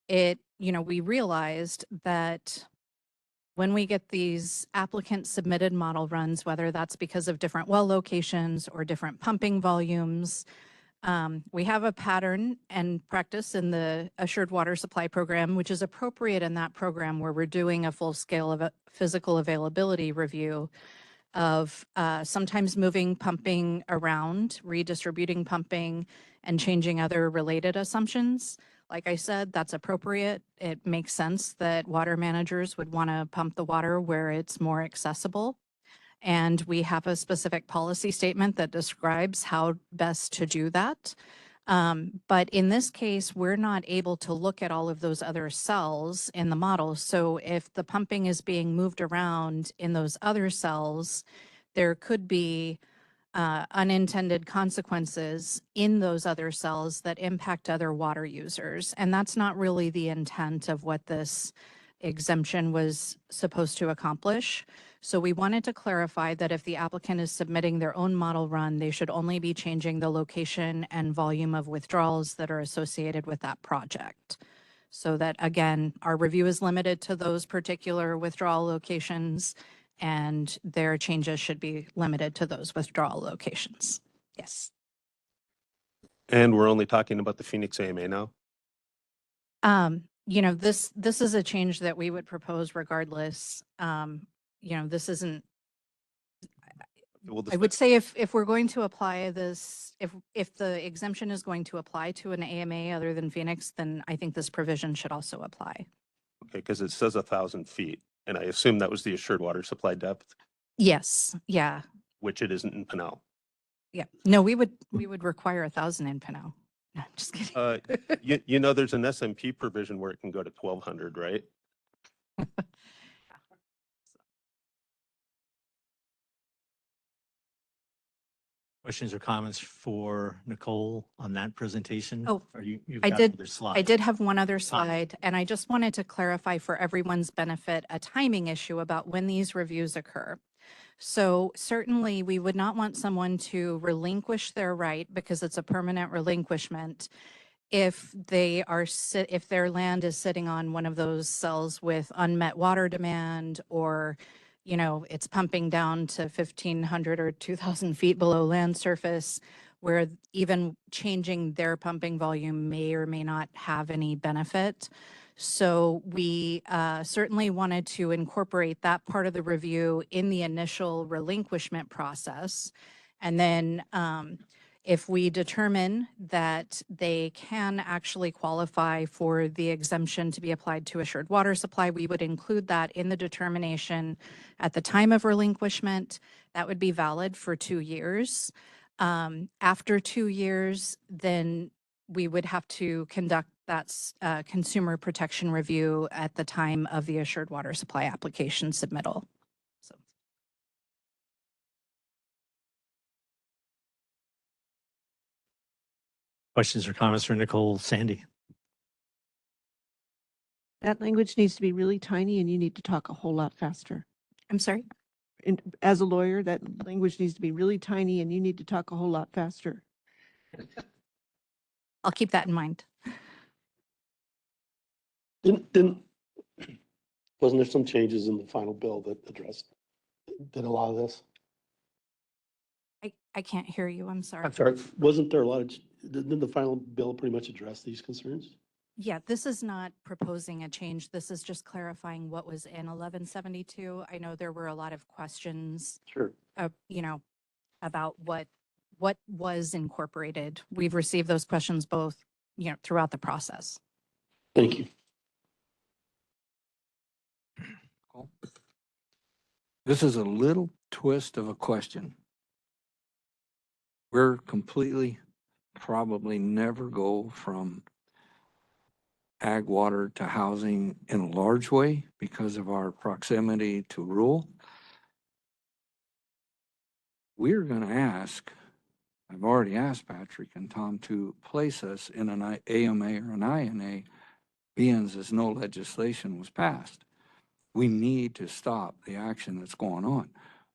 we realized that when we get these applicant submitted model runs, whether that's because of different well locations or different pumping volumes, we have a pattern and practice in the Assured Water Supply Program, which is appropriate in that program where we're doing a full scale of a physical availability review of sometimes moving pumping around, redistributing pumping, and changing other related assumptions. Like I said, that's appropriate. It makes sense that water managers would want to pump the water where it's more accessible. And we have a specific policy statement that describes how best to do that. But in this case, we're not able to look at all of those other cells in the model. So if the pumping is being moved around in those other cells, there could be unintended consequences in those other cells that impact other water users. And that's not really the intent of what this exemption was supposed to accomplish. So we wanted to clarify that if the applicant is submitting their own model run, they should only be changing the location and volume of withdrawals that are associated with that project. So that, again, our review is limited to those particular withdrawal locations, and their changes should be limited to those withdrawal locations. Yes. And we're only talking about the Phoenix AMA now? This is a change that we would propose regardless. This isn't, I would say if we're going to apply this, if the exemption is going to apply to an AMA other than Phoenix, then I think this provision should also apply. Okay, because it says 1,000 feet, and I assume that was the assured water supply depth, Yes, yeah, which it isn't in Pinal. yeah. No, we would require 1,000 in Pinal. No, I'm just kidding. There's an SMP provision where it can go to 1,200, right? Questions or comments for Nicole on that presentation? Oh, Or you've I got did, other I slides? did have one other slide, and I just wanted to clarify for everyone's benefit, a timing issue about when these reviews occur. So certainly, we would not want someone to relinquish their right, because it's a permanent relinquishment, if they are, if their land is sitting on one of those cells with unmet water demand, or, you know, it's pumping down to 1,500 or 2,000 feet below land surface, where even changing their pumping volume may or may not have any benefit. So we certainly wanted to incorporate that part of the review in the initial relinquishment process. And then if we determine that they can actually qualify for the exemption to be applied to assured water supply, we would include that in the determination at the time of relinquishment. That would be valid for 2 years. After 2 years, then we would have to conduct that consumer protection review at the time of the assured water supply application submittal. So. Questions or comments for Nicole? Sandy? That language needs to be really tiny and you need to talk a whole lot faster. I'm sorry? And as a lawyer, that language needs to be really tiny and you need to talk a whole lot faster. I'll keep that in mind. Wasn't there some changes in the final bill that addressed, that allow this? I can't hear you. I'm sorry. I'm sorry, wasn't there a lot of, didn't the final bill pretty much address these concerns? Yeah, this is not proposing a change. This is just clarifying what was in 1172. I know there were a lot of questions, Sure. you know, about what was incorporated. We've received those questions both, you know, throughout the process. Thank you. This is a little twist of a question. We're completely, probably never go from ag water to housing in a large way because of our proximity to rural. We're going to ask, I've already asked Patrick and Tom to place us in an AMA or an INA, being as no legislation was passed. We need to stop the action that's going on.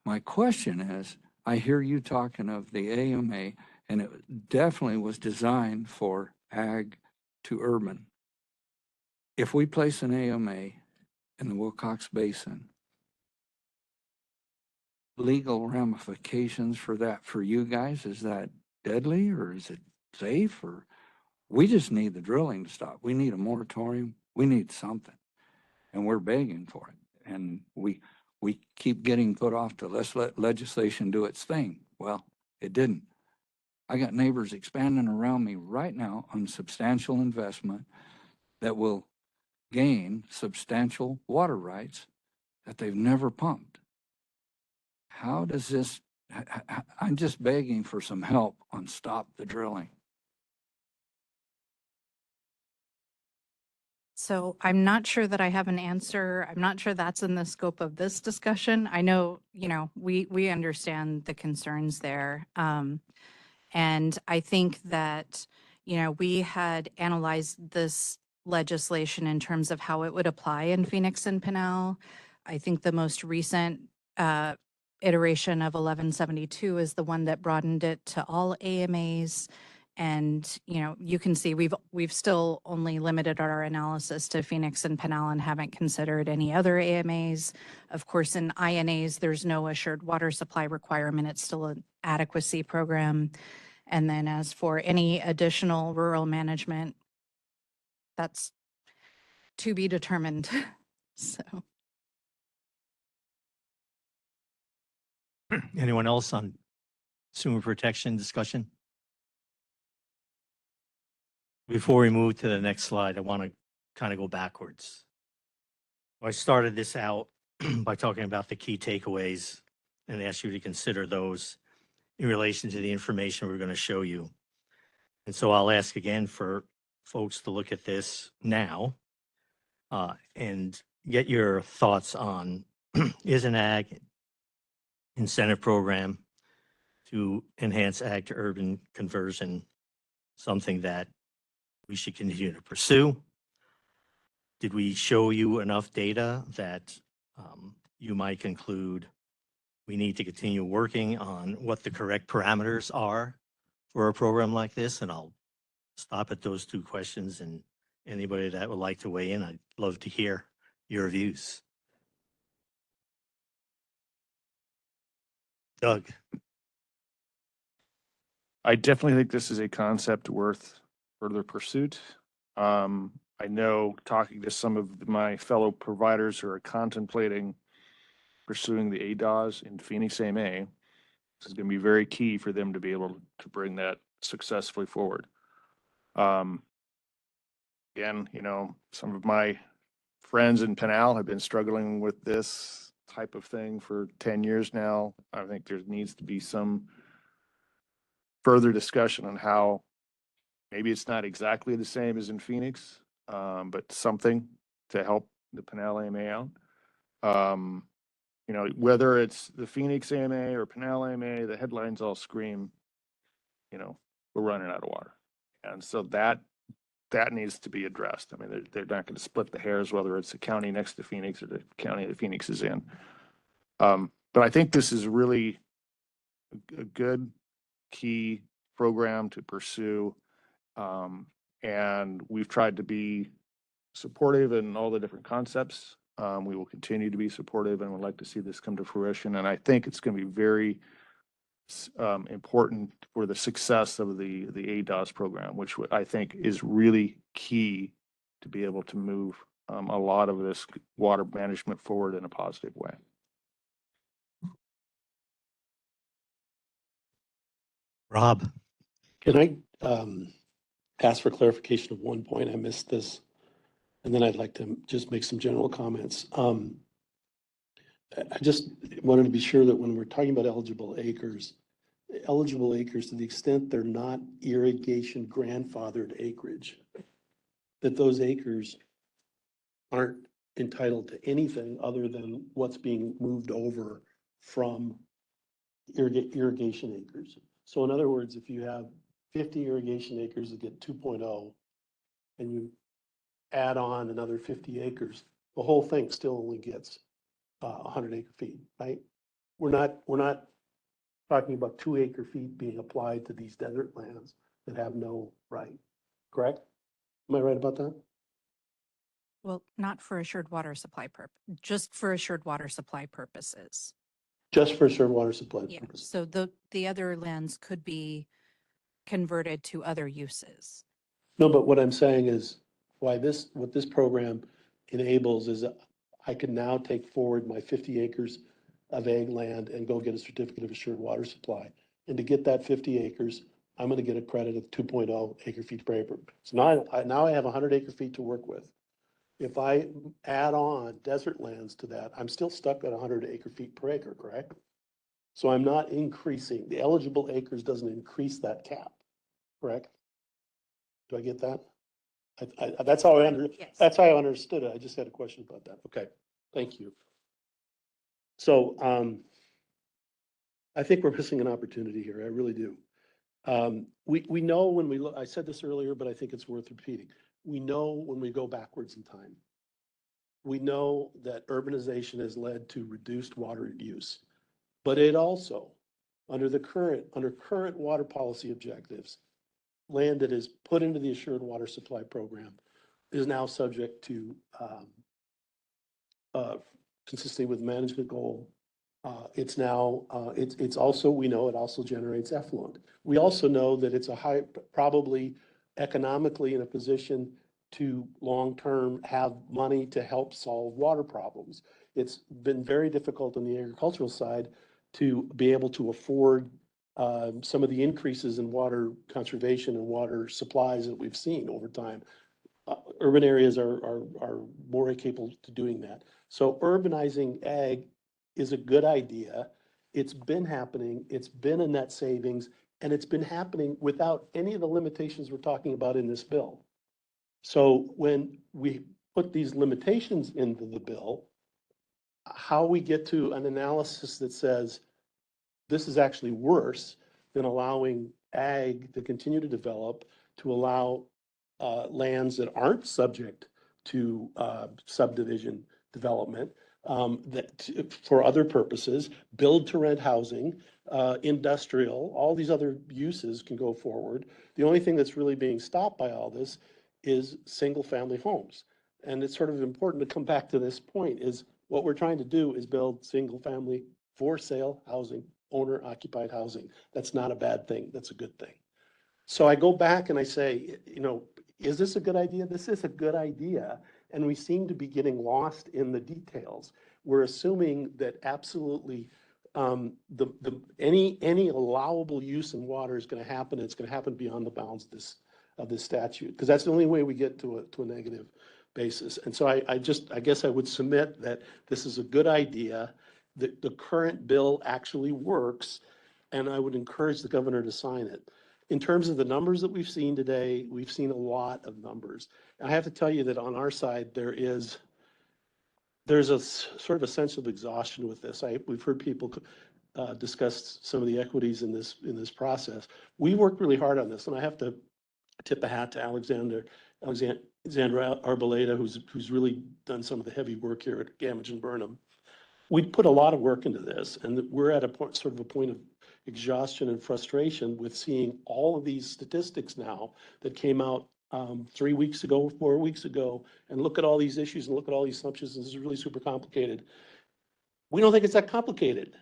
My question is, I hear you talking of the AMA, and it definitely was designed for ag to urban. If we place an AMA in the Wilcox Basin, legal ramifications for that for you guys, is that deadly or is it safe? Or we just need the drilling to stop. We need a moratorium. We need something. And we're begging for it. And we keep getting put off to let's let legislation do its thing. Well, it didn't. I got neighbors expanding around me right now on substantial investment that will gain substantial water rights that they've never pumped. How does this, I'm just begging for some help on stop the drilling. So I'm not sure that I have an answer. I'm not sure that's in the scope of this discussion. I know, you know, we understand the concerns there. And I think that, you know, we had analyzed this legislation in terms of how it would apply in Phoenix and Pinal. I think the most recent iteration of 1172 is the one that broadened it to all AMAs. And, you know, you can see we've still only limited our analysis to Phoenix and Pinal and haven't considered any other AMAs. Of course, in INAs, there's no assured water supply requirement. It's still an adequacy program. And then as for any additional rural management, that's to be determined. So. Anyone else on consumer protection discussion? Before we move to the next slide, I want to kind of go backwards. I started this out by talking about the key takeaways and asked you to consider those in relation to the information we're going to show you. And so I'll ask again for folks to look at this now and get your thoughts on, is an ag incentive program to enhance ag to urban conversion something that we should continue to pursue? Did we show you enough data that you might conclude we need to continue working on what the correct parameters are for a program like this? And I'll stop at those two questions, and anybody that would like to weigh in, I'd love to hear your views. Doug. I definitely think this is a concept worth further pursuit. I know talking to some of my fellow providers who are contemplating pursuing the ADOS in Phoenix AMA, this is going to be very key for them to be able to bring that successfully forward. Again, you know, some of my friends in Pinal have been struggling with this type of thing for 10 years now. I think there needs to be some further discussion on how maybe it's not exactly the same as in Phoenix, but something to help the Pinal AMA out. You know, whether it's the Phoenix AMA or Pinal AMA, the headlines all scream, you know, we're running out of water. And so that needs to be addressed. I mean, they're not going to split the hairs, whether it's the county next to Phoenix or the county that Phoenix is in. But I think this is really a good key program to pursue. And we've tried to be supportive in all the different concepts. We will continue to be supportive and would like to see this come to fruition. And I think it's going to be very important for the success of the ADOS program, which I think is really key to be able to move a lot of this water management forward in a positive way. Rob. Can I ask for clarification of one point? I missed this. And then I'd like to just make some general comments. I just wanted to be sure that when we're talking about eligible acres to the extent they're not irrigation grandfathered acreage, that those acres aren't entitled to anything other than what's being moved over from irrigation acres. So in other words, if you have 50 irrigation acres that get 2.0 and you add on another 50 acres, the whole thing still only gets 100 acre feet, right? We're not talking about 2 acre feet being applied to these desert lands that have no right, correct? Am I right about that? Well, not for assured water supply just for assured water supply purposes. Just for assured water supply Yeah, purposes. so the other lands could be converted to other uses. No, but what I'm saying is what this program enables is I can now take forward my 50 acres of ag land and go get a certificate of assured water supply. And to get that 50 acres, I'm going to get a credit of 2.0 acre feet per acre. So now I have 100 acre feet to work with. If I add on desert lands to that, I'm still stuck at 100 acre feet per acre, correct? So I'm not increasing, the eligible acres doesn't increase that cap, correct? Do I get that? That's how that's how I understood it. I just had a question about that. Okay, thank you. So I think we're missing an opportunity here. I really do. We know when we look, I said this earlier, but I think it's worth repeating. We know when we go backwards in time. We know that urbanization has led to reduced water use, but it also, under current water policy objectives, land that is put into the assured water supply program is now subject to consistent with management goal. It's now, it's also, we know it also generates effluent. We also know that it's probably economically in a position to long-term have money to help solve water problems. It's been very difficult on the agricultural side to be able to afford some of the increases in water conservation and water supplies that we've seen over time. Urban areas are more capable to doing that. So urbanizing ag is a good idea. It's been happening. It's been a net savings, and it's been happening without any of the limitations we're talking about in this bill. So when we put these limitations into the bill, how we get to an analysis that says this is actually worse than allowing ag to continue to develop, to allow lands that aren't subject to subdivision development, for other purposes, build to rent housing, industrial, all these other uses can go forward. The only thing that's really being stopped by all this is single family homes. And it's sort of important to come back to this point is what we're trying to do is build single family for sale housing, owner occupied housing. That's not a bad thing. That's a good thing. So I go back and I say, is this a good idea? This is a good idea. And we seem to be getting lost in the details. We're assuming that absolutely any allowable use in water is going to happen. It's going to happen beyond the bounds of this statute, because that's the only way we get to a negative basis. And so I guess I would submit that this is a good idea, that the current bill actually works, and I would encourage the governor to sign it. In terms of the numbers that we've seen today, we've seen a lot of numbers. And I have to tell you that on our side, there's a sort of a sense of exhaustion with this. We've heard people discuss some of the equities in this process. We worked really hard on this, and I have to tip a hat to Alexandra Arboleda, who's really done some of the heavy work here at Gamage and Burnham. We put a lot of work into this, and we're at a point, sort of a point of exhaustion and frustration with seeing all of these statistics now that came out 3 weeks ago, 4 weeks ago, and look at all these issues and look at all these assumptions. This is really super complicated. We don't think it's that complicated.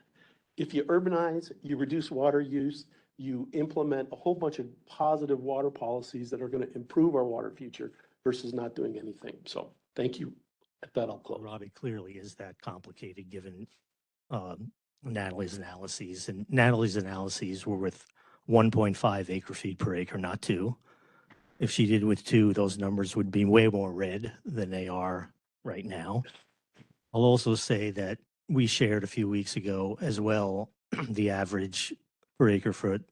If you urbanize, you reduce water use, you implement a whole bunch of positive water policies that are going to improve our water future versus not doing anything. So thank you. At that, I'll close. Robbie, clearly is that complicated given Natalie's analyses. And Natalie's analyses were with 1.5 acre feet per acre, not 2. If she did with 2, those numbers would be way more red than they are right now. I'll also say that we shared a few weeks ago as well the average per acre foot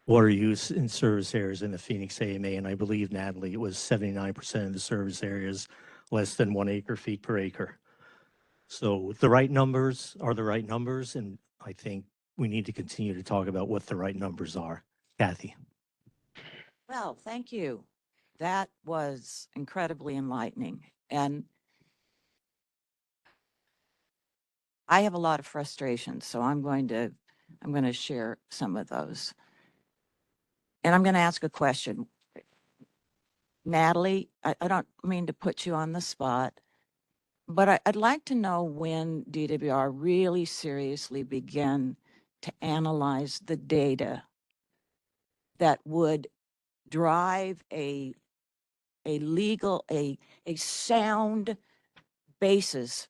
water use in service areas in the Phoenix AMA, and I believe, Natalie, it was 79% of the service areas less than 1 acre feet per acre. So the right numbers are the right numbers, and I think we need to continue to talk about what the right numbers are. Kathy. Well, thank you. That was incredibly enlightening. And I have a lot of frustration, so I'm going to share some of those. And I'm going to ask a question. Natalie, I don't mean to put you on the spot, but I'd like to know when DWR really seriously began to analyze the data that would drive a sound basis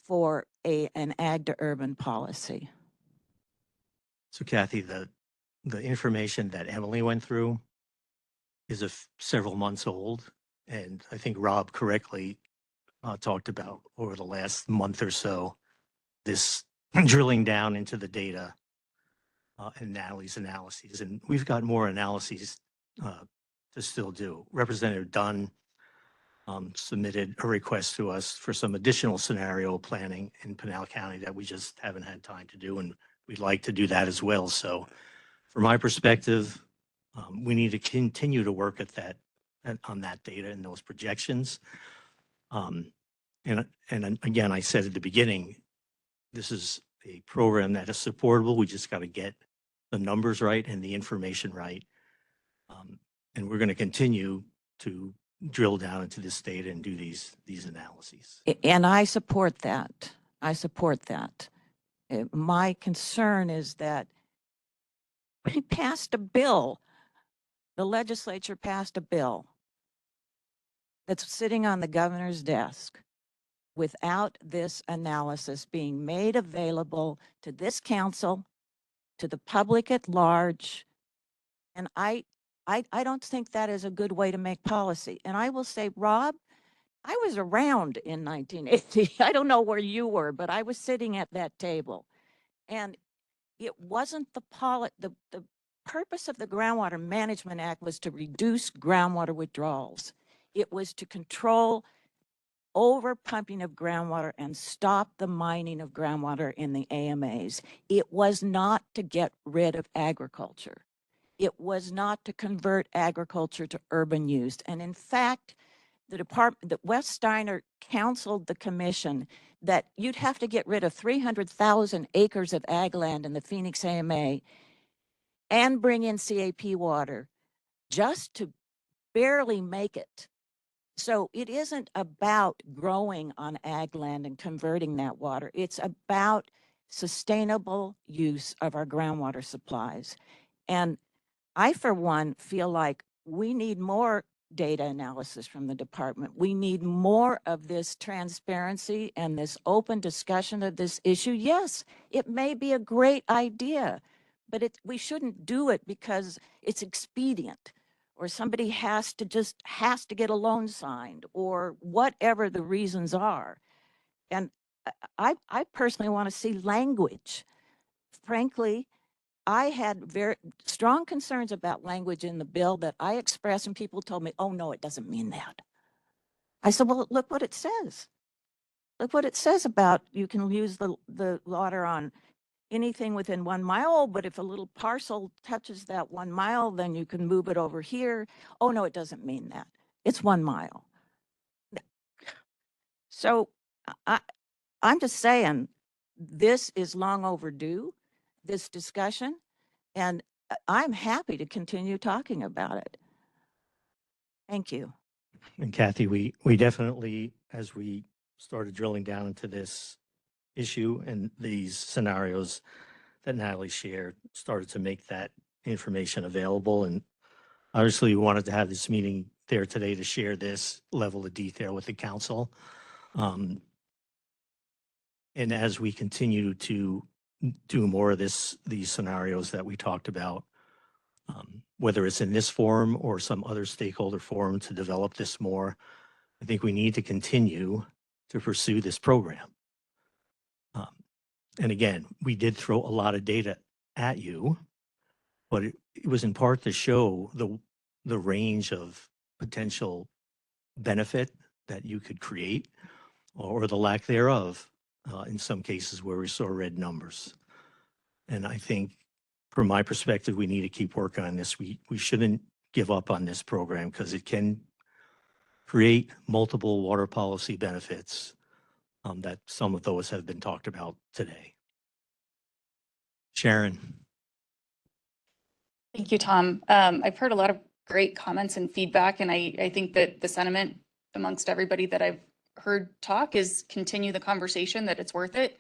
for an ag to urban policy. So Kathy, the information that Emily went through is several months old. And I think Rob correctly talked about over the last month or so, this drilling down into the data and Natalie's analyses. And we've got more analyses to still do. Representative Dunn submitted a request to us for some additional scenario planning in Pinal County that we just haven't had time to do, and we'd like to do that as well. So from my perspective, we need to continue to work at that, on that data and those projections. And again, I said at the beginning, this is a program that is supportable. We just got to get the numbers right and the information right. And we're going to continue to drill down into this data and do these analyses. And I support that. I support that. My concern is that we passed a bill. The legislature passed a bill that's sitting on the governor's desk without this analysis being made available to this council, to the public at large. And I don't think that is a good way to make policy. And I will say, Rob, I was around in 1980. I don't know where you were, but I was sitting at that table. And it wasn't the purpose of the Groundwater Management Act was to reduce groundwater withdrawals. It was to control over pumping of groundwater and stop the mining of groundwater in the AMAs. It was not to get rid of agriculture. It was not to convert agriculture to urban use. And in fact, that Wes Steiner counseled the commission that you'd have to get rid of 300,000 acres of ag land in the Phoenix AMA and bring in CAP water just to barely make it. So it isn't about growing on ag land and converting that water. It's about sustainable use of our groundwater supplies. And I, for one, feel like we need more data analysis from the department. We need more of this transparency and this open discussion of this issue. Yes, it may be a great idea, but we shouldn't do it because it's expedient or somebody has to get a loan signed or whatever the reasons are. And I personally want to see language. Frankly, I had very strong concerns about language in the bill that I expressed, and people told me, oh, no, it doesn't mean that. I said, well, look what it says. Look what it says about you can use the water on anything within 1 mile, but if a little parcel touches that 1 mile, then you can move it over here. Oh, no, it doesn't mean that. It's 1 mile. So I'm just saying, this is long overdue, this discussion, and I'm happy to continue talking about it. Thank you. And Kathy, we definitely, as we started drilling down into this issue and these scenarios that Natalie shared, started to make that information available. And obviously, we wanted to have this meeting there today to share this level of detail with the council. And as we continue to do more of these scenarios that we talked about, whether it's in this forum or some other stakeholder forum to develop this more, I think we need to continue to pursue this program. And again, we did throw a lot of data at you, but it was in part to show the range of potential benefit that you could create or the lack thereof in some cases where we saw red numbers. And I think from my perspective, we need to keep working on this. We shouldn't give up on this program because it can create multiple water policy benefits that some of those have been talked about today. Sharon. Thank you, Tom. I've heard a lot of great comments and feedback, and I think that the sentiment amongst everybody that I've heard talk is continue the conversation, that it's worth it.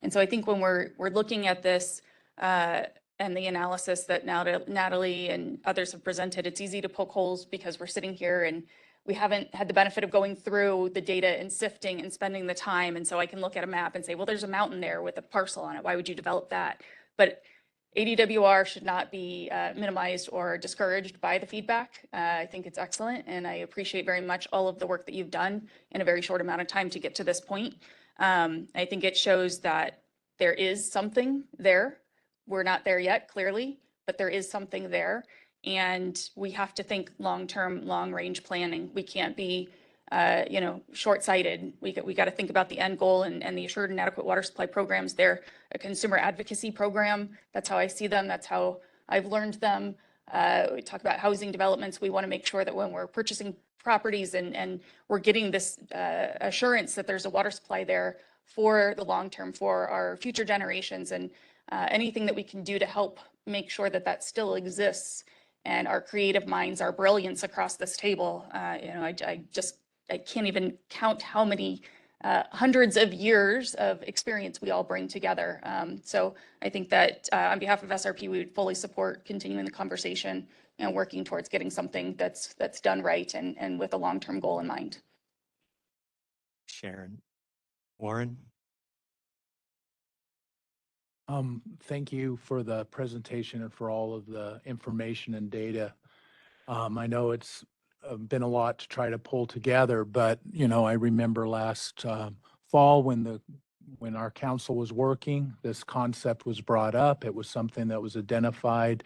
And so I think when we're looking at this and the analysis that Natalie and others have presented, it's easy to poke holes because we're sitting here and we haven't had the benefit of going through the data and sifting and spending the time. And so I can look at a map and say, well, there's a mountain there with a parcel on it. Why would you develop that? But ADWR should not be minimized or discouraged by the feedback. I think it's excellent, and I appreciate very much all of the work that you've done in a very short amount of time to get to this point. I think it shows that there is something there. We're not there yet, clearly, but there is something there, and we have to think long-term, long-range planning. We can't be short-sighted. We got to think about the end goal and the assured and adequate water supply programs. They're a consumer advocacy program. That's how I see them. That's how I've learned them. We talk about housing developments. We want to make sure that when we're purchasing properties and we're getting this assurance that there's a water supply there for the long term, for our future generations, and anything that we can do to help make sure that that still exists and our creative minds, our brilliance across this table. I can't even count how many hundreds of years of experience we all bring together. So I think that on behalf of SRP, we would fully support continuing the conversation and working towards getting something that's done right and with a long-term goal in mind. Sharon. Warren. Thank you for the presentation and for all of the information and data. I know it's been a lot to try to pull together, but I remember last fall when our council was working, this concept was brought up. It was something that was identified.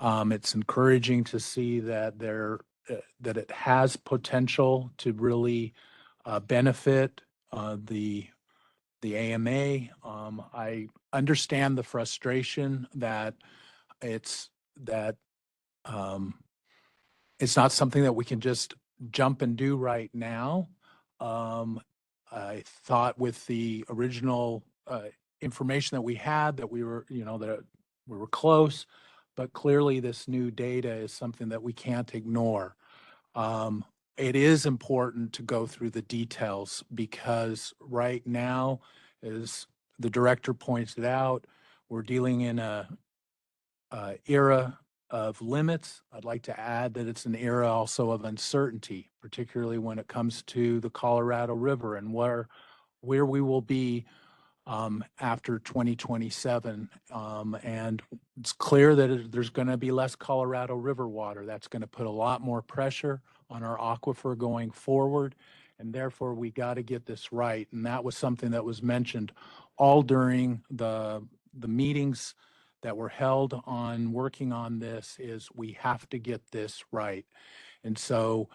It's encouraging to see that that it has potential to really benefit the AMA. I understand the frustration that it's that it's not something that we can just jump and do right now. I thought with the original information that we had that we were, that we were close, but clearly this new data is something that we can't ignore. It is important to go through the details because right now, as the director pointed out, we're dealing in a era of limits. I'd like to add that it's an era also of uncertainty, particularly when it comes to the Colorado River and where we will be after 2027. And it's clear that there's going to be less Colorado River water. That's going to put a lot more pressure on our aquifer going forward. And therefore, we got to get this right. And that was something that was mentioned all during the meetings that were held on working on this, is we have to get this right. And so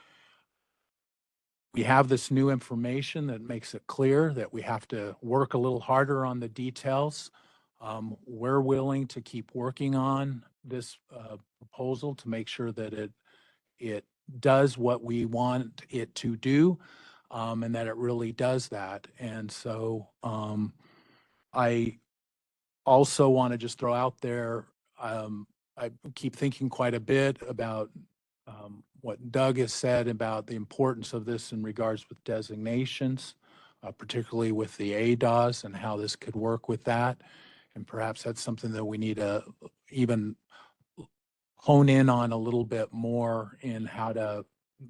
we have this new information that makes it clear that we have to work a little harder on the details. We're willing to keep working on this proposal to make sure that it does what we want it to do, and that it really does that. And so I also want to just throw out there, I keep thinking quite a bit about what Doug has said about the importance of this in regards with designations, particularly with the ADOS and how this could work with that. And perhaps that's something that we need to even hone in on a little bit more in how to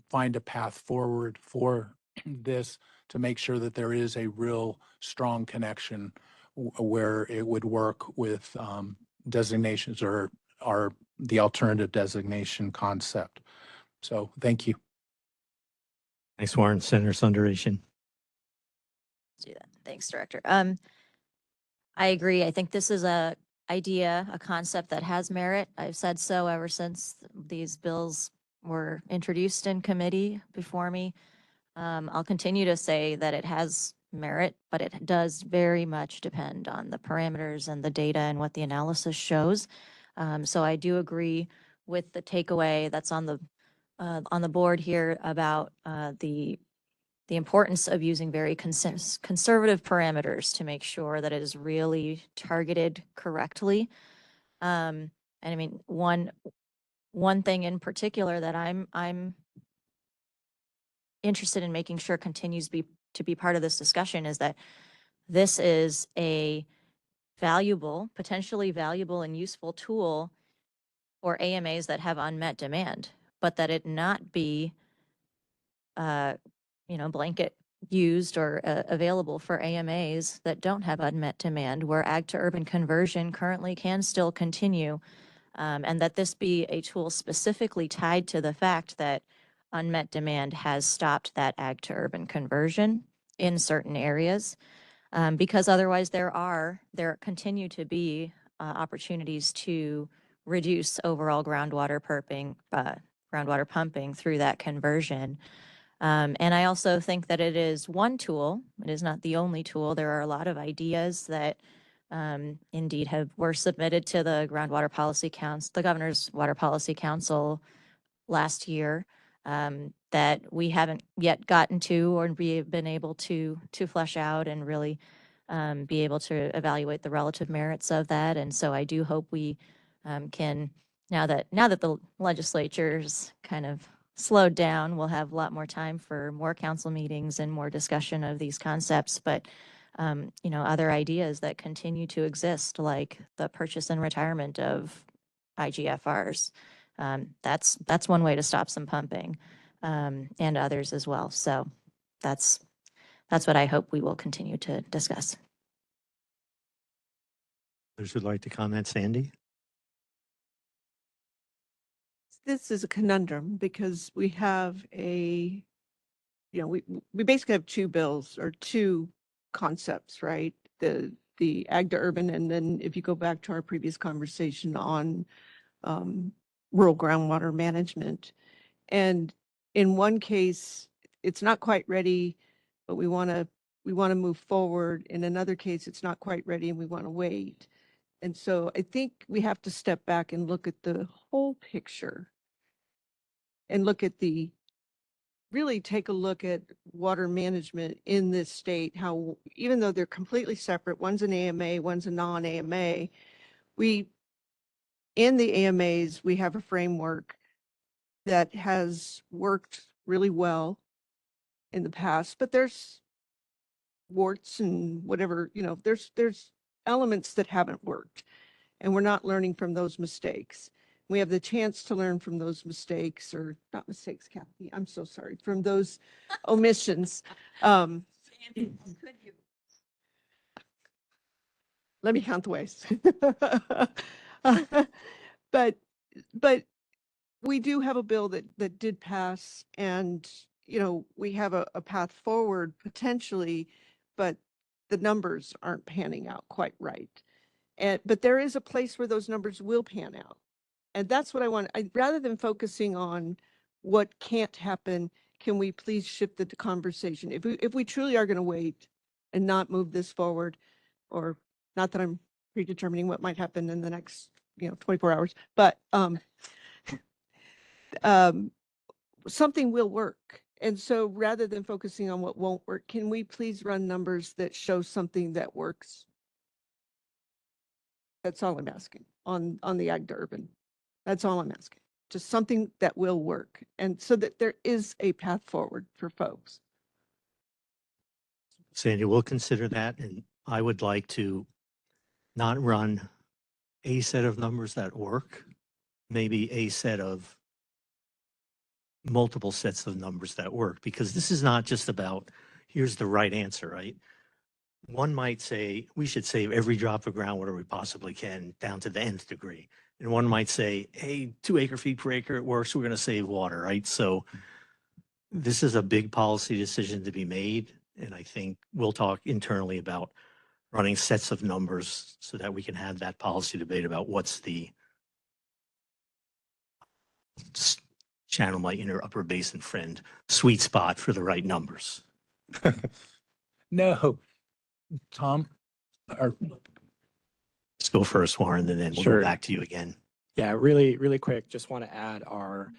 find a path forward for this to make sure that there is a real strong connection where it would work with designations or the alternative designation concept. So thank you. Thanks, Warren. Senator Sundaration. Do that. Thanks, Director. I agree. I think this is a concept that has merit. I've said so ever since these bills were introduced in committee before me. I'll continue to say that it has merit, but it does very much depend on the parameters and the data and what the analysis shows. So I do agree with the takeaway that's on the board here about the importance of using very conservative parameters to make sure that it is really targeted correctly. And I mean, one thing in particular that I'm interested in making sure continues to be part of this discussion is that this is a potentially valuable and useful tool for AMAs that have unmet demand, but that it not be blanket used or available for AMAs that don't have unmet demand, where ag to urban conversion currently can still continue, and that this be a tool specifically tied to the fact that unmet demand has stopped that ag to urban conversion in certain areas, because otherwise there continue to be opportunities to reduce overall groundwater pumping through that conversion. And I also think that it is one tool. It is not the only tool. There are a lot of ideas that indeed were submitted to the Groundwater Policy Council, the Governor's Water Policy Council last year, that we haven't yet gotten to or been able to flesh out and really be able to evaluate the relative merits of that. And so I do hope we can, now that the legislature's kind of slowed down, we'll have a lot more time for more council meetings and more discussion of these concepts. But other ideas that continue to exist, like the purchase and retirement of IGFRs. That's one way to stop some pumping, and others as well. So that's what I hope we will continue to discuss. Others would like to comment, Sandy? This is a conundrum because we have we basically have two bills or two concepts, right? The ag to urban, and then if you go back to our previous conversation on rural groundwater management. And in one case, it's not quite ready but we want to move forward. In another case, it's not quite ready and we want to wait. And so I think we have to step back and look at the whole picture and really take a look at water management in this state, how even though they're completely separate, one's an AMA, one's a non-AMA, in the AMAs, we have a framework that has worked really well in the past, but there's warts and whatever, there's elements that haven't worked, and we're not learning from those mistakes. We have the chance to learn from those mistakes, or not mistakes, Kathy, I'm so sorry, from those omissions. Let me count the ways. But we do have a bill that did pass, and, we have a path forward potentially, but the numbers aren't panning out quite right. But there is a place where those numbers will pan out. And that's what I want. Rather than focusing on what can't happen, can we please shift the conversation? If we truly are going to wait and not move this forward, or not that I'm predetermining what might happen in the next, 24 hours, but something will work. And so rather than focusing on what won't work, can we please run numbers that show something that works? That's all I'm asking on the ag to urban. That's all I'm asking. Just something that will work, and so that there is a path forward for folks. Sandy, we'll consider that, and I would like to not run a set of numbers that work, maybe a set of multiple sets of numbers that work, because this is not just about, here's the right answer, right? One might say, we should save every drop of groundwater we possibly can down to the nth degree. And one might say, hey, 2 acre-feet per acre, it works, we're going to save water, right? So this is a big policy decision to be made. And I think we'll talk internally about running sets of numbers so that we can have that policy debate about what's the channel my inner upper basin friend sweet spot for the right numbers. No, Tom, or Let's go first, Warren, and then we'll Sure. go back to you again. Yeah, really, really quick, just want to add our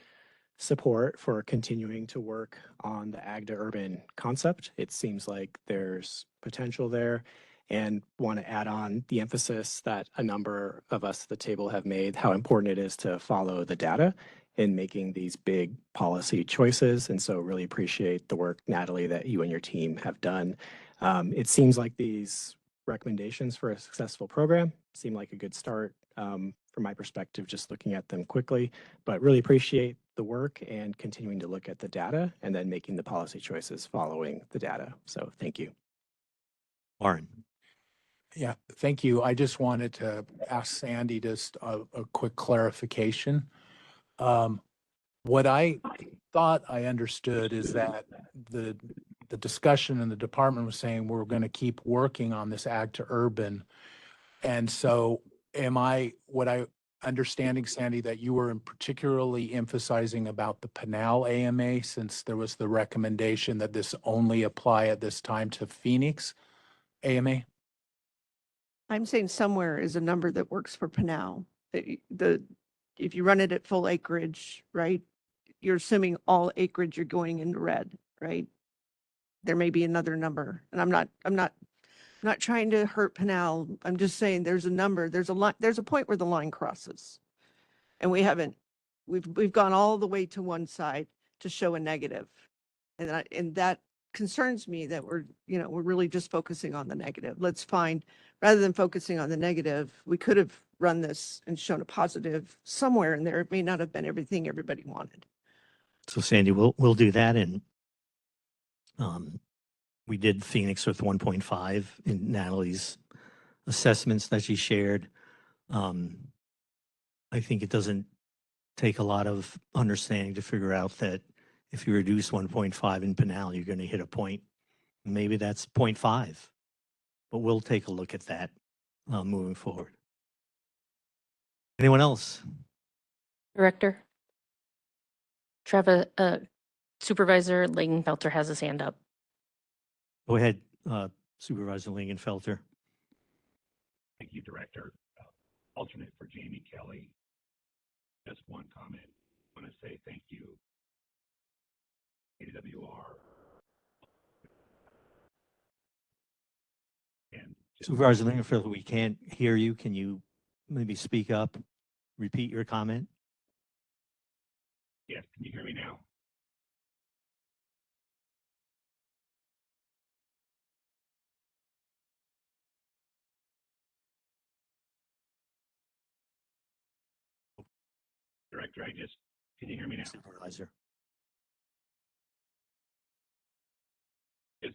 support for continuing to work on the ag to urban concept. It seems like there's potential there, and want to add on the emphasis that a number of us at the table have made, how important it is to follow the data in making these big policy choices. And so really appreciate the work, Natalie, that you and your team have done. It seems like these recommendations for a successful program seem like a good start from my perspective, just looking at them quickly, but really appreciate the work and continuing to look at the data and then making the policy choices following the data. So thank you. Warren. yeah, thank you. I just wanted to ask Sandy just a quick clarification. What I thought I understood is that the discussion in the department was saying we're going to keep working on this ag to urban. And so what I understanding, Sandy, that you were particularly emphasizing about the Pinal AMA, since there was the recommendation that this only apply at this time to Phoenix AMA? I'm saying somewhere is a number that works for Pinal. If you run it at full acreage, right? You're assuming all acreage you're going into red, right? There may be another number, and I'm not trying to hurt Pinal. I'm just saying there's a number, there's a point where the line crosses. And we've gone all the way to one side to show a negative. And that concerns me that we're really just focusing on the negative. Rather than focusing on the negative, we could have run this and shown a positive somewhere in there. It may not have been everything everybody wanted. So Sandy, we'll do that. And we did Phoenix with 1.5 in Natalie's assessments that she shared. I think it doesn't take a lot of understanding to figure out that if you reduce 1.5 in Pinal, you're going to hit a point. Maybe that's 0.5, but we'll take a look at that moving forward. Anyone else? Director. Supervisor Langenfelter has his hand up. Go ahead, Supervisor Lingenfelter. Thank you, Director. Alternate for Jamie Kelly. Just one comment. I want to say thank you, AWR. And Supervisor Lingenfelter, we can't hear you. Can you maybe speak up, repeat your comment? yes, can you hear me now? Director, can you hear me now? Supervisor. Just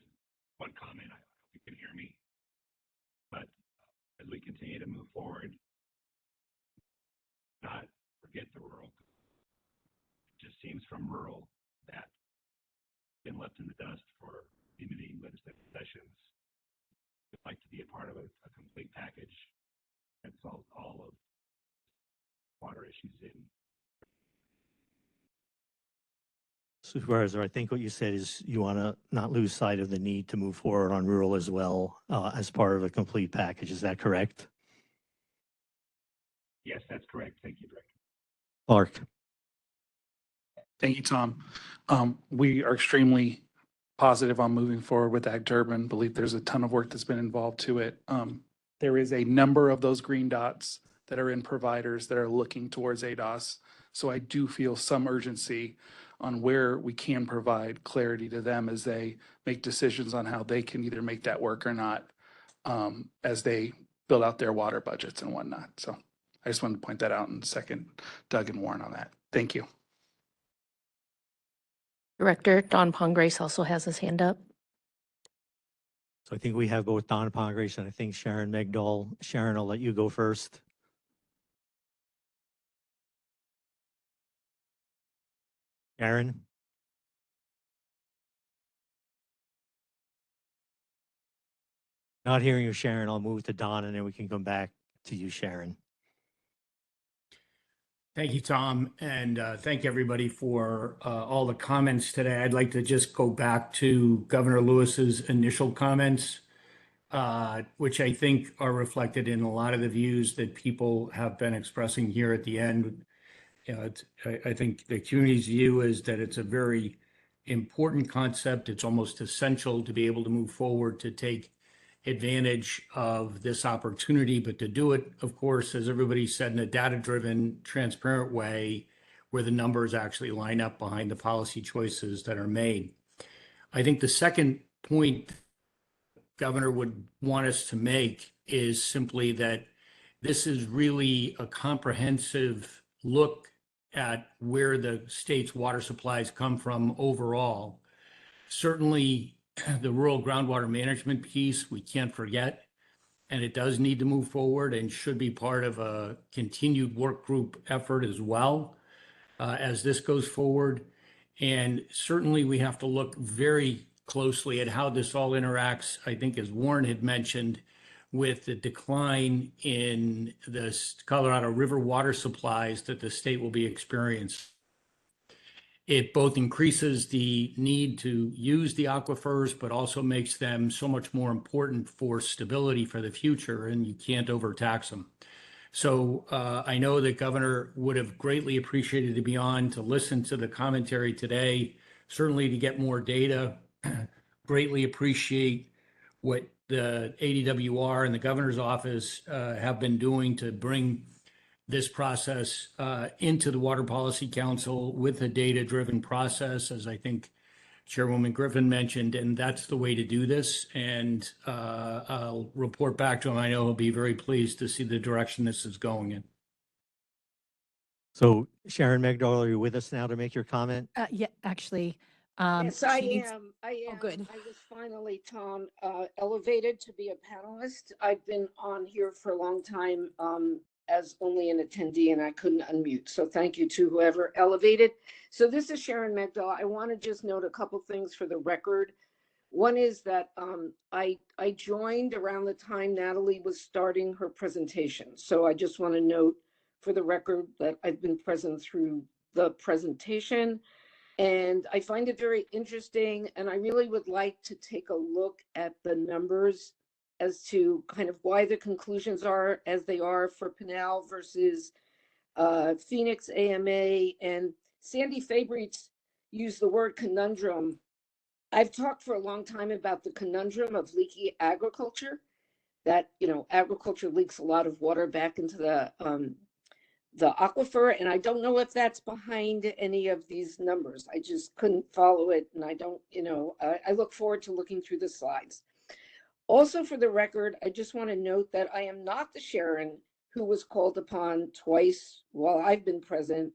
one comment. I hope you can hear me. But as we continue to move forward, not forget the rural. It just seems from rural that been left in the dust for many legislative sessions. I'd like to be a part of a complete package that solves all of water issues in. Supervisor, I think what you said is you want to not lose sight of the need to move forward on rural as well as part of a complete package. Is that correct? Yes, that's correct. Thank you, Director. Clark. Thank you, Tom. We are extremely positive on moving forward with Ag Urban. Believe there's a ton of work that's been involved to it. There is a number of those green dots that are in providers that are looking towards ADOS. So I do feel some urgency on where we can provide clarity to them as they make decisions on how they can either make that work or not, as they build out their water budgets and whatnot. So I just wanted to point that out and second Doug and Warren on that. Thank you. Director Don Pongrace also has his hand up. So I think we have both Don Pongrace and I think Sharon Megdal. Sharon, I'll let you go first. Sharon? Not hearing you, Sharon. I'll move to Don and then we can come back to you, Sharon. Thank you, Tom, and thank everybody for all the comments today. I'd like to just go back to Governor Lewis's initial comments, which I think are reflected in a lot of the views that people have been expressing here at the end. You know, I think the community's view is that it's a very important concept. It's almost essential to be able to move forward to take advantage of this opportunity, but to do it, of course, as everybody said, in a data-driven, transparent way where the numbers actually line up behind the policy choices that are made. I think the second point Governor would want us to make is simply that this is really a comprehensive look at where the state's water supplies come from overall. Certainly, the rural groundwater management piece, we can't forget, and it does need to move forward and should be part of a continued work group effort as well as this goes forward. And certainly we have to look very closely at how this all interacts, I think, as Warren had mentioned, with the decline in the Colorado River water supplies that the state will be experiencing. It both increases the need to use the aquifers, but also makes them so much more important for stability for the future, and you can't overtax them. So I know that Governor would have greatly appreciated to be on to listen to the commentary today, certainly to get more data. Greatly appreciate what the ADWR and the governor's office have been doing to bring this process into the Water Policy Council with a data-driven process, as I think Chairwoman Griffin mentioned, and that's the way to do this. And I'll report back to him. I know he'll be very pleased to see the direction this is going in. So Sharon Megdal, are you with us now to make your comment? Yeah, actually. Yes, I she needs- am. I am. good. I was finally, Tom, elevated to be a panelist. I've been on here for a long time as only an attendee, and I couldn't unmute. So thank you to whoever elevated. So this is Sharon Megdal. I want to just note a couple things for the record. One is that I joined around the time Natalie was starting her presentation. So I just want to note for the record that I've been present through the presentation. And I find it very interesting, and I really would like to take a look at the numbers as to kind of why the conclusions are as they are for Pinal versus Phoenix AMA. And Sandy Fabreitz used the word conundrum. I've talked for a long time about the conundrum of leaky agriculture, that, you know, agriculture leaks a lot of water back into the aquifer. And I don't know if that's behind any of these numbers. I just couldn't follow it. And I don't, you know, I look forward to looking through the slides. Also, for the record, I just want to note that I am not the Sharon who was called upon twice while I've been present.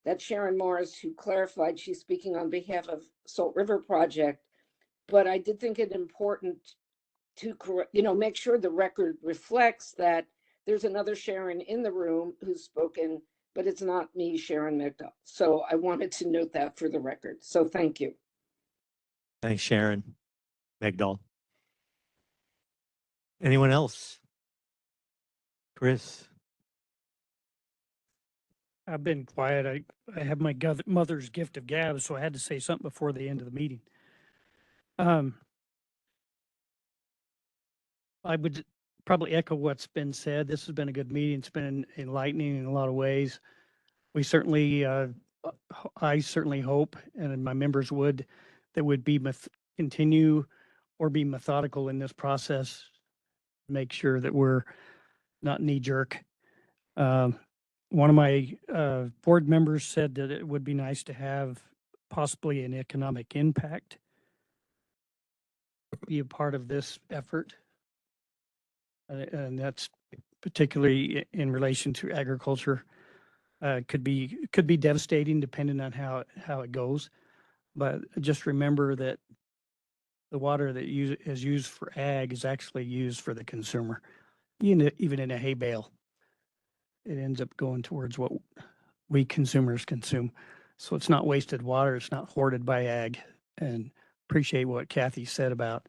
That's Sharon Morris, who clarified she's speaking on behalf of Salt River Project. But I did think it important to, you know, make sure the record reflects that there's another Sharon in the room who's spoken, but it's not me, Sharon Megdal. So I wanted to note that for the record. So thank you. Thanks, Sharon Megdal. Anyone else? Chris? I've been quiet. I have my mother's gift of gab, so I had to say something before the end of the meeting. I would probably echo what's been said. This has been a good meeting. It's been enlightening in a lot of ways. We certainly, I certainly hope, and my members would, that would be continue or be methodical in this process, make sure that we're not knee jerk. One of my board members said that it would be nice to have possibly an economic impact be a part of this effort. And that's particularly in relation to agriculture. Could be devastating depending on how it goes. But just remember that the water that is used for ag is actually used for the consumer. Even in a hay bale, it ends up going towards what we consumers consume. So it's not wasted water. It's not hoarded by ag. And appreciate what Kathy said about,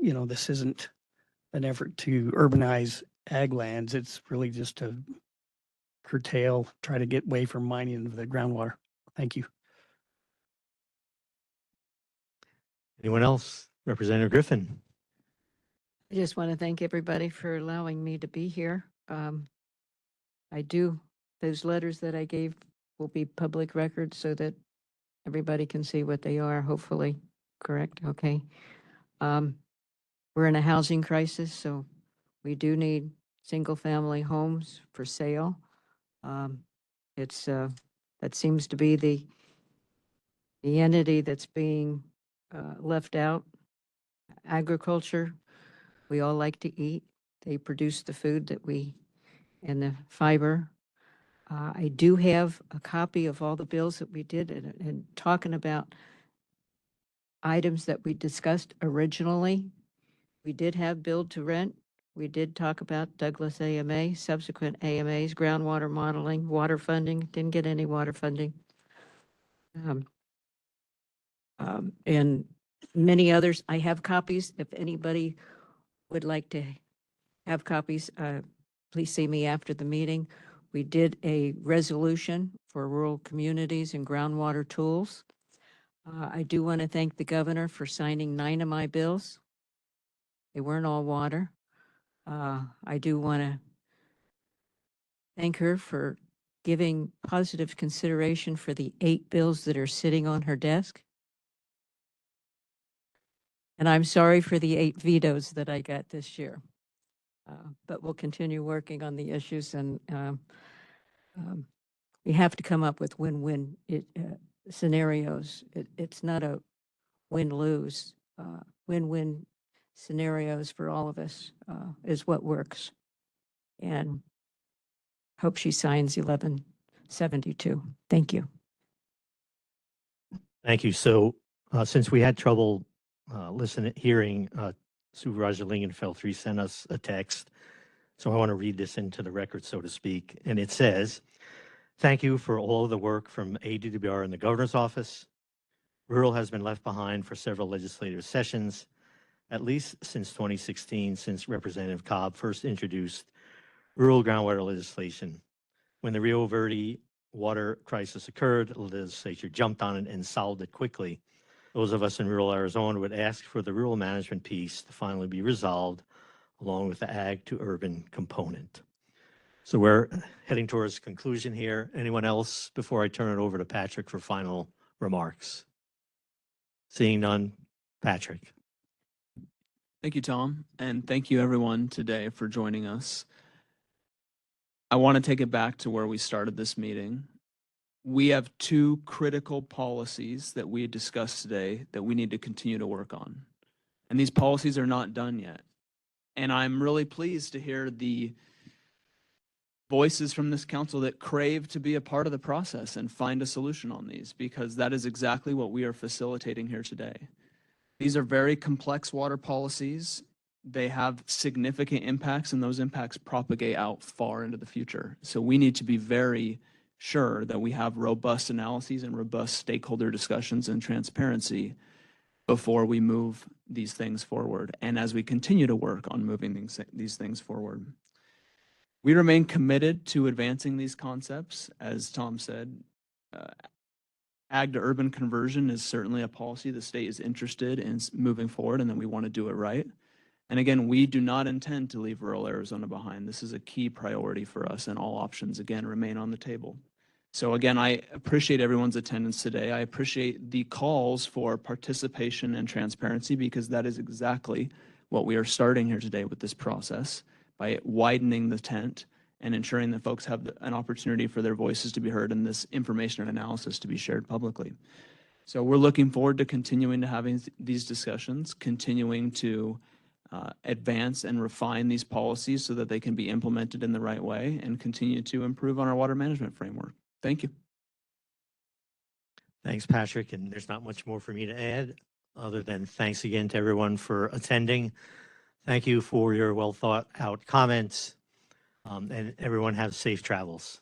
you know, this isn't an effort to urbanize ag lands. It's really just to curtail, try to get away from mining of the groundwater. Thank you. Anyone else? Representative Griffin? I just want to thank everybody for allowing me to be here. Those letters that I gave will be public record so that everybody can see what they are, hopefully. Correct? Okay. We're in a housing crisis, so we do need single-family homes for sale. That seems to be the entity that's being left out. Agriculture, we all like to eat. They produce the food that and the fiber. I do have a copy of all the bills that we did and talking about items that we discussed originally. We did have build to rent. We did talk about Douglas AMA, subsequent AMAs, groundwater modeling, water funding, didn't get any water funding. And many others. I have copies. If anybody would like to have copies, please see me after the meeting. We did a resolution for rural communities and groundwater tools. I do want to thank the governor for signing 9 of my bills. They weren't all water. I do want to thank her for giving positive consideration for the 8 bills that are sitting on her desk. And I'm sorry for the 8 vetoes that I got this year. But we'll continue working on the issues, and we have to come up with win-win scenarios. It's not a win-lose. Win-win scenarios for all of us is what works. And hope she signs 1172. Thank you. Thank you. So since we had trouble hearing Supervisor Lingenfeld 3 sent us a text. So I want to read this into the record, so to speak. And it says, thank you for all of the work from ADWR and the governor's office. Rural has been left behind for several legislative sessions, at least since 2016, since Representative Cobb first introduced rural groundwater legislation. When the Rio Verde water crisis occurred, the legislature jumped on it and solved it quickly. Those of us in rural Arizona would ask for the rural management piece to finally be resolved along with the ag to urban component. So we're heading towards conclusion here. Anyone else before I turn it over to Patrick for final remarks? Seeing none, Patrick. Thank you, Tom, and thank you everyone today for joining us. I want to take it back to where we started this meeting. We have two critical policies that we discussed today that we need to continue to work on. And these policies are not done yet. And I'm really pleased to hear the voices from this council that crave to be a part of the process and find a solution on these, because that is exactly what we are facilitating here today. These are very complex water policies. They have significant impacts, and those impacts propagate out far into the future. So we need to be very sure that we have robust analyses and robust stakeholder discussions and transparency before we move these things forward. And as we continue to work on moving these things forward, we remain committed to advancing these concepts. As Tom said, ag to urban conversion is certainly a policy the state is interested in moving forward, and that we want to do it right. And again, we do not intend to leave rural Arizona behind. This is a key priority for us, and all options, again, remain on the table. So again, I appreciate everyone's attendance today. I appreciate the calls for participation and transparency, because that is exactly what we are starting here today with this process, by widening the tent and ensuring that folks have an opportunity for their voices to be heard and this information and analysis to be shared publicly. So we're looking forward to continuing to having these discussions, continuing to advance and refine these policies so that they can be implemented in the right way, and continue to improve on our water management framework. Thank you. Thanks, Patrick. And there's not much more for me to add other than thanks again to everyone for attending. Thank you for your well thought out comments, and everyone have safe travels.